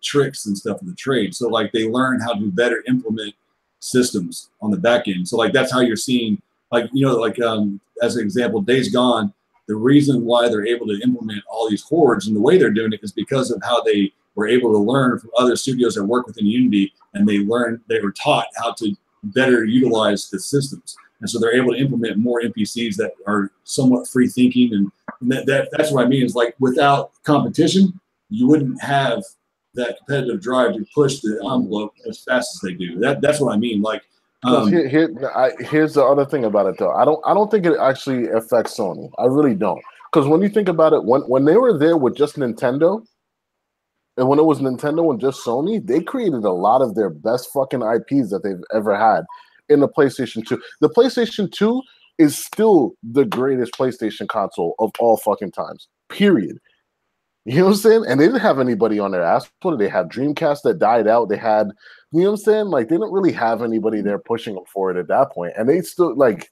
tricks and stuff in the trade. So like they learn how to better implement systems on the back end. So like that's how you're seeing like as an example, Days Gone the reason why they're able to implement all these hordes and the way they're doing it is because of how they were able to learn from other studios that work within Unity, and they were taught how to better utilize the systems. And so they're able to implement more NPCs that are somewhat free thinking. And that's what I mean is like without competition, you wouldn't have that competitive drive to push the envelope as fast as they do. That's what I mean. Like, here's the other thing about it though. I don't think it actually affects Sony. I really don't. Because when you think about it, when they were there with just Nintendo, and when it was Nintendo and just Sony, they created a lot of their best fucking IPs that they've ever had in the PlayStation 2. The PlayStation 2 is still the greatest PlayStation console of all fucking times. Period. You know what I'm saying? And they didn't have anybody on their ass. What did they have? Dreamcast that died out. They had, you know what I'm saying? Like they didn't really have anybody there pushing them for it at that point. And they still like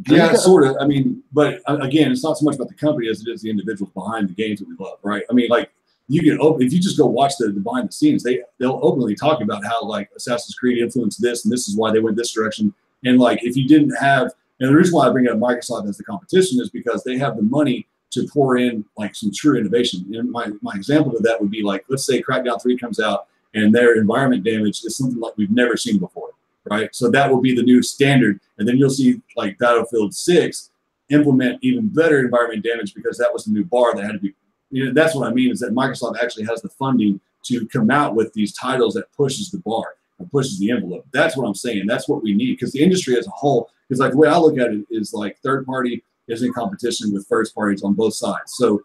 yeah, sort of. I mean, but again, it's not so much about the company as it is the individuals behind the games that we love, right? I mean, like you can if you just go watch the behind the scenes, they'll openly talk about how like Assassin's Creed influenced this and this is why they went this direction. And like if you didn't have, and the reason why I bring up Microsoft as the competition is because they have the money to pour in like some true innovation. And my example of that would be like, let's say Crackdown 3 comes out and their environment damage is something like we've never seen before, right? So that will be the new standard. And then you'll see like Battlefield 6 implement even better environment damage because that was the new bar that had to be, you know, that's what I mean is that Microsoft actually has the funding to come out with these titles that pushes the bar and pushes the envelope. That's what I'm saying. That's what we need because the industry as a whole, because like the way I look at it is like third party is in competition with first parties on both sides. So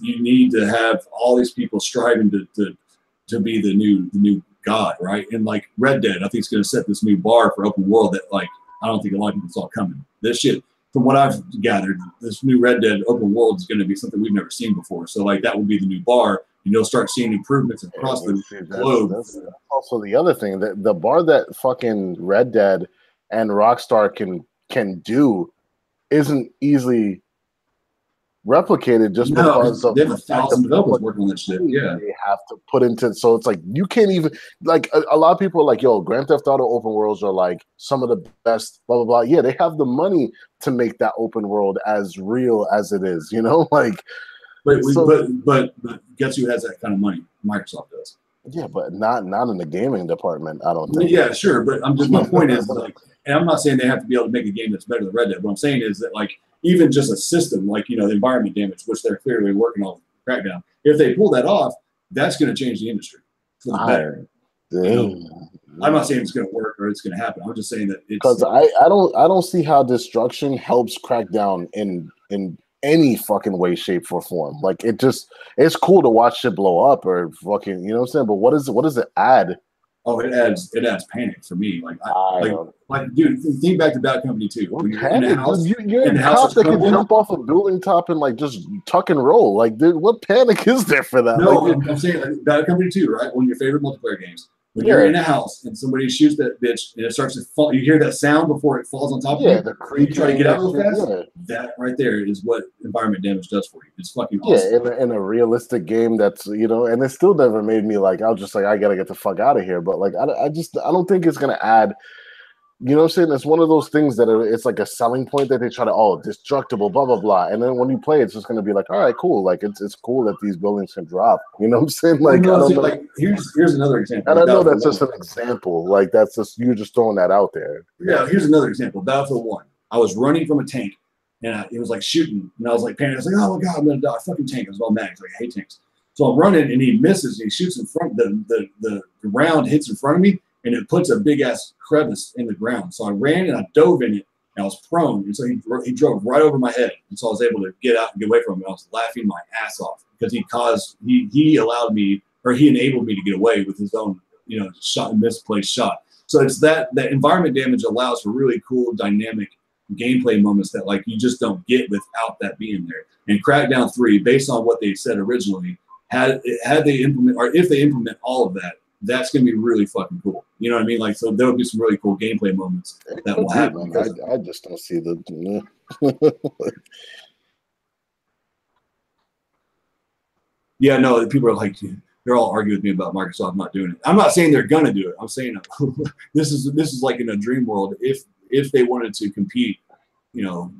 you need to have all these people striving to be the new god, right? And like Red Dead, I think it's going to set this new bar for open world that like I don't think a lot of people saw coming. This shit, from what I've gathered, this new Red Dead open world is going to be something we've never seen before. So like that will be the new bar, and you'll start seeing improvements across the globe. That's also the other thing that the bar that fucking Red Dead and Rockstar can do isn't easily replicated just because of they have 1,000 developers working on that shit. Yeah, they have to put into. So it's like you can't even like a lot of people are like, yo, Grand Theft Auto open worlds are like some of the best. Blah blah blah. Yeah, they have the money to make that open world as real as it is. You know, like. But guess who has that kind of money? Microsoft does. Yeah, but not in the gaming department. I don't think. Yeah, sure, but my point is like, and I'm not saying they have to be able to make a game that's better than Red Dead. What I'm saying is that like even just a system like, you know, the environment damage, which they're clearly working on Crackdown, if they pull that off, that's going to change the industry for the better. You know? I'm not saying it's going to work or it's going to happen. I'm just saying that it's because I don't see how destruction helps Crackdown in any fucking way, shape, or form. Like it's cool to watch shit blow up or fucking, you know what I'm saying? But what does it add? Oh, it adds panic for me. Like dude, think back to Bad Company 2. When you're in a house, you're a cop that can jump off a building top and like just tuck and roll. Like, dude, what panic is there for that? No, like, I'm saying like, Bad Company 2, right? One of your favorite multiplayer games. When you're in a house and somebody shoots that bitch and it starts to fall, you hear that sound before it falls on top of you. You try to get out real fast. Yeah. That right there is what environment damage does for you. It's fucking awesome. Yeah, in a realistic game that's, you know, and it still never made me like, I was just like, I gotta get the fuck out of here. But like, I don't think it's gonna add. You know what I'm saying? It's one of those things that it's like a selling point that they try to, destructible, blah, blah, blah. And then when you play, it's just going to be like, all right, cool. Like, it's cool that these buildings can drop. You know what I'm saying? Like, like here's another example. And I know that's just an example. Like, that's just, you're just throwing that out there. Yeah, here's another example. Battlefield 1. I was running from a tank, and it was like shooting. And I was like, panicking. I was like, oh my God, I'm going to die. Fucking tank. I was all mad. I was like, I hate tanks. So I'm running, and he misses, and he shoots in front. The round hits in front of me. And it puts a big ass crevice in the ground. So I ran and I dove in it and I was prone. And so he drove right over my head. And so I was able to get out and get away from him. I was laughing my ass off because he allowed me, or he enabled me to get away with his own, you know, misplaced shot. So it's that environment damage allows for really cool dynamic gameplay moments that like you just don't get without that being there. And Crackdown 3, based on what they said originally, had they implement, or if they implement all of that, that's going to be really fucking cool. You know what I mean? Like, so there will be some really cool gameplay moments that will happen. I just don't see the. Yeah, no, people are like, they're all arguing with me about Microsoft not doing it. I'm not saying they're going to do it. I'm saying this is like in a dream world. If they wanted to compete, you know,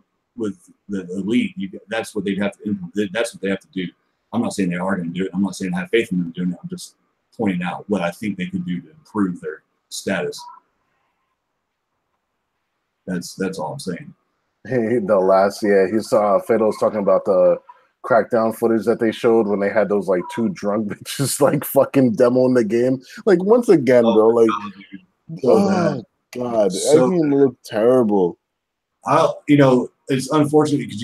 the elite, that's what they'd have to implement. That's what they have to do. I'm not saying they are going to do it. I'm not saying I have faith in them doing it. I'm just pointing out what I think they could do to improve their status. That's all I'm saying. He saw Fado was talking about the crackdown footage that they showed when they had those like two drunk bitches like fucking demoing the game. Like once again, bro, like God, that game looked terrible. It's unfortunate because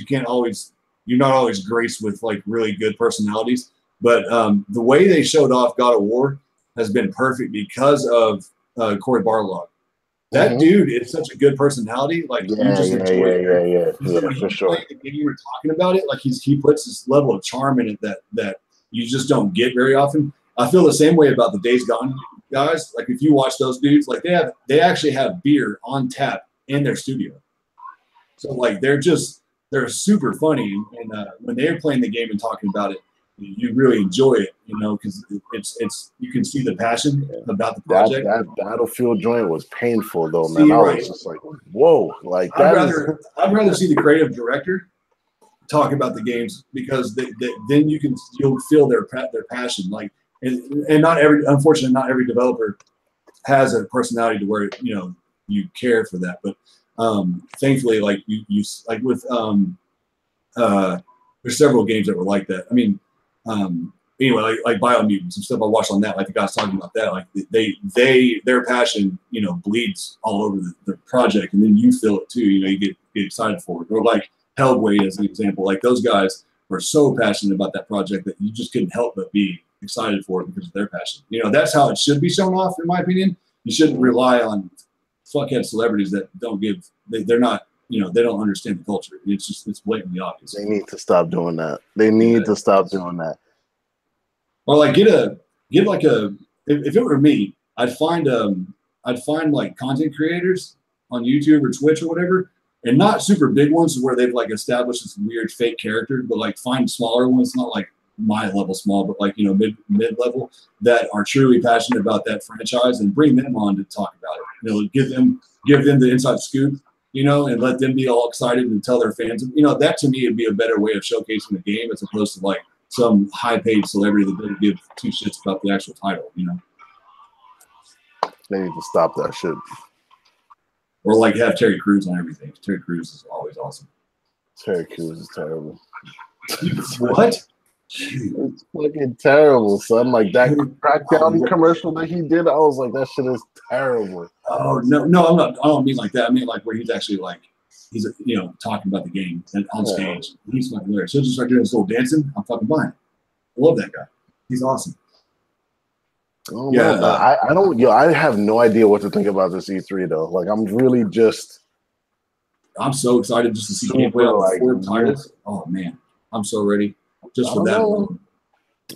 you're not always graced with like really good personalities. But the way they showed off God of War has been perfect because of Cory Barlog. That dude is such a good personality. Like you just enjoy it. For sure. The game you were talking about it, like he puts this level of charm in it that you just don't get very often. I feel the same way about the Days Gone guys. Like if you watch those dudes, like they actually have beer on tap in their studio. So like they're super funny, and when they're playing the game and talking about it, you really enjoy it, because it's you can see the passion about the project. That Battlefield joint was painful though, man. I was just like, whoa, like I'd rather see the creative director talk about the games, because then you'll feel their passion. Like, and unfortunately, not every developer has a personality to where you care for that, but thankfully, like you like with there's several games that were like that. I mean, anyway, like Biomutant, some stuff I watched on that, like the guys talking about that, like their passion, bleeds all over the project, and then you feel it too. You get excited for it. Or like Hellblade as an example, like those guys were so passionate about that project that you just couldn't help but be excited for it because of their passion. That's how it should be shown off, in my opinion. You shouldn't rely on fuckhead celebrities that don't give. They're not. They don't understand the culture. It's blatantly obvious. They need to stop doing that. They need to stop doing that. Or like get like a. If it were me, I'd find like content creators on YouTube or Twitch or whatever, and not super big ones where they've like established this weird fake character, but like find smaller ones, not like my level small, but like mid level, that are truly passionate about that franchise, and bring them on to talk about it. Give them the inside scoop. And let them be all excited and tell their fans. That to me would be a better way of showcasing the game, as opposed to like some high-paid celebrity that doesn't give two shits about the actual title. They need to stop that shit. Or like have Terry Crews on everything. Terry Crews is always awesome. Terry Crews is terrible. What? It's fucking terrible, son. Like that Crackdown commercial that he did, I was like, that shit is terrible. Oh no, I'm not. I don't mean like that. I mean like where he's actually like he's talking about the game and on stage. He's fucking hilarious. He'll just start doing his little dancing. I'm fucking buying it. I love that guy. He's awesome. Oh yeah, man, I don't. I have no idea what to think about this E3 though. Like I'm really just. I'm so excited just to see gameplay on like 4 titles. Oh man, I'm so ready. Just for that one.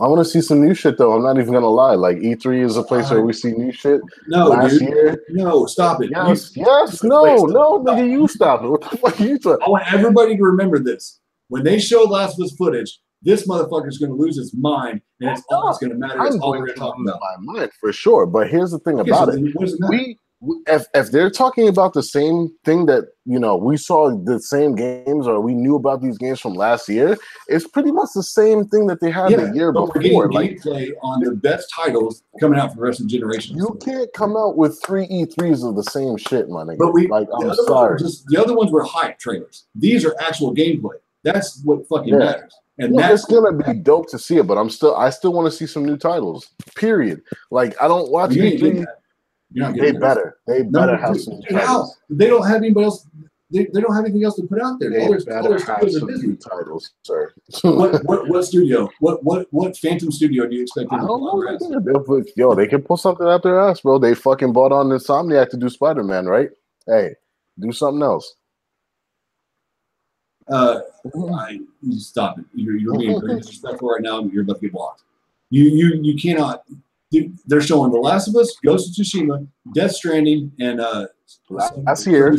I want to see some new shit though. I'm not even gonna lie. Like E3 is a place where we see new shit. No, last year. No, stop it. Yes, no, nigga, you stop it. What the fuck are you talking? I want everybody to remember this. When they show Last of Us footage, this motherfucker's gonna lose his mind, and it's all that's gonna matter. It's all we're gonna talk about. My mind for sure. But here's the thing about it. If they're talking about the same thing that we saw the same games, or we knew about these games from last year, it's pretty much the same thing that they had the year before. We're getting gameplay on the best titles coming out for the rest of the generation. You can't come out with 3 E3s of the same shit, my nigga. But I'm sorry. The other ones were hype trailers. These are actual gameplay. That's what fucking matters. And it's gonna be dope to see it. But I still want to see some new titles. Period. Like I don't watch E3. They better have some titles. They don't have anybody else. They don't have anything else to put out there. They better have some new titles, sir. What studio? What Phantom studio do you expect them to pull out? Yo, they can pull something out their ass, bro. They fucking bought on Insomniac to do Spider-Man, right? Hey, do something else. Stop it. You're being very disrespectful right now. You're about to get blocked. You cannot. They're showing The Last of Us, Ghost of Tsushima, Death Stranding, and last year.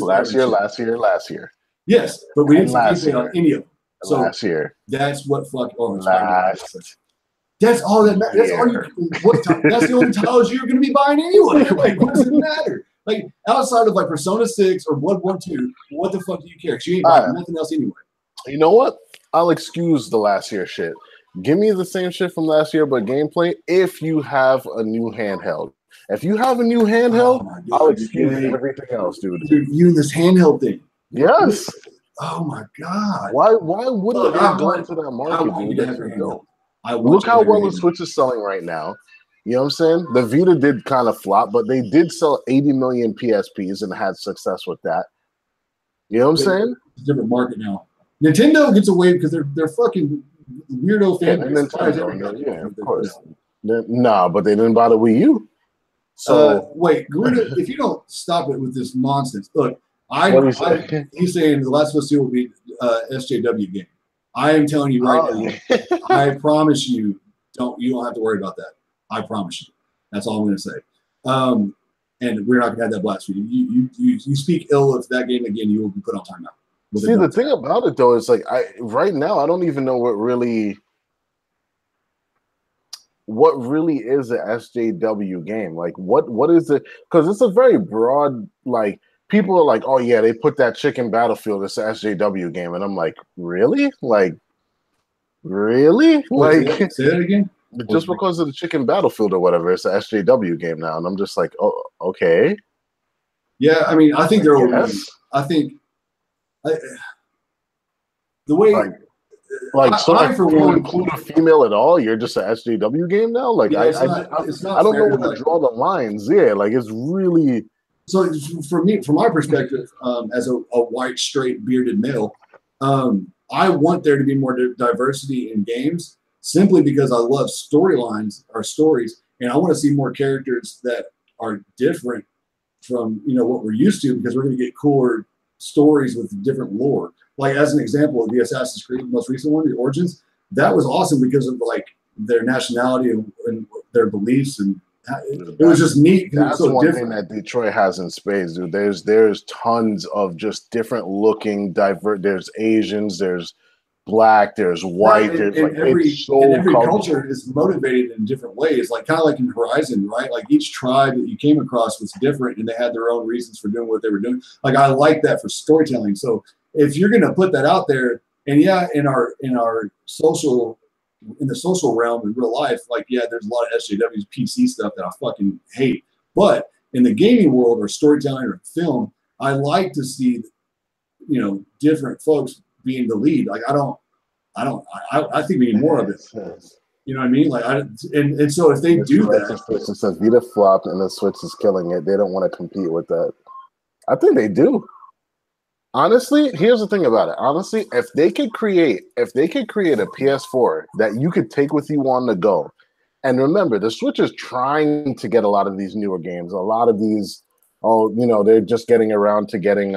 Yes, but we didn't see on any of them. So last year. That's what fuck. Oh, that's all that matters. That's all. That's the only titles you're going to be buying anyway. Like, what does it matter? Like outside of like Persona 6 or Bloodborne 2, what the fuck do you care? 'Cause you ain't All buying right. nothing else anyway. You know what? I'll excuse the last year shit. Give me the same shit from last year, but gameplay if you have a new handheld. If you have a new handheld, my God, I'll excuse dude. everything else, dude. Dude, you this handheld thing. Yes. Oh my God. Why wouldn't Look, they I go want- into that I market, want you dude? to That's have your just handheld. dope. I want Look you to how have your well the handheld. Switch is selling right now. You know what I'm saying? The Vita did kind of flop, but they did sell 80 million PSPs and had success with that. You know what I'm saying? It's a different market now. Nintendo gets away because they're fucking weirdo Yeah, fan base. Nintendo, yeah, of course. Nah, but they didn't buy the Wii U. So wait, Garuda, if you don't stop it with this nonsense, look, what do you say? he's saying The Last of Us 2 will be SJW game. I am telling you right now, Yeah. I promise you, you don't have to worry about that. I promise you. That's all I'm going to say. And we're not going to have that blasphemy. You speak ill of that game again, you will be put on timeout. See, the thing about it though is like right now I don't even know what really is a SJW game. Like what is it? Because it's a very broad, like people are like, oh yeah, they put that chicken Battlefield, it's a SJW game. And I'm like, really? Like really? Like say that again? Just because of the chicken Battlefield or whatever, it's a SJW game now. And I'm just like, oh, okay. Yeah, I mean, I think they're yes. I think the way so if you don't include a female at all, you're just an SJW game now. Like yeah, I don't know where to draw the lines. Yeah, like it's really. So for me, from my perspective, as a white, straight, bearded male, I want there to be more diversity in games simply because I love storylines or stories, and I want to see more characters that are different from what we're used to, because we're going to get cooler stories with different lore. Like as an example, the Assassin's Creed, the most recent one, the Origins, that was awesome because of like their nationality and their beliefs, and it was just neat. That's so one different. thing that Detroit has in spades, dude. There's tons of just different looking, There's Asians, there's black, there's white. Right, and every culture is motivated in different ways. Like kind of like in Horizon, right? Like each tribe that you came across was different, and they had their own reasons for doing what they were doing. Like I like that for storytelling. So if you're going to put that out there, and yeah, in the social realm in real life, like yeah, there's a lot of SJWs PC stuff that I fucking hate. But in the gaming world or storytelling or film, I like to see different folks being the lead. Like I think we need more of it. You know what I mean? Like and so if they do that, it says Vita flopped and the Switch is killing it. They don't want to compete with that. I think they do. Honestly, here's the thing about it. Honestly, if they could create a PS4 that you could take with you on the go, and remember, the Switch is trying to get a lot of these newer games. A lot of these, they're just getting around to getting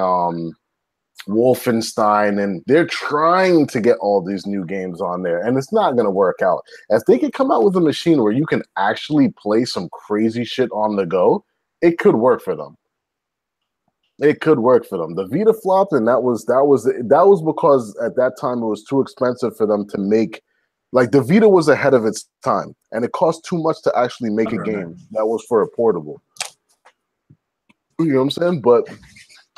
Wolfenstein, and they're trying to get all these new games on there, and it's not going to work out. If they could come out with a machine where you can actually play some crazy shit on the go, it could work for them. It could work for them. The Vita flopped, and that was because at that time it was too expensive for them to make. Like the Vita was ahead of its time, and it cost too much to actually make a game that was for a portable. You know what I'm saying? But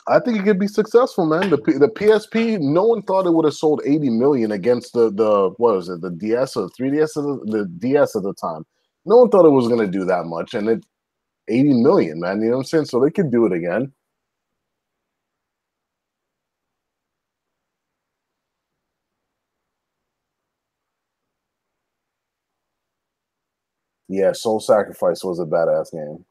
I think it could be successful, man. The PSP, no one thought it would have sold 80 million against the what was it, the DS or 3DS, the DS at the time. No one thought it was going to do that much, and it 80 million, man. You know what I'm saying? So they could do it again. Yeah, Soul Sacrifice was a badass game.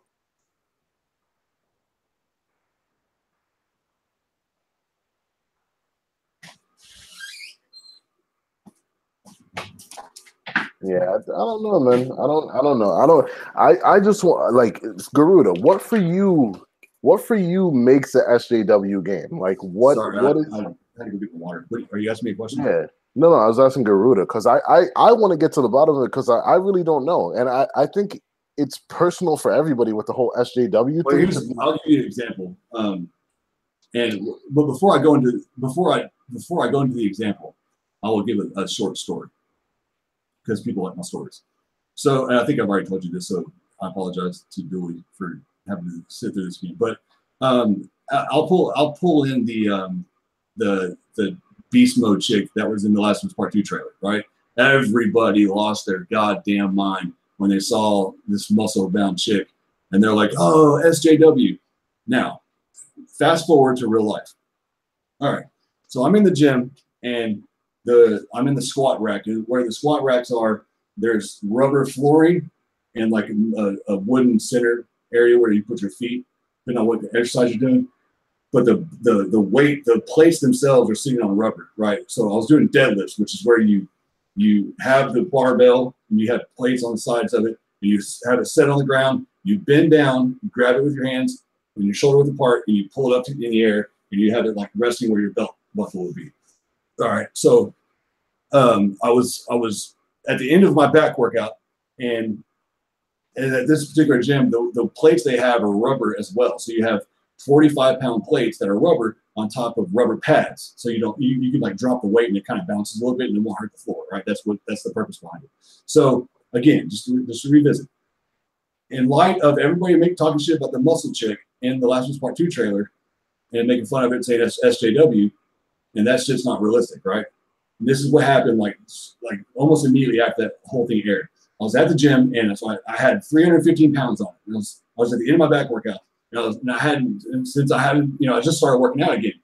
Yeah, I don't know, man. I don't know. I just want, like, Garuda, what for you makes a SJW game? Like what Sorry, what is I had to go get the water. Are you asking me a question? Yeah. No, I was asking Garuda because I want to get to the bottom of it because I really don't know. And I think it's personal for everybody with the whole SJW thing. I'll give you an example. But before I go into the example, I will give a short story because people like my stories. So, and I think I've already told you this, so I apologize to Dooley for having to sit through this game. But I'll pull in the beast mode chick that was in the Last of Us Part 2 trailer, right? Everybody lost their goddamn mind when they saw this muscle bound chick, and they're like, oh, SJW. Now, fast forward to real life. All right, so I'm in the gym, and I'm in the squat rack. Where the squat racks are, there's rubber flooring and like a wooden center area where you put your feet, depending on what exercise you're doing. But the weight, the plates themselves are sitting on rubber, right? So I was doing deadlifts, which is where you have the barbell and you have plates on the sides of it, and you have it set on the ground. You bend down, you grab it with your hands and your shoulder width apart, and you pull it up in the air, and you have it like resting where your belt buckle would be. All right, so I was at the end of my back workout, and at this particular gym, the plates they have are rubber as well. So you have 45-pound plates that are rubber on top of rubber pads. So you can like drop the weight and it kind of bounces a little bit and it won't hurt the floor, right? That's the purpose behind it. So again, just to revisit. In light of everybody talking shit about the muscle chick in the Last of Us Part 2 trailer and making fun of it and saying that's SJW, and that shit's not realistic, right? And this is what happened like almost immediately after that whole thing aired. I was at the gym, and so I had 315 pounds on it. I was at the end of my back workout. And I hadn't, since I hadn't, I just started working out again.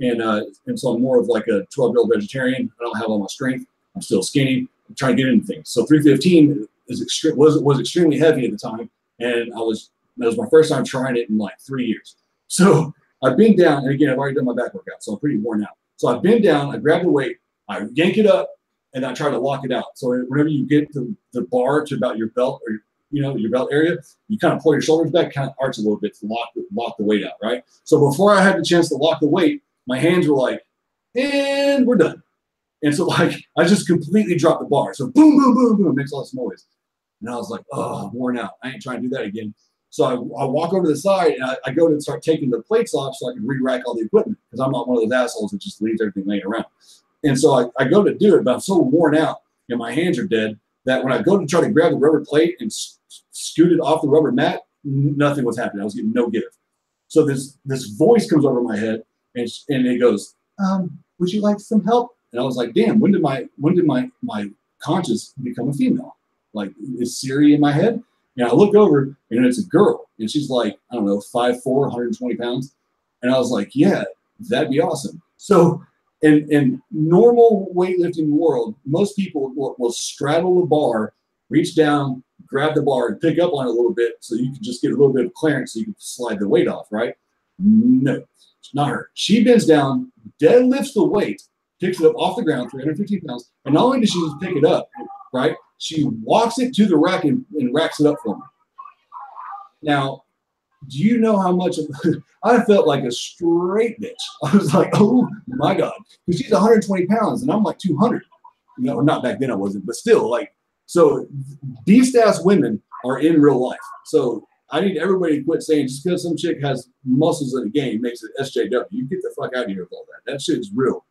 And so I'm more of like a 12-year-old vegetarian. I don't have all my strength. I'm still skinny. I'm trying to get into things. So 315 was extremely heavy at the time. And that was my first time trying it in like 3 years. So I bent down, and again, I've already done my back workout, so I'm pretty worn out. So I bent down, I grab the weight, I yank it up, and I try to lock it out. So whenever you get the bar to about your belt or your belt area, you kind of pull your shoulders back, kind of arch a little bit to lock the weight out, right? So before I had the chance to lock the weight, my hands were like, and we're done. And so like I just completely dropped the bar. So boom, boom, boom, boom, makes all this noise. And I was like, oh, I'm worn out. I ain't trying to do that again. So I walk over to the side, and I go to start taking the plates off so I can re-rack all the equipment, because I'm not one of those assholes that just leaves everything laying around. And so I go to do it, but I'm so worn out and my hands are dead that when I go to try to grab the rubber plate and scoot it off the rubber mat, nothing was happening. I was getting no give. So this voice comes over my head, and it goes, would you like some help? And I was like, damn, when did my conscious become a female? Like, is Siri in my head? And I look over, and it's a girl, and she's like, I don't know, 5'4", 120 pounds. And I was like, yeah, that'd be awesome. So in normal weightlifting world, most people will straddle the bar, reach down, grab the bar, and pick up on it a little bit so you can just get a little bit of clearance so you can slide the weight off, right? No, it's not her. She bends down, deadlifts the weight, picks it up off the ground, 315 pounds, and not only does she just pick it up, right, she walks it to the rack and racks it up for me. Now, do you know how much I felt like a straight bitch? I was like, oh my God, because she's 120 pounds and I'm like 200. Not back then I wasn't, but still, like, so beast ass women are in real life. So I need everybody to quit saying just because some chick has muscles in the game makes it SJW. You get the fuck out of here with all that. That shit is real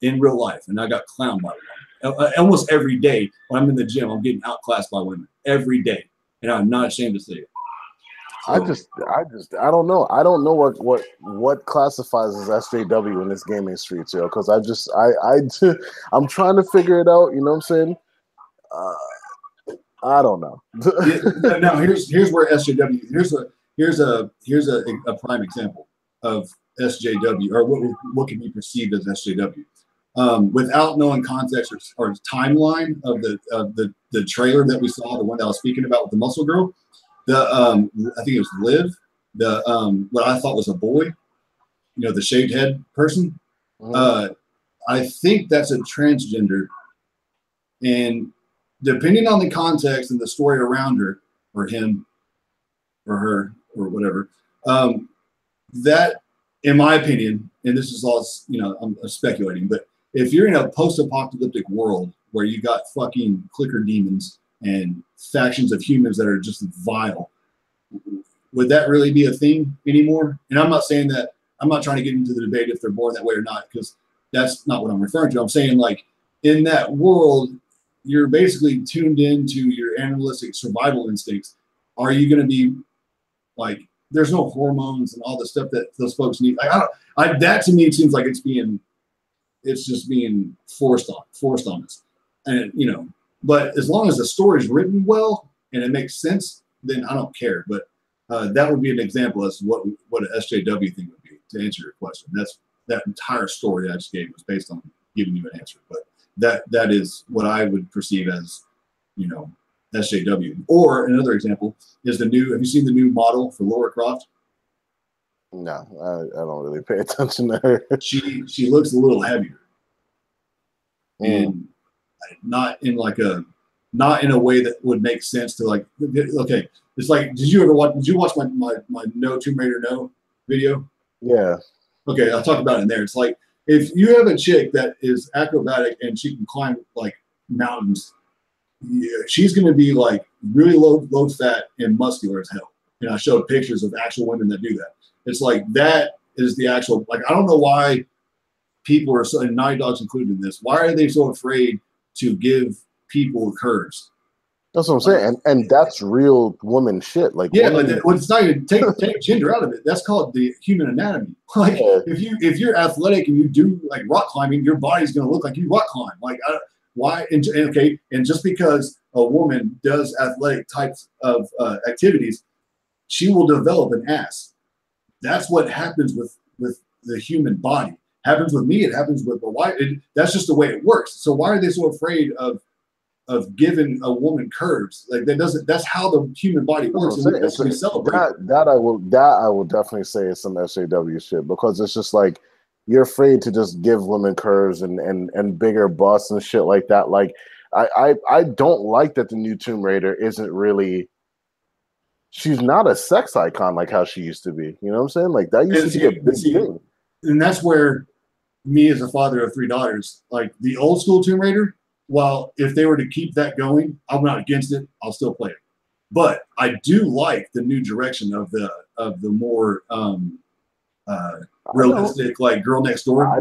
in real life, and I got clowned by them. Almost every day when I'm in the gym, I'm getting outclassed by women every day, and I'm not ashamed to say it. So, I don't know. I don't know what classifies as SJW in this gaming streets, because I'm trying to figure it out. You know what I'm saying? I don't know. Now here's where SJW. Here's a prime example of SJW, or what can be perceived as SJW. Without knowing context or timeline of the trailer that we saw, the one that I was speaking about with the muscle girl, I think it was Liv, what I thought was a boy, the shaved head person. Mm-hmm. I think that's a transgender, and depending on the context and the story around her, or him, or her, or whatever, that, in my opinion, and this is all, I'm speculating, but if you're in a post-apocalyptic world where you got fucking clicker demons and factions of humans that are just vile, would that really be a thing anymore? And I'm not saying that, I'm not trying to get into the debate if they're born that way or not, because that's not what I'm referring to. I'm saying, like, in that world, you're basically tuned into your animalistic survival instincts. Are you going to be like, there's no hormones and all the stuff that those folks need. Like, that to me seems like it's just being forced on us. And you know, but as long as the story's written well and it makes sense, then I don't care. But that would be an example as to what an SJW thing would be, to answer your question. That entire story I just gave was based on giving you an answer. But that is what I would perceive as, you know, SJW. Or another example is have you seen the new model for Laura Croft? No, I don't really pay attention to her. She looks a little heavier. And not in a way that would make sense to like, okay, it's like, did you watch my No Tomb Raider No video? Yeah. Okay, I'll talk about it in there. It's like, if you have a chick that is acrobatic and she can climb like mountains, yeah, she's going to be like really low fat and muscular as hell. And I showed pictures of actual women that do that. It's like, that is the actual, like, I don't know why people are so, and Naughty Dog's included in this, why are they so afraid to give people curves? That's what I'm saying, and that's real woman shit. Like, yeah, like it's not even take gender out of it. That's called the human anatomy. Like, if you're athletic and you do like rock climbing, your body's going to look like you rock climb. Like, why? And just because a woman does athletic types of activities, she will develop an ass. That's what happens with the human body. Happens with me. It happens with my wife. That's just the way it works. So why are they so afraid of giving a woman curves? Like, that's how the human body works. And that's what we celebrate. That I will definitely say is some SJW shit, because it's just like, you're afraid to just give women curves and bigger busts and shit like that. Like, I don't like that the new Tomb Raider isn't really, she's not a sex icon like how she used to be. You know what I'm saying? Like, that used to be a big thing. And that's where me, as a father of 3 daughters, like the old school Tomb Raider, well, if they were to keep that going, I'm not against it. I'll still play it. But I do like the new direction of the more realistic, like Girl Next Door.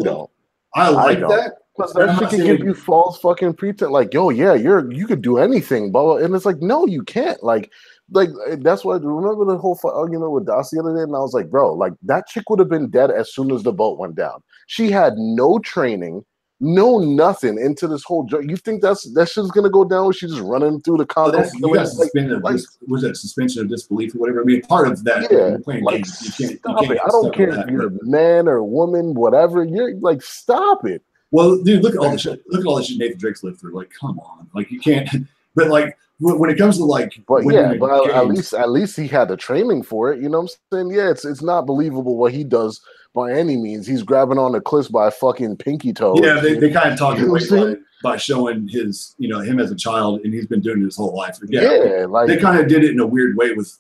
I like that. Because that shit can give you false fucking pretense. Like, yo, yeah, you could do anything, blah, blah. And it's like, no, you can't. Like that's what, remember the whole argument with Dossie the other day? And I was like, bro, like, that chick would have been dead as soon as the boat went down. She had no training, no nothing into this whole joke. You think that shit's gonna go down when she's just running through the Congo? Was that suspension of disbelief or whatever? I mean, part of that. Yeah, playing games. You can't I don't care if you're a man or a woman, whatever. You're like, stop it. Well, dude, look at all the shit. Look at all the shit Nathan Drake's lived through. Like, come on, like, you can't. But like, when it comes to like, but at least he had the training for it. You know what I'm saying? Yeah, it's not believable what he does by any means. He's grabbing on the cliffs by a fucking pinky toe. Yeah, they kind of talk away by showing his, you know, him as a child, and he's been doing it his whole life. Yeah, like, they kind of did it in a weird way with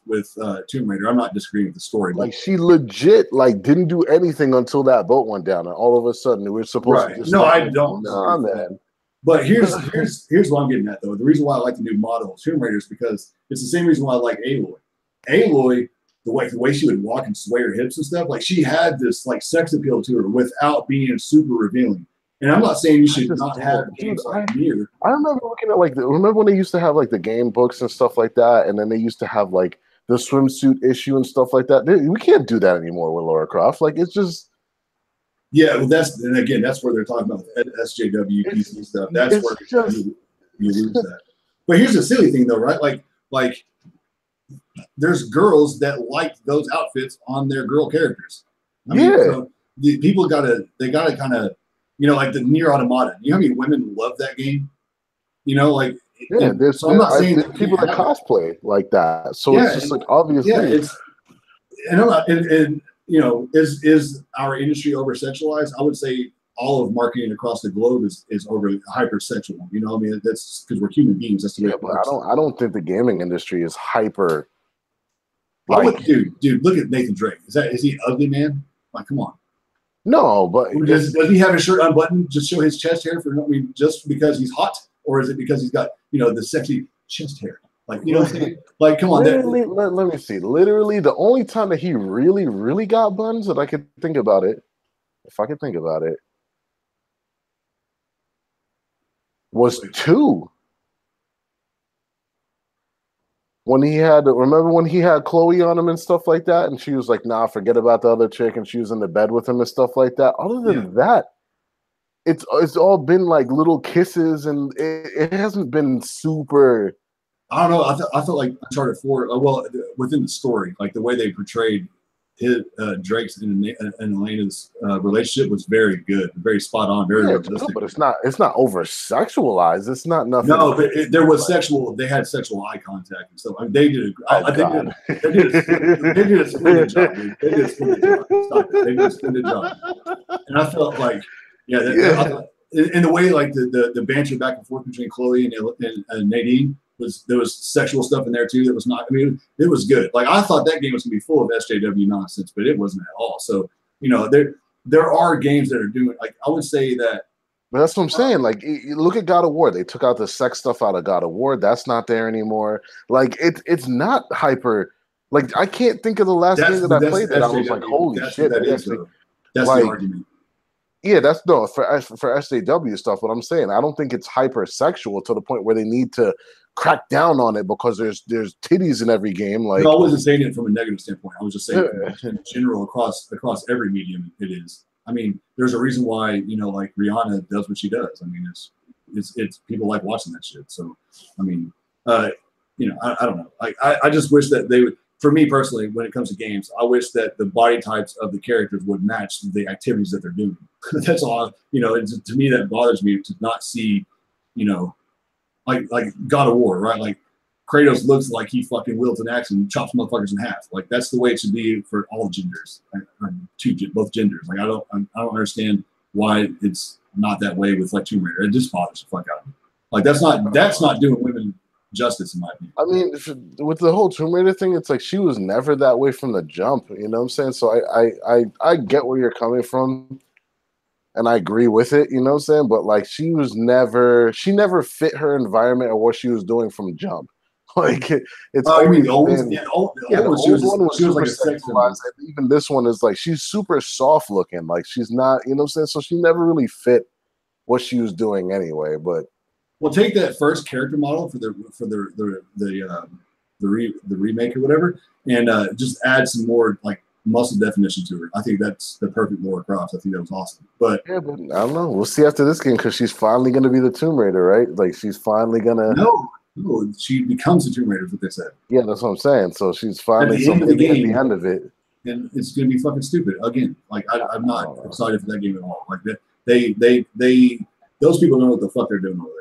Tomb Raider. I'm not disagreeing with the story. Like, she legit didn't do anything until that boat went down, and all of a sudden we're supposed to just. No, I don't. Nah, man. But here's what I'm getting at, though. The reason why I like the new model of Tomb Raider is because it's the same reason why I like Aloy. Aloy, the way she would walk and sway her hips and stuff, like, she had this like sex appeal to her without being super revealing. And I'm not saying you should not have games like Nier. I remember looking at remember when they used to have like the game books and stuff like that, and then they used to have like the swimsuit issue and stuff like that. We can't do that anymore with Lara Croft. Like, it's just. Yeah, well, that's where they're talking about SJW PC stuff. That's where you lose that. But here's the silly thing, though, right? Like there's girls that like those outfits on their girl characters. I mean, so the people gotta kind of, you know, like the Nier Automata. You know how many women love that game? You know, like, yeah. So I'm not saying there's people that cosplay like that. So it's just like, obviously, and I'm not and you know, is our industry over sexualized? I would say all of marketing across the globe is over hypersexual. You know, I mean, that's because we're human beings. That's the way it works. But I don't think the gaming industry is hyper. Dude, look at Nathan Drake. Is he ugly, man? Like, come on. No, but does he have his shirt unbuttoned just show his chest hair just because he's hot, or is it because he's got, you know, the sexy chest hair? Like, you know what I'm saying? Like, come on. Literally, let me see. Literally, the only time that he really, really got buns that I could think about it, if I could think about it, was 2. when he had, remember when he had Chloe on him and stuff like that, and she was like, "Nah, forget about the other chick," and she was in the bed with him and stuff like that. Other Yeah. than that, it's all been like little kisses, and it hasn't been super. I don't know. I felt like Uncharted 4, well, within the story, like the way they portrayed his, Drake's and Elena's relationship was very good, very spot on, very Yeah, it's good, realistic. but it's not over sexualized. It's not nothing. No, but there was sexual. They had sexual eye contact and stuff. I mean, they did. Oh God, They did a splendid job, dude. They did a splendid job. Stop it. They did a splendid job. And I felt like, yeah, I yeah. thought, in the way like the banter back and forth between Chloe and Nadine was, there was sexual stuff in there too. That was not. I mean, it was good. Like I thought that game was gonna be full of SJW nonsense, but it wasn't at all. So there are games that are doing, like, I would say that. But that's what I'm saying. Like, you look at God of War. They took out the sex stuff out of God of War. That's not there anymore. Like, it's not hyper. Like, I can't think of the last game that I played that I was like, holy That's shit. what that They is, actually, though. That's the like, argument. yeah, that's no for SJW stuff. What I'm saying, I don't think it's hyper sexual to the point where they need to crack down on it because there's titties in every game. Like, No, I wasn't saying it from a negative standpoint. I was just saying in general across every medium it is. I mean, there's a reason why, like Rihanna does what she does. I mean, it's people like watching that shit. So, I mean, I don't know. Like, I just wish that they would. For me personally, when it comes to games, I wish that the body types of the characters would match the activities that they're doing. That's all. To me, that bothers me to not see, like God of War, right? Like Kratos looks like he fucking wields an axe and chops motherfuckers in half. Like that's the way it should be for all genders, both genders. Like I don't understand why it's not that way with like Tomb Raider. It just bothers the fuck out of me. Like that's not doing women justice in my opinion. I mean, with the whole Tomb Raider thing, it's like she was never that way from the jump. You know what I'm saying? So I get where you're coming from, and I agree with it. You know what I'm saying? But like, she never fit her environment or what she was doing from jump. Like it's Oh, you mean always the old been. ones? Yeah, the old Yeah, the one. old one was She was super like a sex symbol. sexualized, and even this one is like she's super soft looking. Like she's not, you know what I'm saying? So she never really fit what she was doing anyway. But Well, take that first character model for the remake or whatever, and just add some more like muscle definition to her. I think that's the perfect Laura Croft. I think that was awesome. But yeah, but I don't know. We'll see after this game because she's finally going to be the Tomb Raider, right? Like she's finally gonna. no, she becomes the Tomb Raider. Is what they said. Yeah, that's what I'm saying. So she's finally At the end of the game, at the end of it, and it's gonna be fucking stupid again. Like I'm not excited for that game at all. Like they those people don't know what the fuck they're doing over there.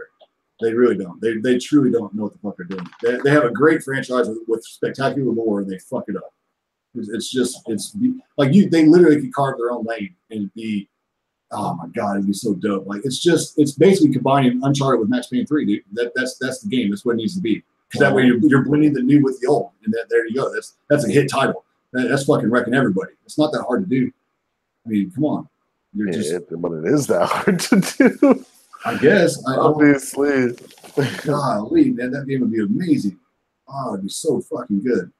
They really don't. They truly don't know what the fuck they're doing. They have a great franchise with spectacular lore, and they fuck it up. It's like they literally could carve their own lane and be, oh my god, it'd be so dope. Like it's basically combining Uncharted with Max Payne 3, dude. That's the game. That's what it needs to be. Because that way you're blending the new with the old, and there you go. That's a hit title. That's fucking wrecking everybody. It's not that hard to do. I mean, come on. But it is that hard to do. I guess. Obviously. Golly, man, that game would be amazing. Oh, it'd be so fucking good.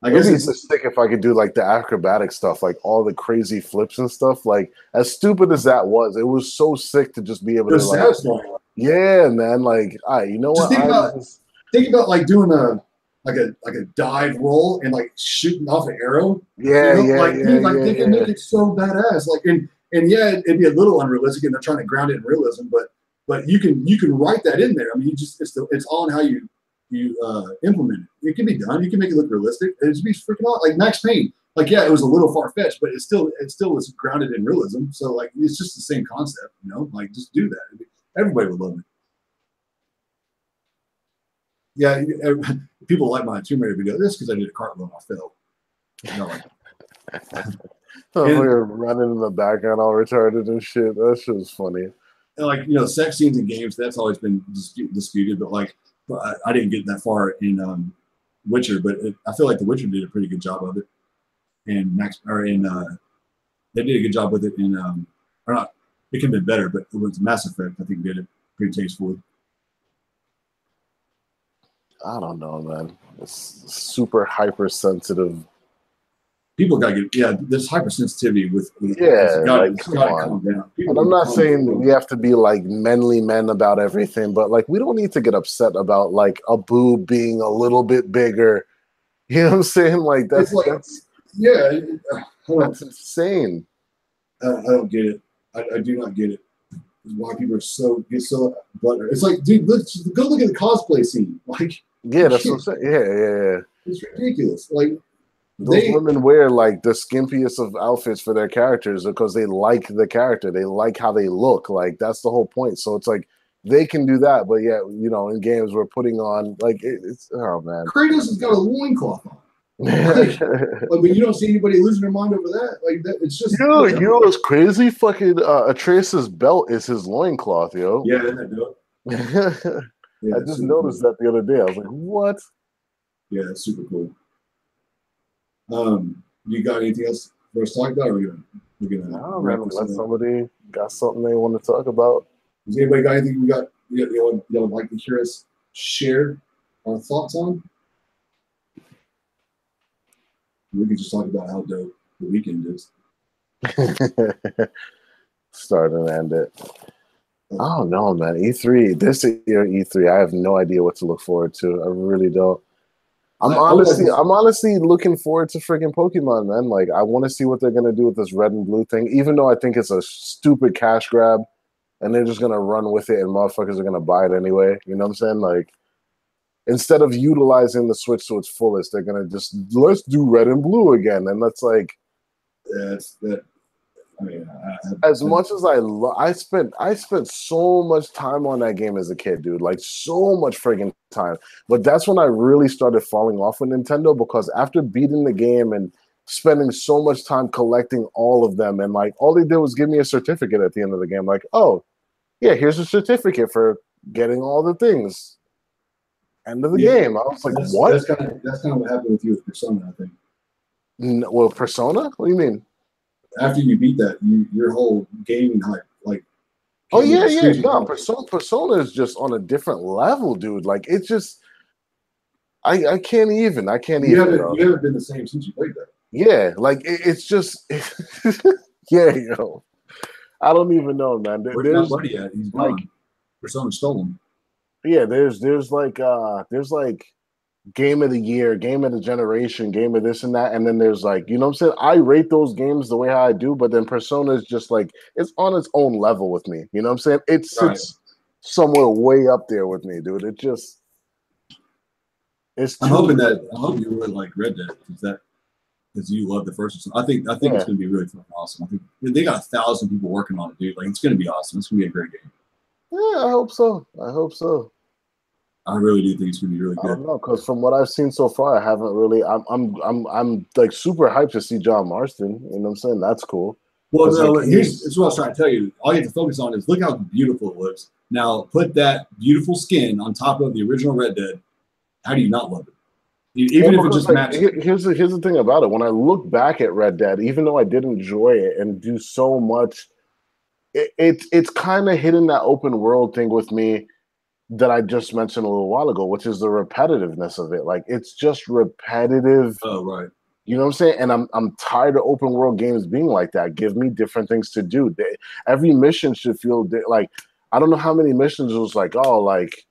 I guess it's sick if I could do like the acrobatic stuff, like all the crazy flips and stuff. Like as stupid as that was, it was so sick to just be able to like, yeah, man. Like, you know what? Think about like doing a dive roll and like shooting off an arrow. Yeah, they can make it so badass. Like and yeah, it'd be a little unrealistic, and they're trying to ground it in realism, but you can write that in there. I mean, it's all in how you implement it. It can be done. You can make it look realistic. It'd be freaking awesome. Like Max Payne. Like, yeah, it was a little far fetched, but it still was grounded in realism. So like, it's just the same concept, Like, just do that. Everybody would love it. Yeah, people like my Tomb Raider video. This because I did a cartwheel and I fell. We're running in the background all retarded and shit. That shit was funny. And like, sex scenes in games, that's always been disputed. But like, I didn't get that far in Witcher, but I feel like The Witcher did a pretty good job of it. And they did a good job with it in or not. It could have been better, but it was Mass Effect. I think did it pretty tastefully. I don't know, man. It's super hypersensitive people got to get there's hypersensitivity with Yeah, like it's come got to on. calm down. People And I'm need to not calm saying down. we have to be like manly men about everything, but like we don't need to get upset about like a boob being a little bit bigger. You know what I'm saying? Like It's like yeah, that's insane. I don't get it. I do not get it. Why people are get so butthurt. It's like, dude, go look at the cosplay scene. Like, Yeah, that's what I'm saying. Yeah. it's ridiculous. Like, Those women wear like the skimpiest of outfits for their characters because they like the character. They like how they look. Like that's the whole point. So it's like they can do that, but yeah, you know, in games we're putting on like it's oh man. Kratos has got a loincloth on. Like, but you don't see anybody losing their mind over that. Like that, it's just you know what's crazy? Fucking Atreus' belt is his loincloth, yo. Yeah, isn't that dope? I just noticed that the other day. I was like, what? Yeah, that's super cool. You got anything else for us to talk about? Or we're gonna wrap this up. Somebody got something they want to talk about. Does anybody got anything you would like to hear us share our thoughts on? We could just talk about how dope the weekend is. Start and end it. Oh no, man! E3 this year, E3. I have no idea what to look forward to. I really don't. I'm honestly looking forward to freaking Pokemon, man. Like, I want to see what they're gonna do with this red and blue thing. Even though I think it's a stupid cash grab, and they're just gonna run with it, and motherfuckers are gonna buy it anyway. You know what I'm saying? like. Instead of utilizing the Switch to its fullest, they're gonna just let's do red and blue again, and that's like, I mean, as much as I spent so much time on that game as a kid, dude, like so much friggin' time. But that's when I really started falling off with Nintendo because after beating the game and spending so much time collecting all of them, and like all they did was give me a certificate at the end of the game, like, oh, yeah, here's a certificate for getting all the things. End of the game. I was like, what? That's kind of what happened with you with Persona, I think. Well, Persona? What do you mean? After you beat that, your whole gaming hype, like. Oh yeah. No, Persona is just on a different level, dude. Like it's just, I can't even. You haven't been the same since you played that. Yeah, like it's just, yeah, yo. I don't even know, man. Where's my buddy at? He's gone. Persona stole him. Yeah, there's like game of the year, game of the generation, game of this and that, and then there's like, you know what I'm saying? I rate those games the way how I do, but then Persona is just like it's on its own level with me. You know what I'm saying? It sits somewhere way up there with me, dude. It just I hope you really like Red Dead because you love the first one. I think it's gonna be really awesome. I think they got 1,000 people working on it, dude. Like it's gonna be awesome. It's gonna be a great game. Yeah, I hope so. I really do think it's gonna be really good. I don't know, because from what I've seen so far, I haven't really. I'm like super hyped to see John Marston. You know what I'm saying? That's cool. Well, no, here's what I was trying to tell you. All you have to focus on is look how beautiful it looks. Now put that beautiful skin on top of the original Red Dead. How do you not love it? Even if it just matches. Here's the thing about it. When I look back at Red Dead, even though I did enjoy it and do so much, it's kind of hitting that open world thing with me that I just mentioned a little while ago, which is the repetitiveness of it. Like it's just repetitive. Oh, right. You know what I'm saying? And I'm tired of open world games being like that. Give me different things to do. Every mission should feel like I don't know how many missions it was like, oh, like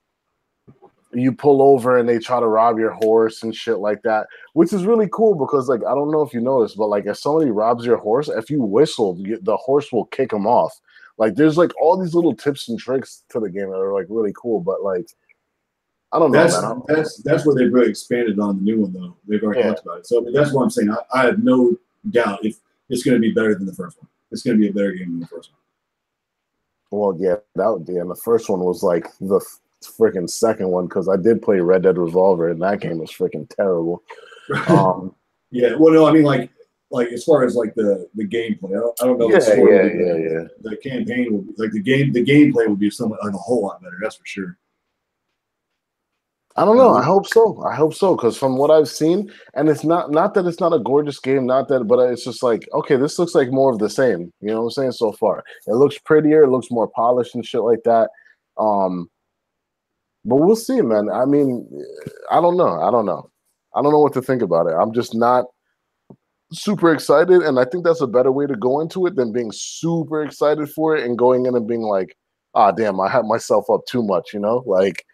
you pull over and they try to rob your horse and shit like that, which is really cool because like I don't know if you noticed, but like if somebody robs your horse, if you whistle, the horse will kick them off. Like there's like all these little tips and tricks to the game that are like really cool, but like I don't know, man. That's where they've really expanded on the new one though. They've already talked about it. So I mean, that's what I'm saying. I have no doubt if it's going to be better than the first one. It's going to be a better game than the first one. Well, yeah, and the first one was like the freaking second one because I did play Red Dead Revolver and that game was freaking terrible. Yeah, well, no, I mean like as far as like the gameplay, I don't know. Yeah. The campaign will be like the gameplay will be somewhat like a whole lot better. That's for sure. I don't know. I hope so. Because from what I've seen, and it's not that it's not a gorgeous game, but it's just like, okay, this looks like more of the same. You know what I'm saying? So far, it looks prettier, it looks more polished and shit like that. But we'll see, man. I mean, I don't know what to think about it. I'm just not super excited, and I think that's a better way to go into it than being super excited for it and going in and being like, ah, damn, I hyped myself up too much, you know? Like,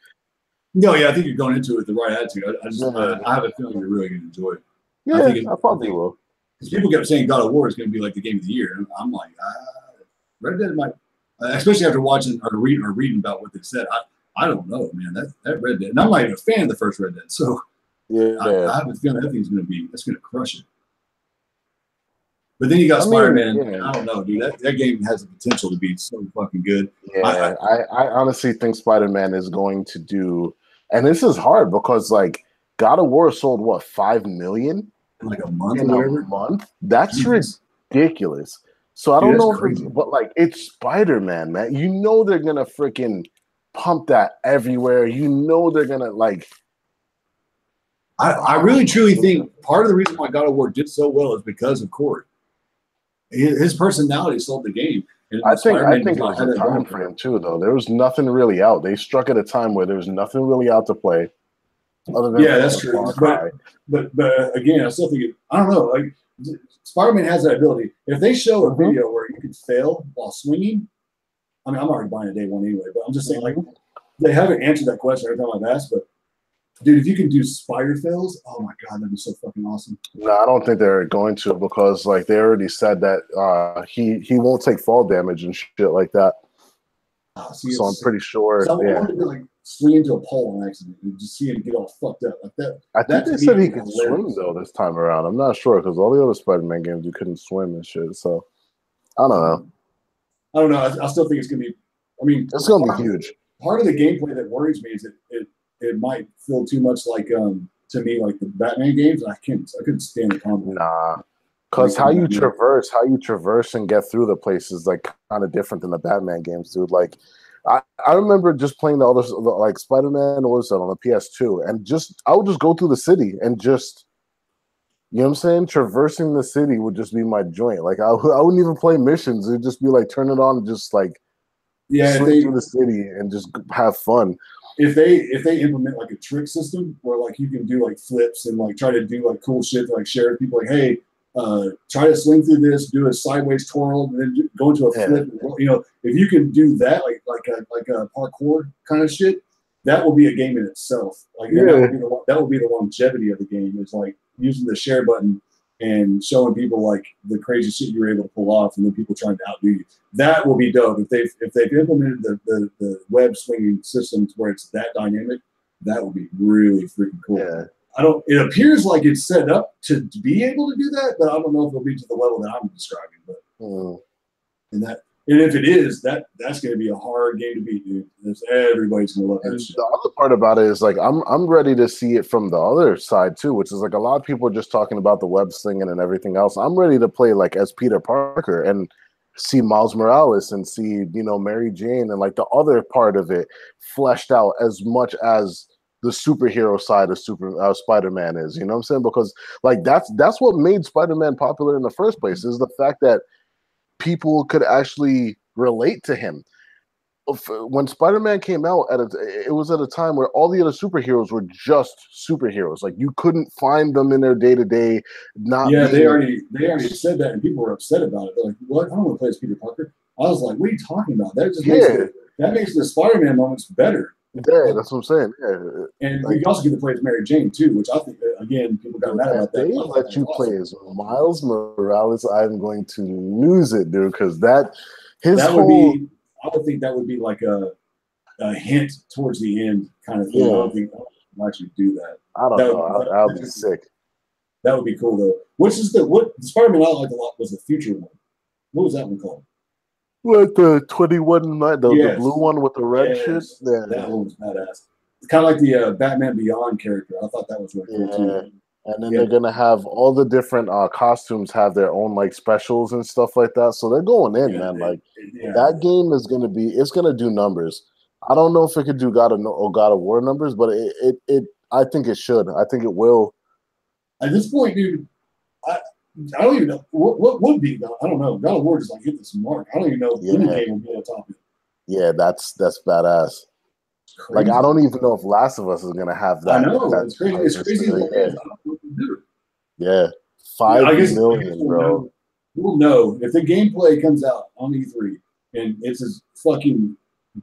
No, yeah, I think you're going into it with the right attitude. yeah, I have a feeling you're really going to enjoy it. yeah, I probably will. Because people kept saying God of War is going to be like the game of the year. And I'm like, Red Dead might, especially after watching or reading about what they said. I don't know, man. That Red Dead, and I'm not even a fan of the first Red Dead, so yeah, I have a feeling that thing's going to crush it. But then you got Spider-Man. Yeah. I don't know, dude. That game has the potential to be so fucking good. Yeah, I honestly think Spider-Man is going to do, and this is hard because like God of War sold what 5 million in like a month in or whatever. A month? That's ridiculous. So I don't know if it's, but like it's Spider-Man, man. You know they're gonna freaking pump that everywhere. You know they're gonna like. I really truly think part of the reason why God of War did so well is because of Corey. His personality sold the game. And I think it was a time frame too, though. There was nothing really out. They struck at a time where there was nothing really out to play. Other than that's true. But again, I still think I don't know. Like Spider-Man has that ability. If they show a video where you can fail while swinging, I mean, I'm already buying a day one anyway. But I'm just saying, like, they haven't answered that question every time I've asked. But dude, if you can do spider fails, oh my god, that'd be so fucking awesome. No, I don't think they're going to because like they already said that he won't take fall damage and shit like that. So I'm pretty sure. So I wanted to like swing into a pole on accident and just see him get all fucked up like that. I think they said he could swim though this time around. I'm not sure because all the other Spider-Man games you couldn't swim and shit. So I don't know. I don't know. I still think it's gonna be. I mean, it's gonna be huge. Part of the gameplay that worries me is that it might feel too much like to me like the Batman games. I couldn't stand the combat. Nah, because how you traverse and get through the place is like kind of different than the Batman games, dude. Like I remember just playing the other like Spider-Man was on the PS2, and I would just go through the city and just. You know what I'm saying? Traversing the city would just be my joint. Like I wouldn't even play missions. It'd just be like turn it on and just like swing through the city and just have fun. If they implement like a trick system where like you can do like flips and like try to do like cool shit to like share with people like, hey, try to swing through this, do a sideways twirl, and then go into a flip. You know, if you can do that like a parkour kind of shit, that will be a game in itself. Like that will be the longevity of the game. Is like using the share button and showing people like the crazy shit you were able to pull off, and then people trying to outdo you. That will be dope if they've implemented the web swinging systems where it's that dynamic. That will be really freaking cool. Yeah. It appears like it's set up to be able to do that, but I don't know if it'll be to the level that I'm describing. But and if it is, that's going to be a hard game to beat, dude. Everybody's going to love that shit. The other part about it is like I'm ready to see it from the other side too, which is like a lot of people are just talking about the web slinging and everything else. I'm ready to play like as Peter Parker and see Miles Morales and see Mary Jane and like the other part of it fleshed out as much as the superhero side of Spider-Man is. You know what I'm saying? Because like that's what made Spider-Man popular in the first place is the fact that people could actually relate to him. When Spider-Man came out, it was at a time where all the other superheroes were just superheroes. Like you couldn't find them in their day-to-day. They already said that, and people were upset about it. They're like, "What? I don't want to play as Peter Parker." I was like, "What are you talking about? That just makes the Spider-Man moments better." Yeah, that's what I'm saying. Yeah. And like, you also get to play as Mary Jane too, which I think again people got mad about that. They let you play as Miles Morales. I'm going to lose it, dude, because I would think that would be like a hint towards the end kind of thing. I don't think I'll actually do that. I don't know. That would be sick. That would be cool though. What the Spider-Man I liked a lot was the future one. What was that one called? What, the 21, the blue one with the red shit? Yeah, that one was badass. It's kind of like the Batman Beyond character. I thought that was really cool too. And then they're gonna have all the different costumes have their own like specials and stuff like that. So they're going in, man. That game is gonna do numbers. I don't know if it could do God of War numbers, but I think it should. I think it will. At this point, dude, I don't even know what would be. I don't know. God of War just like hit this mark. I don't even know if any game will be on top of it. Yeah, that's badass. Like I don't even know if Last of Us is gonna have that. I know it's crazy. It's crazy. I don't know what to do. Yeah, 5 I guess million, bro. we'll know if the gameplay comes out on E3 and it's as fucking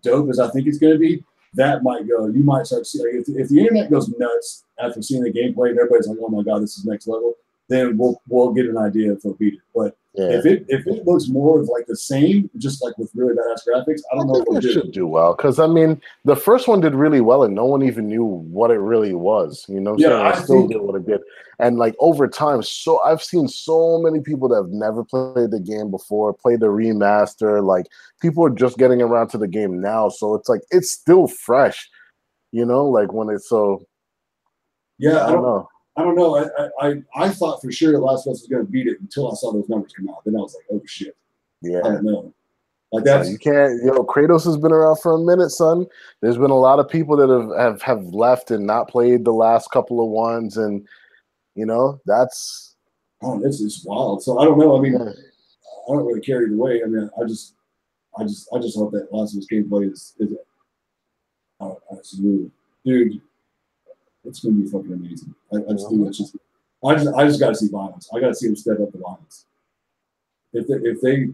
dope as I think it's going to be. That might go. You might start seeing if the internet goes nuts after seeing the gameplay and everybody's like, "Oh my god, this is next level." Then we'll get an idea if they'll beat it. But Yeah. if it looks more of like the same, just like with really badass graphics, I don't know if it should do well because I mean the first one did really well and no one even knew what it really was. You know what I'm saying? It still did what it did. And like over time, so I've seen so many people that have never played the game before, played the remaster. Like people are just getting around to the game now, so it's like it's still fresh. You know, like when it's so. Yeah, I don't know. I don't know. I thought for sure Last of Us was going to beat it until I saw those numbers come out. Then I was like, oh shit. Yeah. I don't know. Like that's you can't. You know, Kratos has been around for a minute, son. There's been a lot of people that have left and not played the last couple of ones, and you know that's. Oh, this is wild. So I don't know. I mean, Yeah. I don't really care either way. I mean, I just hope that Last of Us gameplay is absolutely, dude. It's gonna be fucking amazing. I just think that's just. I just got to see violence. I got to see them step up the violence. If they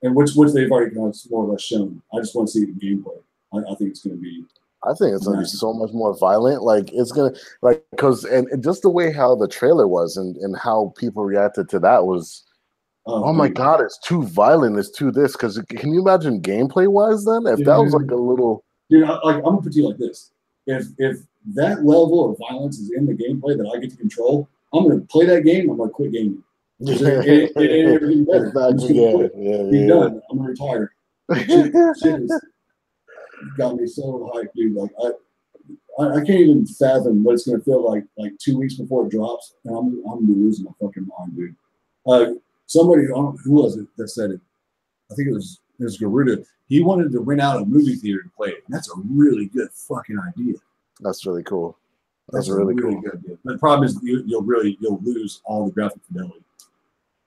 and which they've already kind of more or less shown. I just want to see it in gameplay. I think it's going to be. I think it's going to be so much more violent. Like it's going to because and just the way how the trailer was and how people reacted to that was. Oh my god, it's too violent. It's too this. Because can you imagine gameplay wise then? If that was like a little. Dude, I'm gonna put you like this. If that level of violence is in the gameplay that I get to control, I'm gonna play that game. I'm gonna quit gaming. It ain't ever getting better. I'm just gonna quit. Be done. I'm gonna retire. Shit has got me so hyped, dude. Like I can't even fathom what it's gonna feel like 2 weeks before it drops, and I'm gonna be losing my fucking mind, dude. Somebody, who was it that said it? I think it was Garuda. He wanted to rent out a movie theater to play it. And that's a really good fucking idea. That's really cool. That's a really cool. Good idea. But the problem is you'll lose all the graphic fidelity.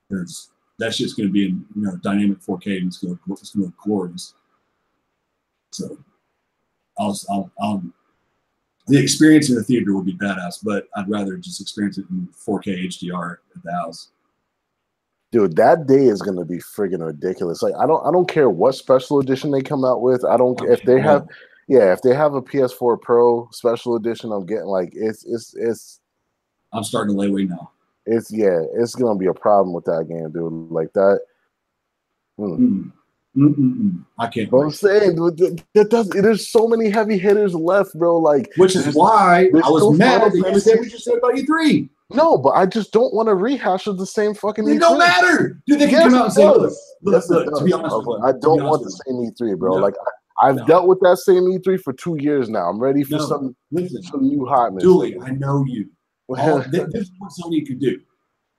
Because that shit's going to be in dynamic 4K and it's going to look glorious. So the experience in the theater would be badass, but I'd rather just experience it in 4K HDR at the house. Dude, that day is gonna be friggin' ridiculous. Like I don't care what special edition they come out with. I don't if they have if they have a PS4 Pro special edition, I'm getting like it's I'm starting to lay away now. It's gonna be a problem with that game, dude. Like that. I can't. But I'm saying there's so many heavy hitters left, bro. Like which is why I was mad that you said what you said about E3. No, but I just don't want to rehash of the same fucking E3. It don't matter. Dude, they can come out and say, look, to be honest with you. I don't want the same E3, bro. Like, I've dealt with that same E3 for 2 years now. I'm ready for some new hotness. Julie, I know you. This is what Sony could do.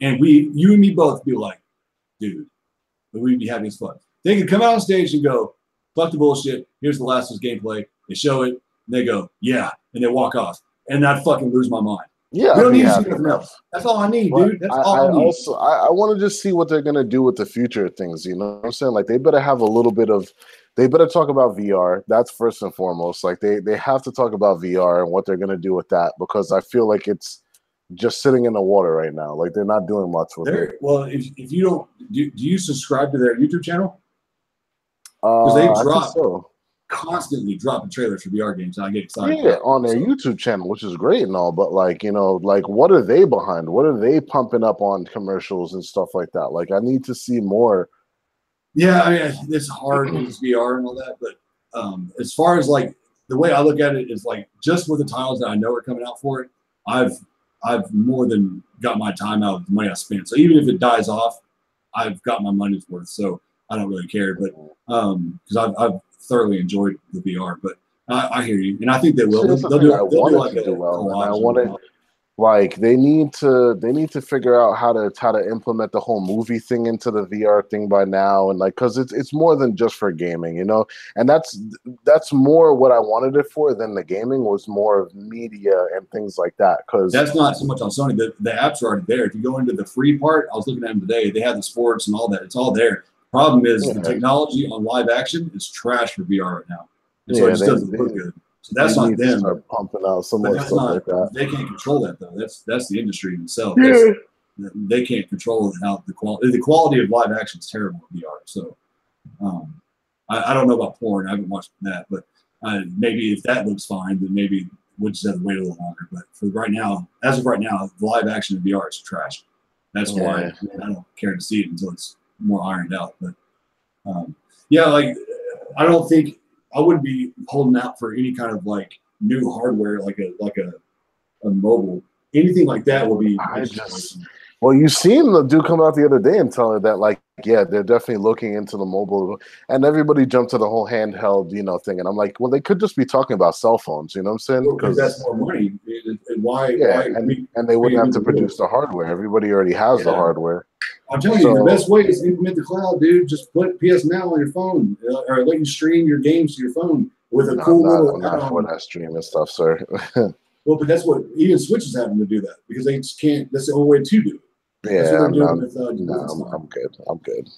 And you and me both be like, dude, we'd be having fun. They could come out on stage and go, fuck the bullshit. Here's the Last of Us gameplay. They show it. And they go, yeah. And they walk off. And I'd fucking lose my mind. Yeah, we don't need to see nothing else. That's all I need, dude. That's all I need. Also, I want to just see what they're gonna do with the future of things. You know what I'm saying? Like they better have a little bit of, they better talk about VR. That's first and foremost. Like they have to talk about VR and what they're gonna do with that because I feel like it's just sitting in the water right now. Like they're not doing much with it. Well, if you don't, do you subscribe to their YouTube channel? Because they constantly dropping trailers for VR games, and I get excited. Yeah, on their YouTube channel, which is great and all, but like what are they behind? What are they pumping up on commercials and stuff like that? Like, I need to see more. Yeah, I mean, it's hard with VR and all that, but as far as like the way I look at it is like just with the titles that I know are coming out for it, I've more than got my time out of the money I spent. So even if it dies off, I've got my money's worth. So I don't really care, but because I've thoroughly enjoyed the VR, but I hear you, and I think they will. They'll do like a well. I want it. Like they need to figure out how to implement the whole movie thing into the VR thing by now, and like because it's more than just for gaming, you know. And that's more what I wanted it for than the gaming was more of media and things like that. Because that's not so much on Sony. The apps are already there. If you go into the free part, I was looking at them today. They have the sports and all that. It's all there. Problem is the technology on live action is trash for VR right now. And so it just doesn't look good. So that's not them. Pumping out some more stuff like that. They can't control that though. That's the industry themselves. Yeah. they can't control how the quality of live action is terrible in VR. So I don't know about porn. I haven't watched that, but maybe if that looks fine, then maybe we'll just have to wait a little longer. But for right now, as of right now, the live action in VR is trash. That's why I don't care to see it until it's more ironed out. But yeah, like I don't think I would be holding out for any kind of like new hardware, like a mobile, anything like that will be. Well, you seen the dude come out the other day and tell her that, like, yeah, they're definitely looking into the mobile, and everybody jumped to the whole handheld, thing. And I'm like, well, they could just be talking about cell phones, you know what I'm saying? Because that's more money. And why? Yeah, and they wouldn't have to produce the hardware. Everybody already has the hardware. I'm telling you, the best way is to implement the cloud, dude. Just put PS Now on your phone, or let you stream your games to your phone with a cool little. I'm not for that streaming stuff, sir. Well, but that's what even Switch is having to do that because they just can't. That's the only way to do it. Yeah, I'm good. I'm good.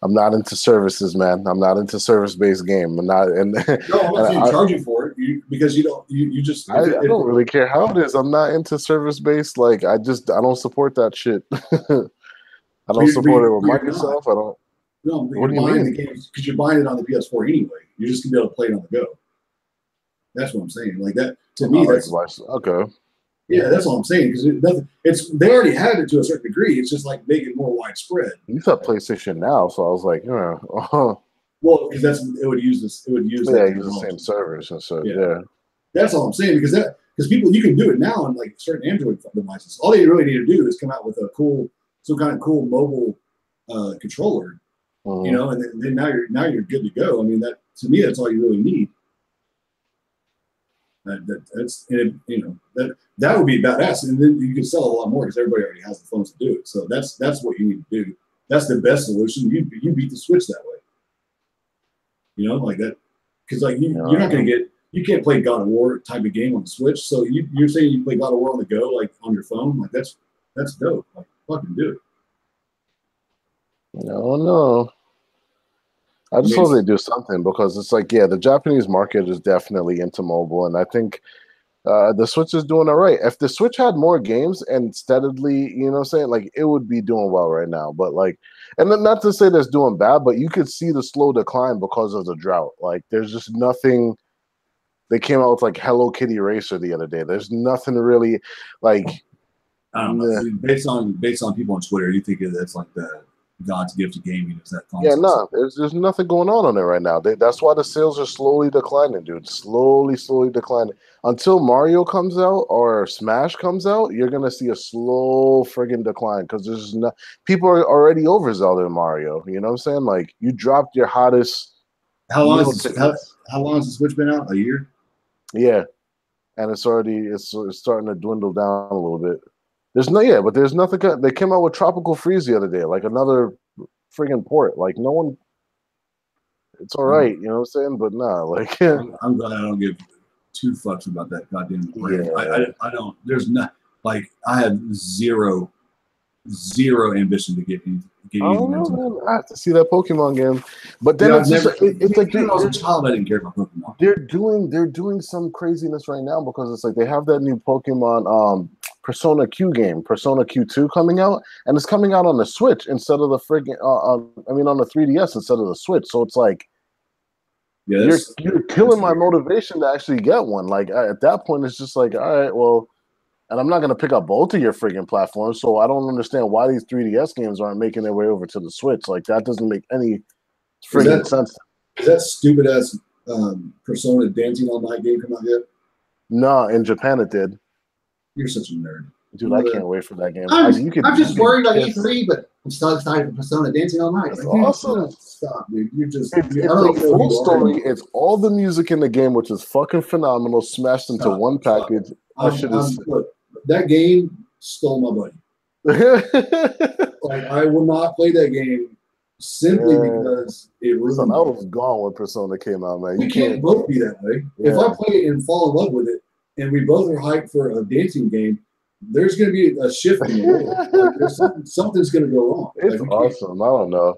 I'm not into services, man. I'm not into service-based game. I'm not. And no, I'm not saying charge you for it because you don't. You just. I don't really care how it is. I'm not into service-based. Like I don't support that shit. I don't support it with Microsoft. I don't. No, what do you mean? Because you're buying it on the PS4 anyway. You're just gonna be able to play it on the go. That's what I'm saying. Like that to me. That's okay. Yeah, that's all I'm saying. Because they already had it to a certain degree. It's just like making it more widespread. You said PlayStation Now, so I was like, well, because it would use this. It would use the same servers and so yeah. That's all I'm saying because people you can do it now on like certain Android devices. All they really need to do is come out with some kind of cool mobile controller, and then now you're good to go. I mean, that to me that's all you really need. That would be badass, and then you can sell a lot more because everybody already has the phones to do it. So that's what you need to do. That's the best solution. You beat the Switch that way. Like that, because like you're not gonna you can't play God of War type of game on the Switch. So you're saying you play God of War on the go, like on your phone, like that's dope. Like fucking do it. No. I just hope they do something because it's like, the Japanese market is definitely into mobile, and I think the Switch is doing all right. If the Switch had more games and steadily, like it would be doing well right now. But like, and then not to say that's doing bad, but you could see the slow decline because of the drought. Like, there's just nothing. They came out with like Hello Kitty Racer the other day. There's nothing really like. I don't know. Based on people on Twitter, you think that's like the God's gift to gaming is that console. Yeah, no, there's nothing going on there right now. That's why the sales are slowly declining, dude. Slowly declining. Until Mario comes out or Smash comes out, you're gonna see a slow friggin' decline because there's no people are already over Zelda and Mario. You know what I'm saying? Like you dropped your hottest. How long has the Switch been out? A year? Yeah, and it's starting to dwindle down a little bit. But there's nothing. They came out with Tropical Freeze the other day, like another friggin' port. Like no one, it's all right, you know what I'm saying? But nah, like I'm glad I don't give two fucks about that goddamn port. Yeah. I don't. There's not like I have zero ambition to get anything. I have to see that Pokemon game, but then it's like when I was a child, I didn't care about Pokemon. They're doing some craziness right now because it's like they have that new Pokemon Persona Q game, Persona Q2 coming out, and it's coming out on the Switch instead of the friggin' on the 3DS instead of the Switch. So it's like you're killing my motivation to actually get one. Like at that point, it's just like, all right, well. And I'm not going to pick up both of your friggin' platforms, so I don't understand why these 3DS games aren't making their way over to the Switch. Like, that doesn't make any friggin' sense. Is that stupid-ass Persona Dancing All Night game come out yet? No, in Japan it did. You're such a nerd. Dude, I can't wait for that game. I'm just worried about E3, but I'm so excited for Persona Dancing All Night. That's awesome. Stop, dude. You're just... It's a full story. It's all the music in the game, which is fucking phenomenal, smashed into one package. Look, that game stole my money. Like I will not play that game simply because it ruined. I was gone when Persona came out, man. We can't both be that way. Yeah. If I play it and fall in love with it, and we both are hyped for a dancing game, there's going to be a shift in the world. Like something's going to go wrong. It's awesome. I don't know.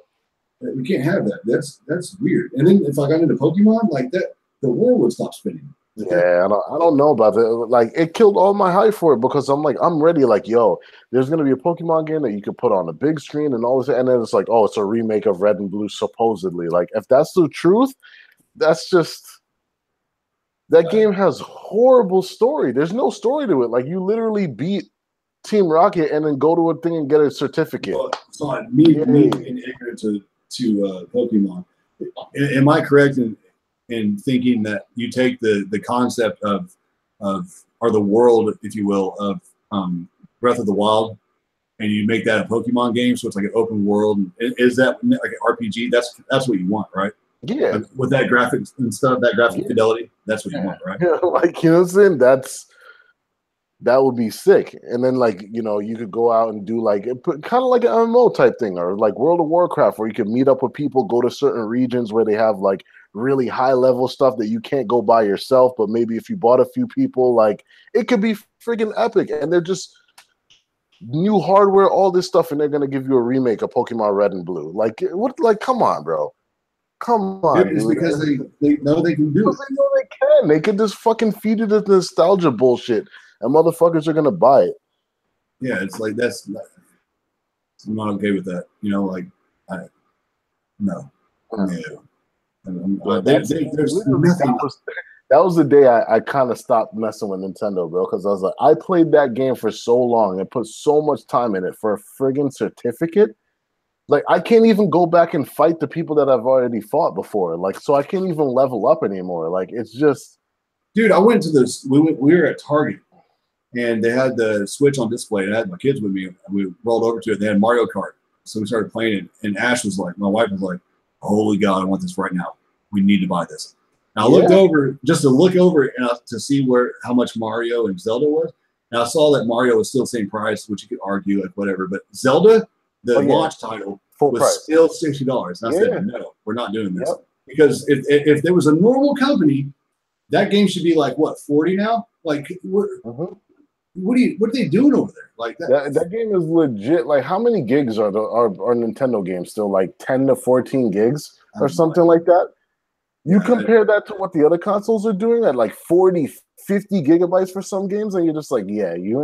We can't have that. That's weird. And then if I got into Pokemon like that, the world would stop spinning. Yeah, I don't know about that. Like, it killed all my hype for it because I'm like, I'm ready. Like, yo, there's gonna be a Pokemon game that you could put on a big screen and all this, and then it's like, oh, it's a remake of Red and Blue, supposedly. Like, if that's the truth, that's just that game has horrible story. There's no story to it. Like, you literally beat Team Rocket and then go to a thing and get a certificate. Well, so me being ignorant to Pokemon, am I correct in thinking that you take the concept of or the world, if you will, of Breath of the Wild, and you make that a Pokemon game, so it's like an open world? Is that like an RPG? That's what you want, right? Yeah, Like, with that graphics and stuff, that graphic fidelity, that's what you want, right? Yeah, like, you know what I'm saying? That would be sick. And then, like, you know, you could go out and do like kind of like an MMO type thing, or like World of Warcraft, where you could meet up with people, go to certain regions where they have like really high level stuff that you can't go by yourself. But maybe if you bought a few people, like, it could be freaking epic. And they're just new hardware, all this stuff, and they're gonna give you a remake of Pokemon Red and Blue. Like, what? Like, come on, bro. Come on, It's dude. because they know they can do it. Because they know they can. They could just fucking feed it the nostalgia bullshit, and motherfuckers are gonna buy it. Yeah, it's like I'm not okay with that. You know, like no. There's nothing. That was the day I kind of stopped messing with Nintendo, bro, because I was like, I played that game for so long and put so much time in it for a friggin' certificate. Like, I can't even go back and fight the people that I've already fought before. Like, so I can't even level up anymore. Like, it's just, Dude, I went to this. We were at Target, and they had the Switch on display. And I had my kids with me. And we rolled over to it. They had Mario Kart, so we started playing it. And Ash was like, my wife was like, "Holy God, I want this right now. We need to buy this." And I looked over just to look over and to see how much Mario and Zelda was. And I saw that Mario was still the same price, which you could argue like whatever. But Zelda, the launch title, full was price. still $60. And I said, no, we're not doing this. Because if there was a normal company, that game should be like what, 40 now? Like, what are they doing over there? Like that game is legit. Like, how many gigs are Nintendo games still? Like 10 to 14 gigs or something like that. You compare that to what the other consoles are doing at like 40, 50 gigabytes for some games, and you're just like, yeah, you're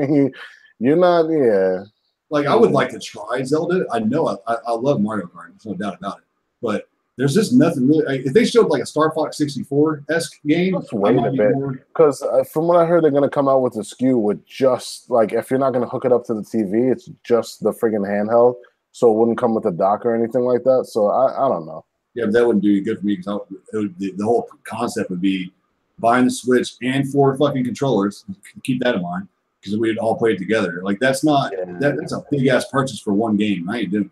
not, yeah. Like, I would like to try Zelda. I know I love Mario Kart. There's no doubt about it. But there's just nothing really. If they showed like a Star Fox 64-esque game, just wait a bit. Because from what I heard, they're going to come out with a SKU with just like, if you're not going to hook it up to the TV, it's just the friggin' handheld. So it wouldn't come with a dock or anything like that. So I don't know. Yeah, but that wouldn't do good for me because the whole concept would be buying the Switch and 4 fucking controllers. Keep that in mind because we'd all play it together. Like, that's not that's a big ass purchase for one game. I ain't doing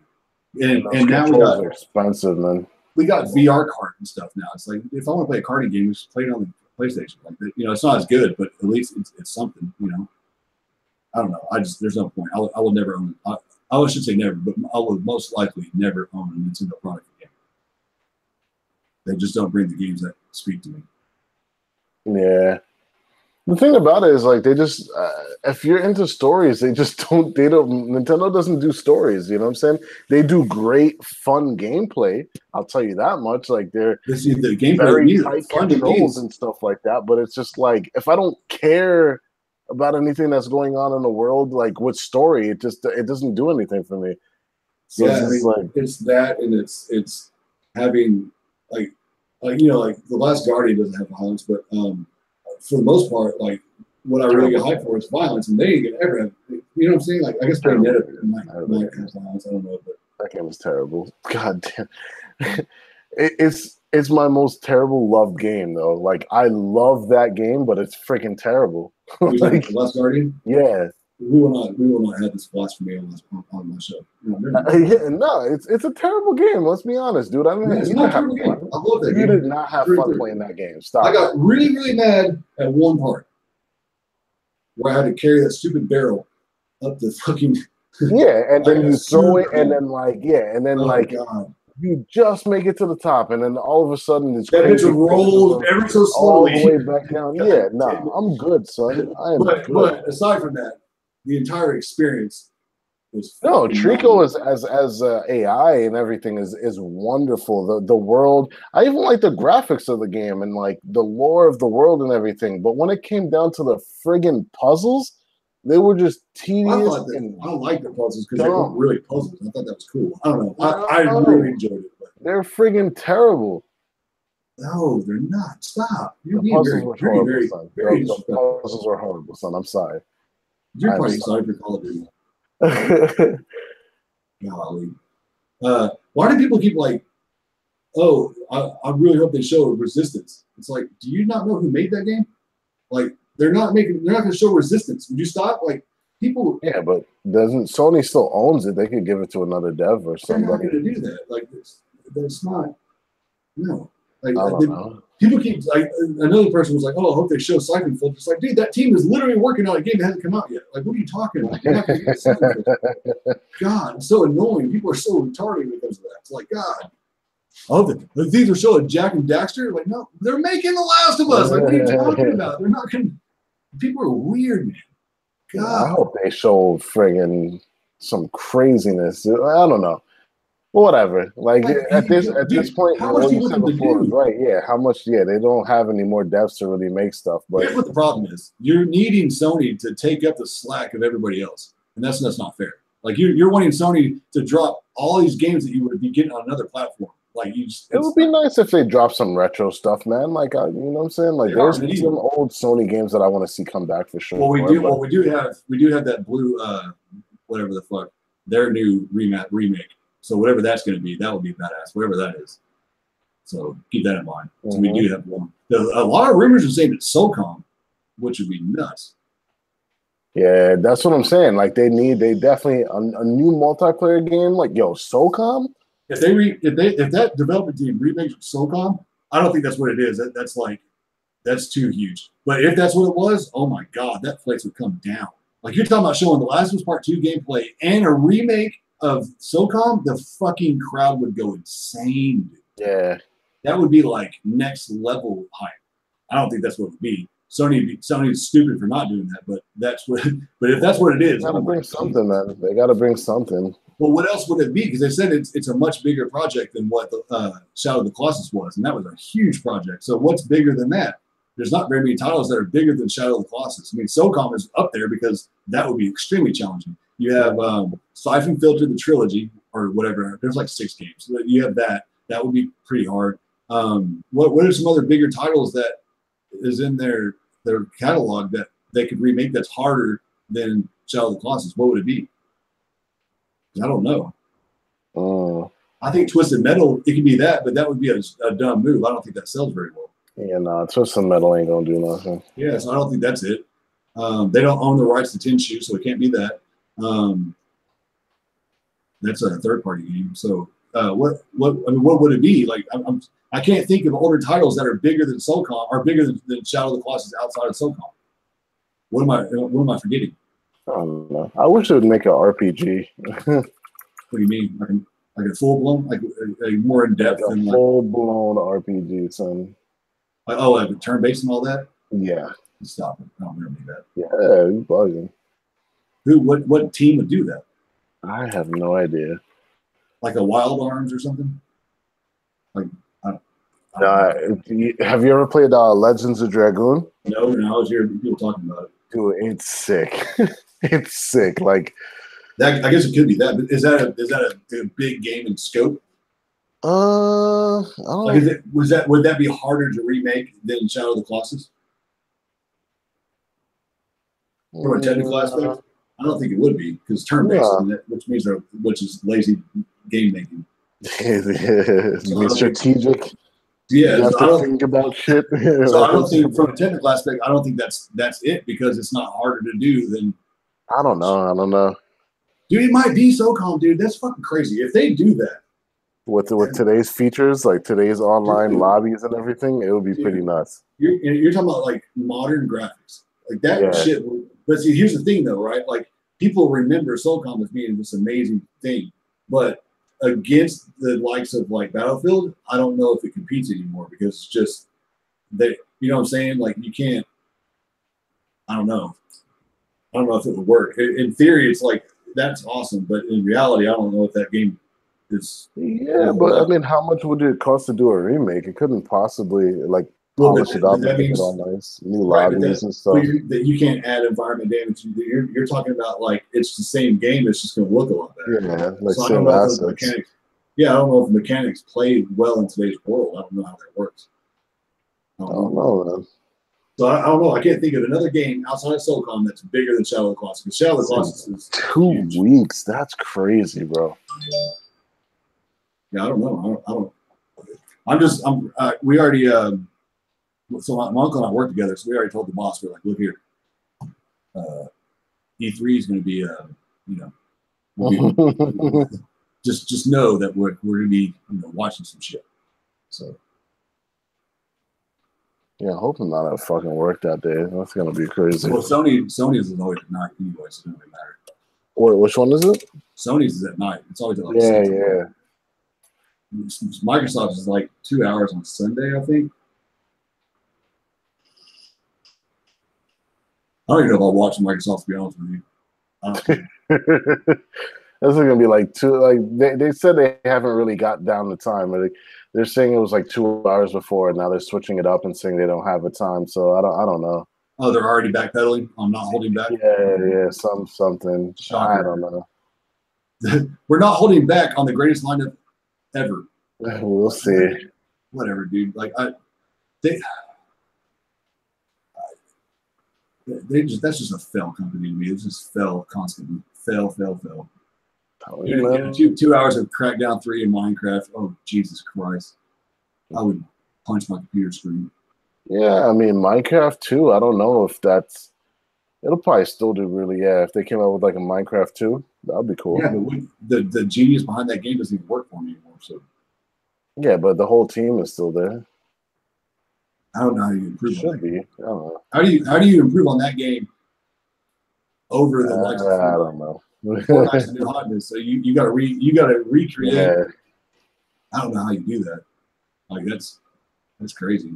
it. And now are expensive, man. We got VR kart and stuff now. It's like, if I want to play a karting game, just play it on the PlayStation. Like, you know, it's not as good, but at least it's something. You know, I don't know. There's no point. I will never own. I should say never, but I will most likely never own a Nintendo product again. They just don't bring the games that speak to me. Yeah. The thing about it is, like, they just, if you're into stories, Nintendo doesn't do stories, you know what I'm saying? They do great, fun gameplay. I'll tell you that much. Like, they're the gameplay very tight controls and stuff like that. But it's just like, if I don't care about anything that's going on in the world, like with story, it doesn't do anything for me. So it's that, and it's having like you know, like The Last Guardian doesn't have violence, but for the most part, like, what I really get hyped for is violence, and they ain't gonna ever have. You know what I'm saying? Like, I guess Bayonetta might have violence. I don't know, but that game was terrible. God damn, it's my most terrible loved game though. Like, I love that game, but it's freaking terrible. Like, The Last Guardian. Yeah. We will not have this blasphemy on my show. No, it's a terrible game. Let's be honest, dude. I love that game. You did not have fun playing that game. Stop. I got really, really mad at one part where I had to carry that stupid barrel up the fucking. Yeah, and then you throw it, and then God. You just make it to the top, and then all of a sudden it's that bitch rolls ever so slowly all the way back down. Yeah, no, I'm good, son. But aside from that, the entire experience was No, Trico phenomenal. is as AI and everything is wonderful. The world, I even like the graphics of the game and like the lore of the world and everything. But when it came down to the friggin' puzzles, they were just I tedious thought that and I liked the puzzles because they weren't dumb. really puzzles. I thought that was cool. I don't know. I really No, enjoyed it, but they're friggin' terrible. no, they're not. Stop. You're The being puzzles very, were very, horrible, very, son. very The disrespectful. puzzles were horrible, son. I'm sorry. You're I'm playing sorry. Cyber Call of Duty. Golly. Why do people keep like, oh, I really hope they show Resistance? It's like, do you not know who made that game? Like, they're not going to show Resistance. Would you stop? Like, people, Yeah, but doesn't Sony still owns it? They could give it to another dev or they're not somebody. going to do that. Like, that's not, no. Like, I don't know. people keep, like, another person was like, oh, I hope they show Siphon Filter. It's like, dude, that team is literally working on a game that hasn't come out yet. Like, what are you talking about? You're not going to get Siphon Filter. God, it's so annoying. People are so retarded because of that. It's like, God. Oh, these are showing Jack and Daxter. Like, no, they're making The Last of Us. Like, what are you talking about? They're not going to. People are weird, man. I God. hope they show friggin' some craziness. I don't know. Whatever. Like Like, at this dude, point, how much what do you you want said them to before is do? right. Yeah, how much? Yeah, they don't have any more devs to really make stuff. But Here's what the problem is: you're needing Sony to take up the slack of everybody else, and that's not fair. Like you're wanting Sony to drop all these games that you would be getting on another platform. Like you just, it would be nice if they drop some retro stuff, man. Like you know what I'm saying? Like they there's already. some old Sony games that I want to see come back for sure. Well, we do. But Well, we do have that blue, whatever the fuck, their new remake. So whatever that's going to be, that would be badass. Whatever that is. So keep that in mind. So we do have one. A lot of rumors are saying it's SOCOM, which would be nuts. yeah, that's what I'm saying. Like they definitely a new multiplayer game. Like yo, SOCOM. If that development team remakes SOCOM, I don't think that's what it is. That's too huge. But if that's what it was, oh my god, that place would come down. Like you're talking about showing The Last of Us Part 2 gameplay and a remake of SOCOM, the fucking crowd would go insane, dude. Yeah. That would be like next level hype. I don't think that's what it would be. Sony's stupid for not doing that, but that's what. But if that's what it is, They gotta bring something, man. They gotta bring something. Well, what else would it be? Because they said it's a much bigger project than what the Shadow of the Colossus was, and that was a huge project. So what's bigger than that? There's not very many titles that are bigger than Shadow of the Colossus. I mean, SOCOM is up there because that would be extremely challenging. You have Siphon Filter, the trilogy, or whatever. There's like 6 games. So you have that. That would be pretty hard. What are some other bigger titles that is in their catalog that they could remake that's harder than Shadow of the Colossus? What would it be? I don't know. I think Twisted Metal, it could be that, but that would be a dumb move. I don't think that sells very well. Yeah, no, Twisted Metal ain't gonna do nothing. Yeah, so I don't think that's it. They don't own the rights to Tin Shoe, so it can't be that. That's a third-party game. So what would it be? Like I can't think of older titles that are bigger than SOCOM or bigger than Shadow of the Colossus outside of SOCOM. What am I forgetting? I don't know. I wish they would make an RPG. What do you mean? Like a full blown, like a more in depth, like a full blown RPG, son. Like turn based and all that. Yeah. Stop it! I don't remember that. Yeah, you bugging. What team would do that? I have no idea. Like a Wild Arms or something. Like have you ever played Legends of Dragoon? No, I was hearing people talking about it. Dude, it's sick. It's sick. Like that. I guess it could be that. But is that a big game in scope? I don't Would that be harder to remake than Shadow of the Colossus? From a technical aspect, I don't think it would be because turn-based, which is lazy game making. Strategic. Yeah, you have to think about shit. So I don't think, from a technical aspect, I don't think that's it because it's not harder to do than. I don't know. Dude, it might be SOCOM, dude. That's fucking crazy. If they do that with today's features, like today's online lobbies and everything, it would be pretty nuts. You're talking about like modern graphics, like that shit. But see, here's the thing, though, right? Like people remember SOCOM as being this amazing thing, but against the likes of like Battlefield, I don't know if it competes anymore because it's just they. You know what I'm saying? Like you can't. I don't know if it would work. In theory, it's like that's awesome. But in reality, I don't know if that game is. Yeah, but I mean, how much would it cost to do a remake? It couldn't possibly like Well, polish it up but and that make it means all nice, new right, but lobbies and but stuff. you can't add environment damage. You're talking about like it's the same game. It's just going to look a lot better. Yeah, like So I don't same know if those assets. mechanics. Yeah, I don't know if the mechanics play well in today's world. I don't know how that works. I I don't don't know. know, man. So I don't know. I can't think of another game outside of SOCOM that's bigger than Shadow of the Colossus. Because Shadow of the It's like Colossus is 2 weeks. That's crazy, bro. Yeah, I don't know. I don't. We already. So my uncle and I work together. So we already told the boss. We're like, look here. E3 is going to be. You know, we'll be, just know that we're going to be watching some shit. So. Yeah, hoping not at fucking work that day. That's gonna be crazy. Well, Sony's is always at night anyway, so it doesn't really matter. Wait, which one is it? Sony's is at night. It's always at like Yeah, 6. yeah. Microsoft's is like 2 hours on Sunday, I think. I don't even know if I'll watch Microsoft, to be honest with you. This is gonna be like two. Like they said they haven't really got down the time. They're saying it was like 2 hours before, and now they're switching it up and saying they don't have a time. So I don't know. Oh, they're already backpedaling. I'm not holding back. Yeah, something. Shocker. I don't know. We're not holding back on the greatest lineup ever. We'll see. Whatever, dude. Like that's just a fail company to me. It's just fail constantly. Fail. Yeah, 2 hours of Crackdown 3 and Minecraft. Oh, Jesus Christ. I would punch my computer screen. Yeah, I mean Minecraft too. I don't know if that's. It'll probably still do really. Yeah, if they came out with like a Minecraft 2, that'd be cool. Yeah, but the genius behind that game doesn't even work for me anymore. So. Yeah, but the whole team is still there. I don't know how you improve. Should be. I don't know. How do you improve on that game over the likes of I don't know. Fortnite's new hotness? So you got to recreate. Yeah. I don't know how you do that. Like that's crazy.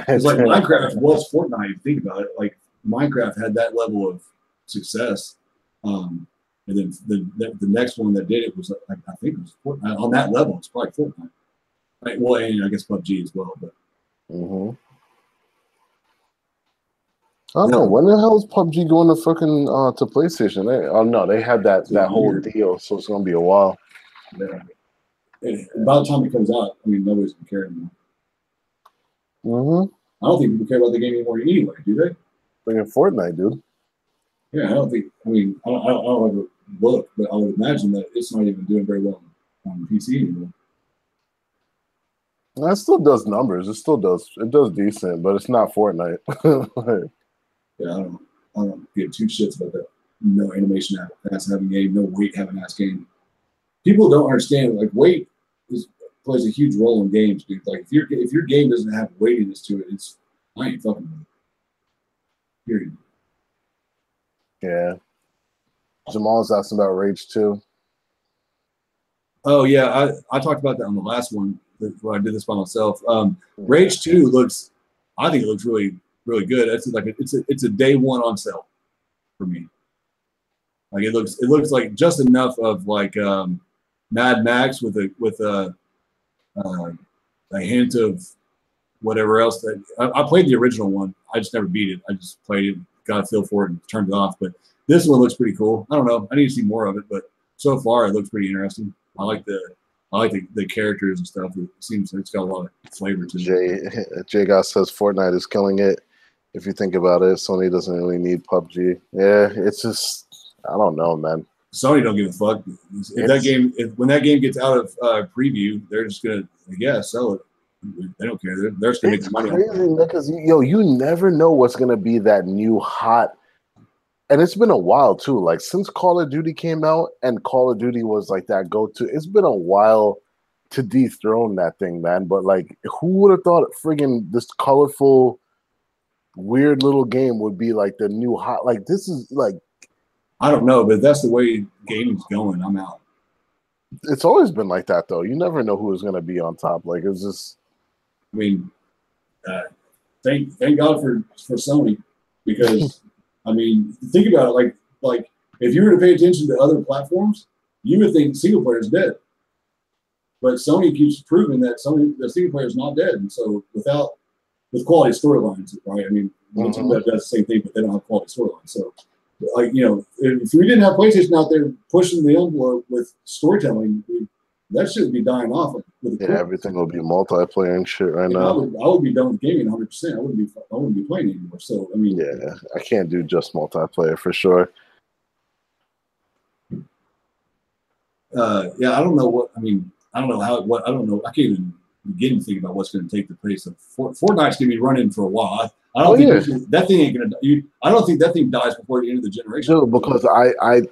It's like Minecraft was Fortnite. If you think about it, like Minecraft had that level of success, and then the next one that did it was like, I think it was Fortnite on that level. It's probably Fortnite. Right? Well, and I guess PUBG as well, but. I don't know. When the hell is PUBG going to fucking to PlayStation? They had that whole deal, so it's gonna be a while. Yeah. And by the time it comes out, I mean nobody's gonna care anymore. I don't think people care about the game anymore anyway, do they? Freaking Fortnite, dude. Yeah, I don't think. I mean, I don't have a look, but I would imagine that it's not even doing very well on PC anymore. That still does numbers. It still does. It does decent, but it's not Fortnite. Yeah, I don't give two shits about that. No animation ass having game, no weight having ass game. People don't understand. Like weight plays a huge role in games, dude. Like if your game doesn't have weightiness to it, I ain't fucking with it. Period. Yeah. Jamal's asking about Rage 2. Oh yeah, I talked about that on the last one when I did this by myself. Rage 2 I think it looks really, really good. It's a day one on sale for me. Like it looks like just enough of like Mad Max with a hint of whatever else. That I played the original one. I just never beat it. I just played it, got a feel for it, and turned it off. But this one looks pretty cool. I don't know. I need to see more of it, but so far it looks pretty interesting. I like the characters and stuff. It seems like it's got a lot of flavor to it. Jay Goss says Fortnite is killing it. If you think about it, Sony doesn't really need PUBG. Yeah, it's just I don't know, man. Sony don't give a fuck. When that game gets out of preview, they're just gonna sell it. They don't care. They're just gonna make money. It's crazy because you never know what's gonna be that new hot. And it's been a while too. Like since Call of Duty came out and Call of Duty was like that go-to, it's been a while to dethrone that thing, man. But like, who would have thought friggin' this colorful, weird little game would be like the new hot? Like this is like, I don't know, but if that's the way gaming's going, I'm out. It's always been like that though. You never know who is gonna be on top. Like it's just. I mean, thank God for Sony because. I mean, think about it. Like if you were to pay attention to other platforms, you would think single player is dead. But Sony keeps proving that the single player is not dead. And so with quality storylines, right? I mean, Nintendo does the same thing, but they don't have quality storylines. So, like, you know, if we didn't have PlayStation out there pushing the envelope with storytelling, that shit would be dying off. Everything will be multiplayer and shit right now. I would be done with gaming 100%. I wouldn't be playing anymore. So, I mean, yeah, I can't do just multiplayer for sure. Yeah, I don't know what. I mean, I don't know how. What I don't know. I can't even begin to think about what's going to take the place of Fortnite's going to be running for a while. I don't think that thing ain't going to. I don't think that thing dies before the end of the generation. Dude, because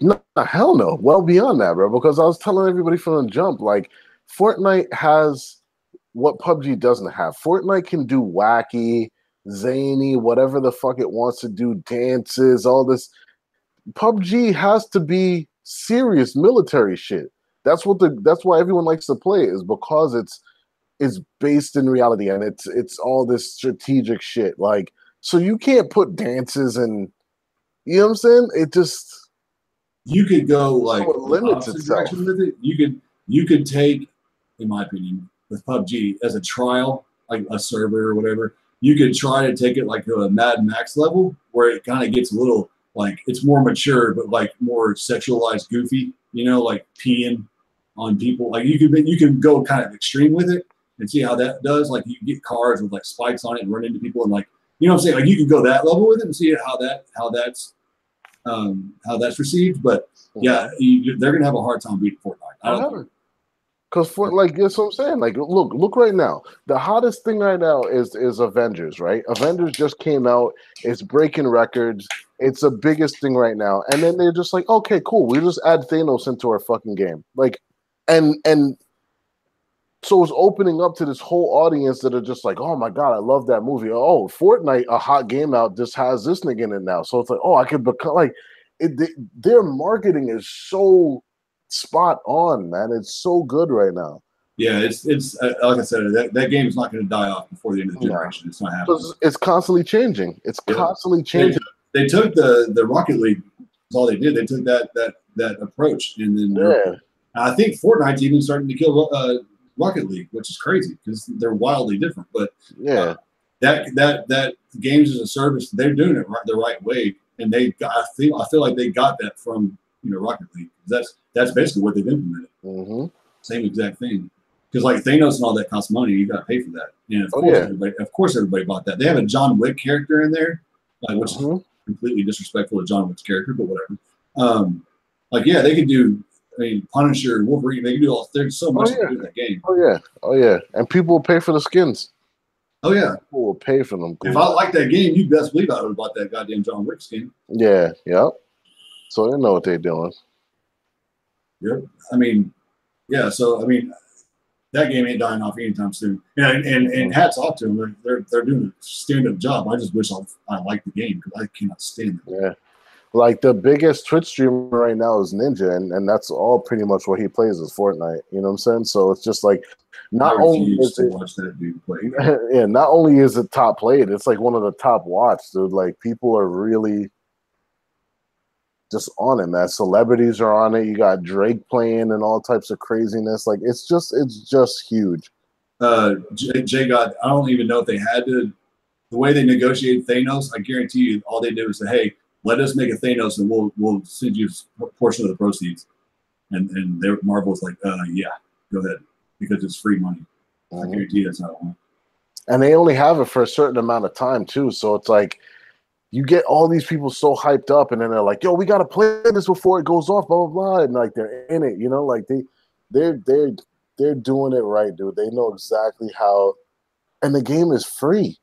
no, hell no. Well beyond that, bro. Because I was telling everybody from the jump, like, Fortnite has what PUBG doesn't have. Fortnite can do wacky, zany, whatever the fuck it wants to do, dances, all this. PUBG has to be serious military shit. That's why everyone likes to play it, is because it's based in reality and it's all this strategic shit. Like, so you can't put dances and, you know what I'm saying? It just, you could go like it limits itself. With it. You could take, in my opinion, with PUBG as a trial, like a server or whatever. You could try to take it like to a Mad Max level where it kind of gets a little like it's more mature, but like more sexualized, goofy. You know, like peeing on people. Like you can go kind of extreme with it and see how that does. Like you can get cars with like spikes on it and run into people and like, you know what I'm saying? Like you can go that level with it and see how that's received. But yeah, they're gonna have a hard time beating Fortnite. I don't know. Because like that's what I'm saying. Like, look right now. The hottest thing right now is Avengers, right? Avengers just came out. It's breaking records. It's the biggest thing right now. And then they're just like, okay, cool. We just add Thanos into our fucking game. Like, and so it's opening up to this whole audience that are just like, oh my god, I love that movie. Oh, Fortnite, a hot game out, just has this nigga in it now. So it's like, oh, I could become like, their marketing is so spot on, man. It's so good right now. Yeah, it's like I said, that game is not going to die off before the end of the generation. It's not happening. It's constantly changing. It's constantly changing. They took the Rocket League. That's all they did. They took that approach, and then I think Fortnite's even starting to kill Rocket League, which is crazy because they're wildly different. But that games as a service, they're doing it the right way, and I feel like they got that from Rocket League. That's basically what they've implemented. Mm-hmm. Same exact thing. Because like Thanos and all that costs money, you got to pay for that. And of course everybody bought that. They have a John Wick character in there, like which is completely disrespectful to John Wick's character, but whatever. They could do. I mean, Punisher, Wolverine, they can do all. There's so much to do in that game. Oh yeah, and people will pay for the skins. Oh yeah, people will pay for them. If I like that game, you best believe I would have bought that goddamn John Wick skin. Yeah. So they know what they're doing. Yep. I mean, yeah. So I mean, that game ain't dying off anytime soon. And hats off to them. They're doing a stand-up job. I just wish I liked the game because I cannot stand it. Yeah. Like the biggest Twitch streamer right now is Ninja, and that's all pretty much what he plays is Fortnite. You know what I'm saying? So it's just like not only is it watch that dude play. not only is it top played, it's like one of the top watched, dude. Like people are really just on it, man. Celebrities are on it. You got Drake playing and all types of craziness. Like it's just huge. Jay got. I don't even know if they had to. The way they negotiated Thanos, I guarantee you, all they did was say, "Hey, let us make a Thanos, and we'll send you a portion of the proceeds." And Marvel's like, "Yeah, go ahead," because it's free money. I guarantee you that's how it went. And they only have it for a certain amount of time too, so it's like. You get all these people so hyped up, and then they're like, "Yo, we gotta play this before it goes off." Blah blah blah, and like they're in it, like they're doing it right, dude. They know exactly how, and the game is free.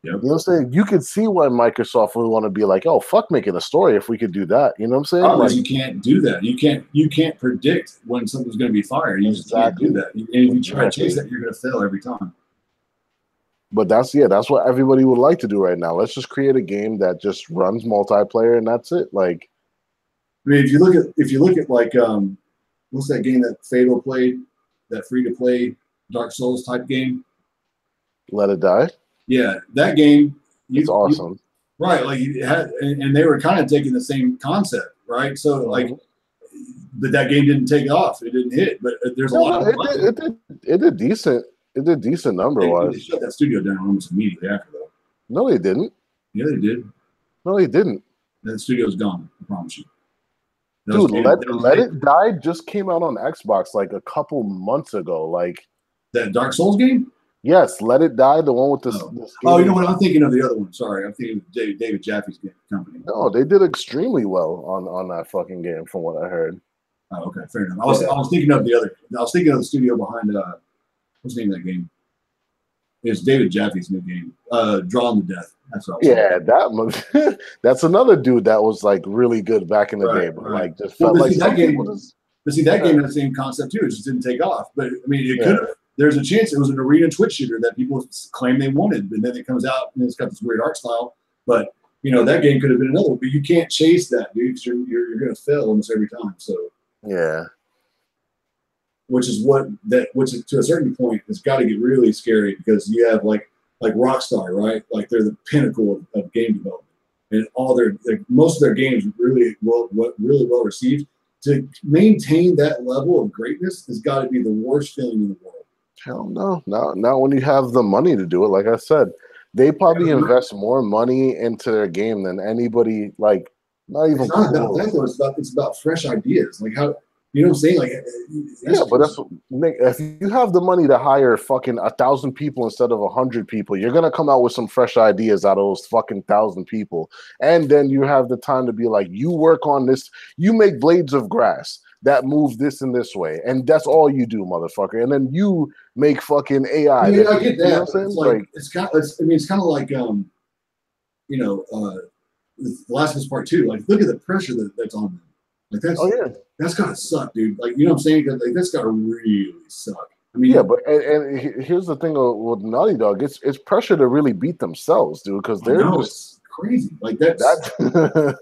Yep. You know what I'm saying? You can see why Microsoft would want to be like, "Oh, fuck, making a story if we could do that." You know what I'm saying? Like, you can't do that. You can't predict when something's going to be fired. You just can't do that. And if you try to chase that, you're going to fail every time. But that's what everybody would like to do right now. Let's just create a game that just runs multiplayer and that's it. Like, I mean, if you look at like what's that game that Fatal played, that free to play Dark Souls type game? Let It Die. Yeah, that game. It's awesome. Right, like you had, and they were kind of taking the same concept, right? So like, but that game didn't take off. It didn't hit. But there's a lot of it did decent. It did decent number wise. They shut that studio down almost immediately after though. No, they didn't. Yeah, they did. No, they didn't. That studio's gone. I promise you. Dude, Let It Die just came out on Xbox like a couple months ago. Like that Dark Souls game? Yes, Let It Die, the one with this. Oh, you know what? I'm thinking of the other one. Sorry, I'm thinking of David Jaffe's company. No, they did extremely well on that fucking game, from what I heard. Oh, okay, fair enough. I was thinking of the other. I was thinking of the studio behind what's the name of that game? It's David Jaffe's new game, Drawn to Death. That's what I was that that's another dude that was like really good back in the day, but like just felt like that game. But see, that game had the same concept too. It just didn't take off. But I mean, it could have. There's a chance it was an arena Twitch shooter that people claim they wanted, and then it comes out and it's got this weird art style. But you know, that game could have been another one. But you can't chase that, dude. You're going to fail almost every time. So yeah. Which is to a certain point has got to get really scary because you have like Rockstar, right? Like they're the pinnacle of game development, and all most of their games really well received. To maintain that level of greatness has got to be the worst feeling in the world. Hell no, not when you have the money to do it. Like I said, they probably invest more money into their game than anybody. Like not even. It's not about that though. It's about fresh ideas. Like how. You know what I'm saying? Like, but that's Nick. If you have the money to hire fucking 1,000 people instead of 100 people, you're gonna come out with some fresh ideas out of those fucking 1,000 people, and then you have the time to be like, you work on this. You make blades of grass that move this and this way, and that's all you do, motherfucker. And then you make fucking AI. Yeah, I get that. You know what I'm saying? It's kind of like The Last of Us Part 2. Like, look at the pressure that's on them. Like that's gotta suck, dude. Like, you know what I'm saying? Like, that's gotta really suck. I mean, yeah, but and here's the thing with Naughty Dog, it's pressure to really beat themselves, dude, because they're it's crazy. Like that's gotta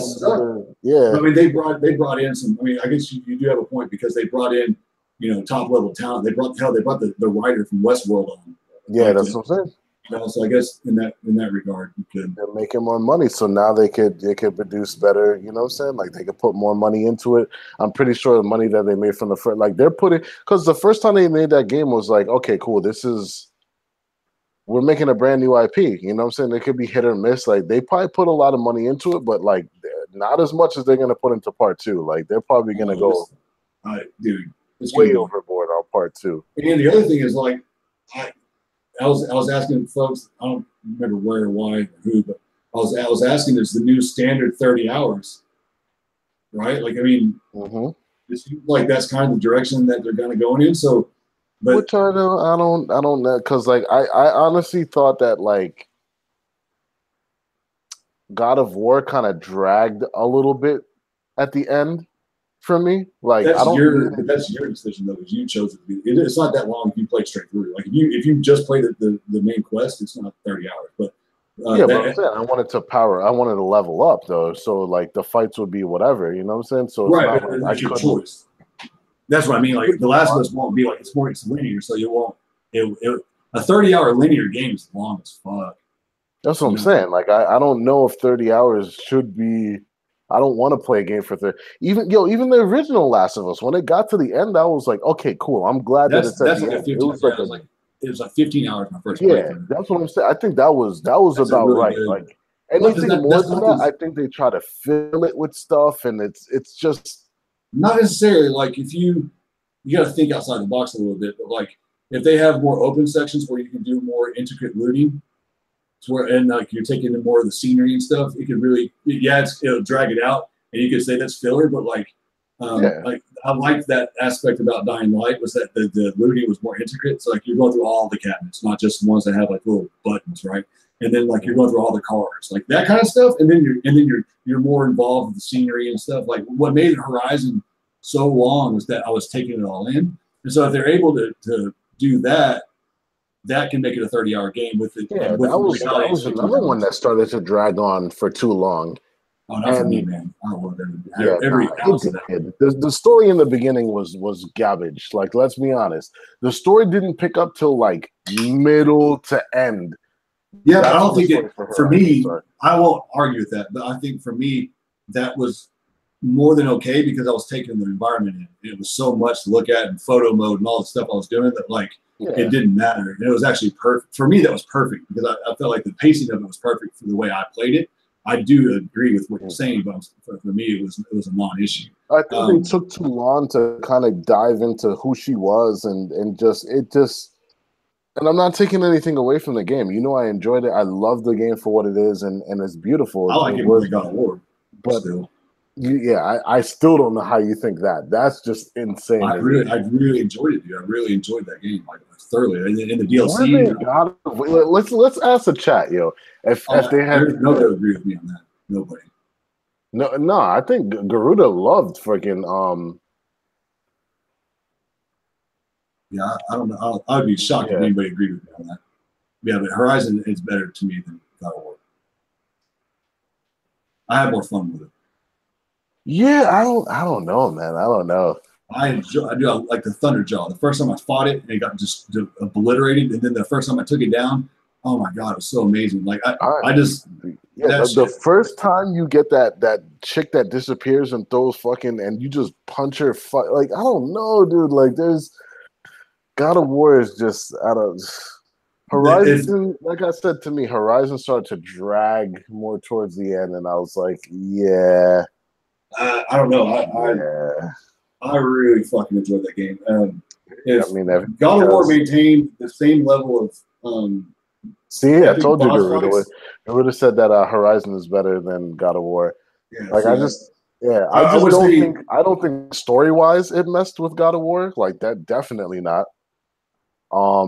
suck. Yeah, I mean, they brought in some. I mean, I guess you do have a point because they brought in top level talent. They brought the writer from Westworld on. Yeah, that's what I'm saying. So I guess in that regard, they're making more money, so now they could produce better. You know what I'm saying? Like they could put more money into it. I'm pretty sure the money that they made from the first, like they're putting, because the first time they made that game was like, okay, cool, we're making a brand new IP. You know what I'm saying? It could be hit or miss. Like they probably put a lot of money into it, but like not as much as they're gonna put into part 2. Like they're probably gonna go, dude, it's way overboard on part 2. And the other thing is like, I was asking folks, I don't remember where, why, who, but I was asking, is the new standard 30 hours, right? Like, I mean, it seems like that's kind of the direction that they're kind of going in. So, but which I don't know, because like I honestly thought that like God of War kind of dragged a little bit at the end. For me, like that's your decision though, because you chose it. It's not that long if you play straight through. Like if you just play the main quest, it's not 30 hours. But but I'm saying I wanted to level up though, so like the fights would be whatever, you know what I'm saying? So right, but that's your choice. That's what I mean. Like The Last of Us won't be like it's linear, so you won't. A 30-hour linear game is long as fuck. That's what I'm saying. Like I don't know if 30 hours should be. I don't want to play a game for 30. Even the original Last of Us, when it got to the end, I was like, okay, cool. I'm glad that it's at the end. It was like 15 hours my first playthrough. That's what I'm saying. I think that was about really right. Good. Like anything more than that, I think they try to fill it with stuff, and it's just not necessarily like if you got to think outside the box a little bit, but like if they have more open sections where you can do more intricate looting. And like you're taking in more of the scenery and stuff, it could really, it'll drag it out, and you could say that's filler. But like I liked that aspect about Dying Light was that the looting was more intricate. So like you're going through all the cabinets, not just the ones that have like little buttons, right? And then like you're going through all the cars, like that kind of stuff. And then you're more involved with the scenery and stuff. Like what made Horizon so long was that I was taking it all in. And so if they're able to do that. That can make it a 30-hour game with it. Yeah, that was another one that started to drag on for too long. Oh, not for me, man. I don't want every ounce of that. The story in the beginning was garbage. Like, let's be honest. The story didn't pick up till like middle to end. Yeah, but I don't think for me, I won't argue with that. But I think for me, that was more than okay because I was taking the environment in. It was so much to look at in photo mode and all the stuff I was doing that like it didn't matter. And it was actually perfect. For me, that was perfect because I felt like the pacing of it was perfect for the way I played it. I do agree with what you're saying, but for me, it was a non-issue. I think they took too long to kind of dive into who she was and and I'm not taking anything away from the game. You know, I enjoyed it. I love the game for what it is, and it's beautiful. I like it more than God of War, but still. I still don't know how you think that. That's just insane. I really enjoyed it, dude. I really enjoyed that game, like thoroughly. And in the DLC, let's ask the chat, yo. If they had nobody would agree with me on that. Nobody. No, I think Garuda loved freaking Yeah, I don't know. I would be shocked if anybody agreed with me on that. Yeah, but Horizon is better to me than God of War. I have more fun with it. Yeah, I don't know, man. I don't know. I do like the Thunderjaw. The first time I fought it, and it got just obliterated, and then the first time I took it down, oh my god, it was so amazing. Like the first time you get that chick that disappears and throws fucking, and you just punch her, like I don't know, dude. Like there's God of War is just out of Horizon. Like I said to me, Horizon started to drag more towards the end, and I was like, yeah. I don't know. I really fucking enjoyed that game. God of War maintained the same level of I told you Garuda would have said that Horizon is better than God of War. Yeah, like I don't think story wise it messed with God of War. Like that, definitely not. I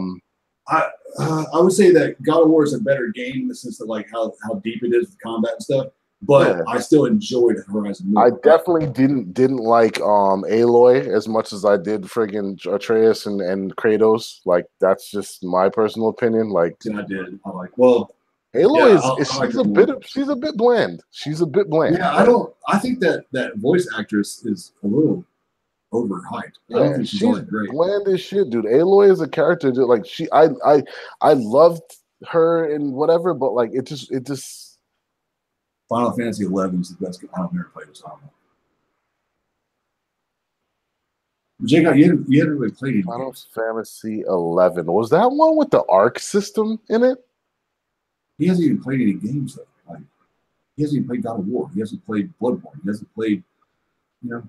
would say that God of War is a better game in the sense of like how deep it is with combat and stuff. But I still enjoyed Horizon more. I definitely didn't like Aloy as much as I did friggin' Atreus and Kratos. Like that's just my personal opinion. Like I did. I like Aloy she's a bit bland. She's a bit bland. Yeah, I think that voice actress is a little overhyped. I don't think she's all that great. Bland as shit, dude. Aloy is a character that like I loved her and whatever, but like it just Final Fantasy 11 is the best game. I've never played this. I don't know. Jacob, you haven't really played it. Final Fantasy 11. Was that one with the Arc system in it? He hasn't even played any games though. Like, he hasn't even played God of War. He hasn't played Bloodborne. He hasn't played, what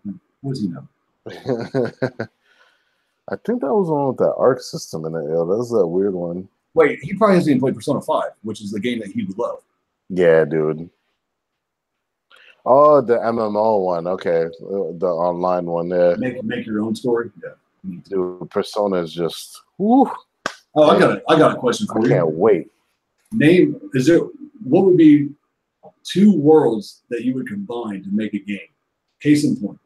does he know? I think that was the one with the Arc system in it. That was that weird one. Wait, he probably hasn't even played Persona 5, which is the game that he would love. Yeah, dude. Oh, the MMO one. Okay, the online one there. Make your own story. Yeah, dude. Persona is just. Whew. Oh, I got a question for you. I can't wait. What would be 2 worlds that you would combine to make a game? Case in point,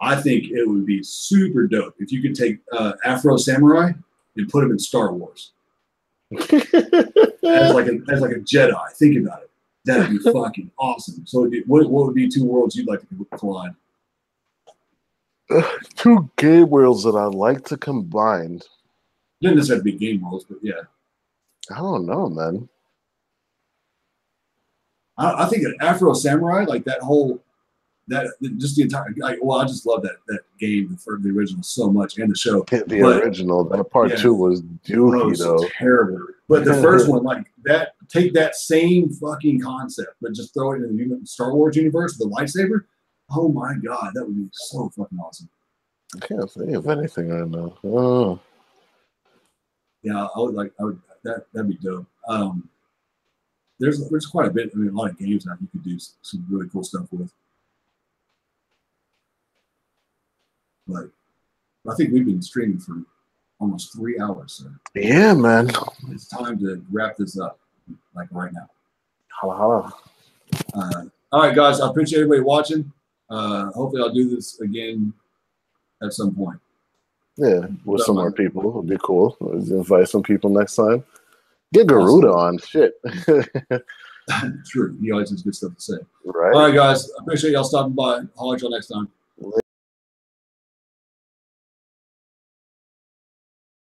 I think it would be super dope if you could take Afro Samurai and put him in Star Wars as like a Jedi. Think about it. That'd be fucking awesome. So, what would be 2 worlds you'd like to collide? 2 game worlds that I'd like to combine. It didn't necessarily be game worlds, but yeah. I don't know, man. I think an Afro Samurai, like just the entire. I just love that game for the original so much and the show. Original, that part 2 was dookie though. Terrible. But the first one, like that, take that same fucking concept, but just throw it in the Star Wars universe with a lightsaber. Oh my god, that would be so fucking awesome. I can't think of anything right now. Oh. Yeah, that'd be dope. There's quite a bit. I mean, a lot of games that you could do some really cool stuff with. But I think we've been streaming for almost 3 hours. So yeah, man. It's time to wrap this up, like right now. Holla. All right, guys. I appreciate everybody watching. Hopefully, I'll do this again at some point. Yeah, with some more people. It'll be cool. Let's invite some people next time. Get Garuda on. Shit. True. He always has good stuff to say. Right. All right, guys. I appreciate y'all stopping by. I'll holler at y'all next time.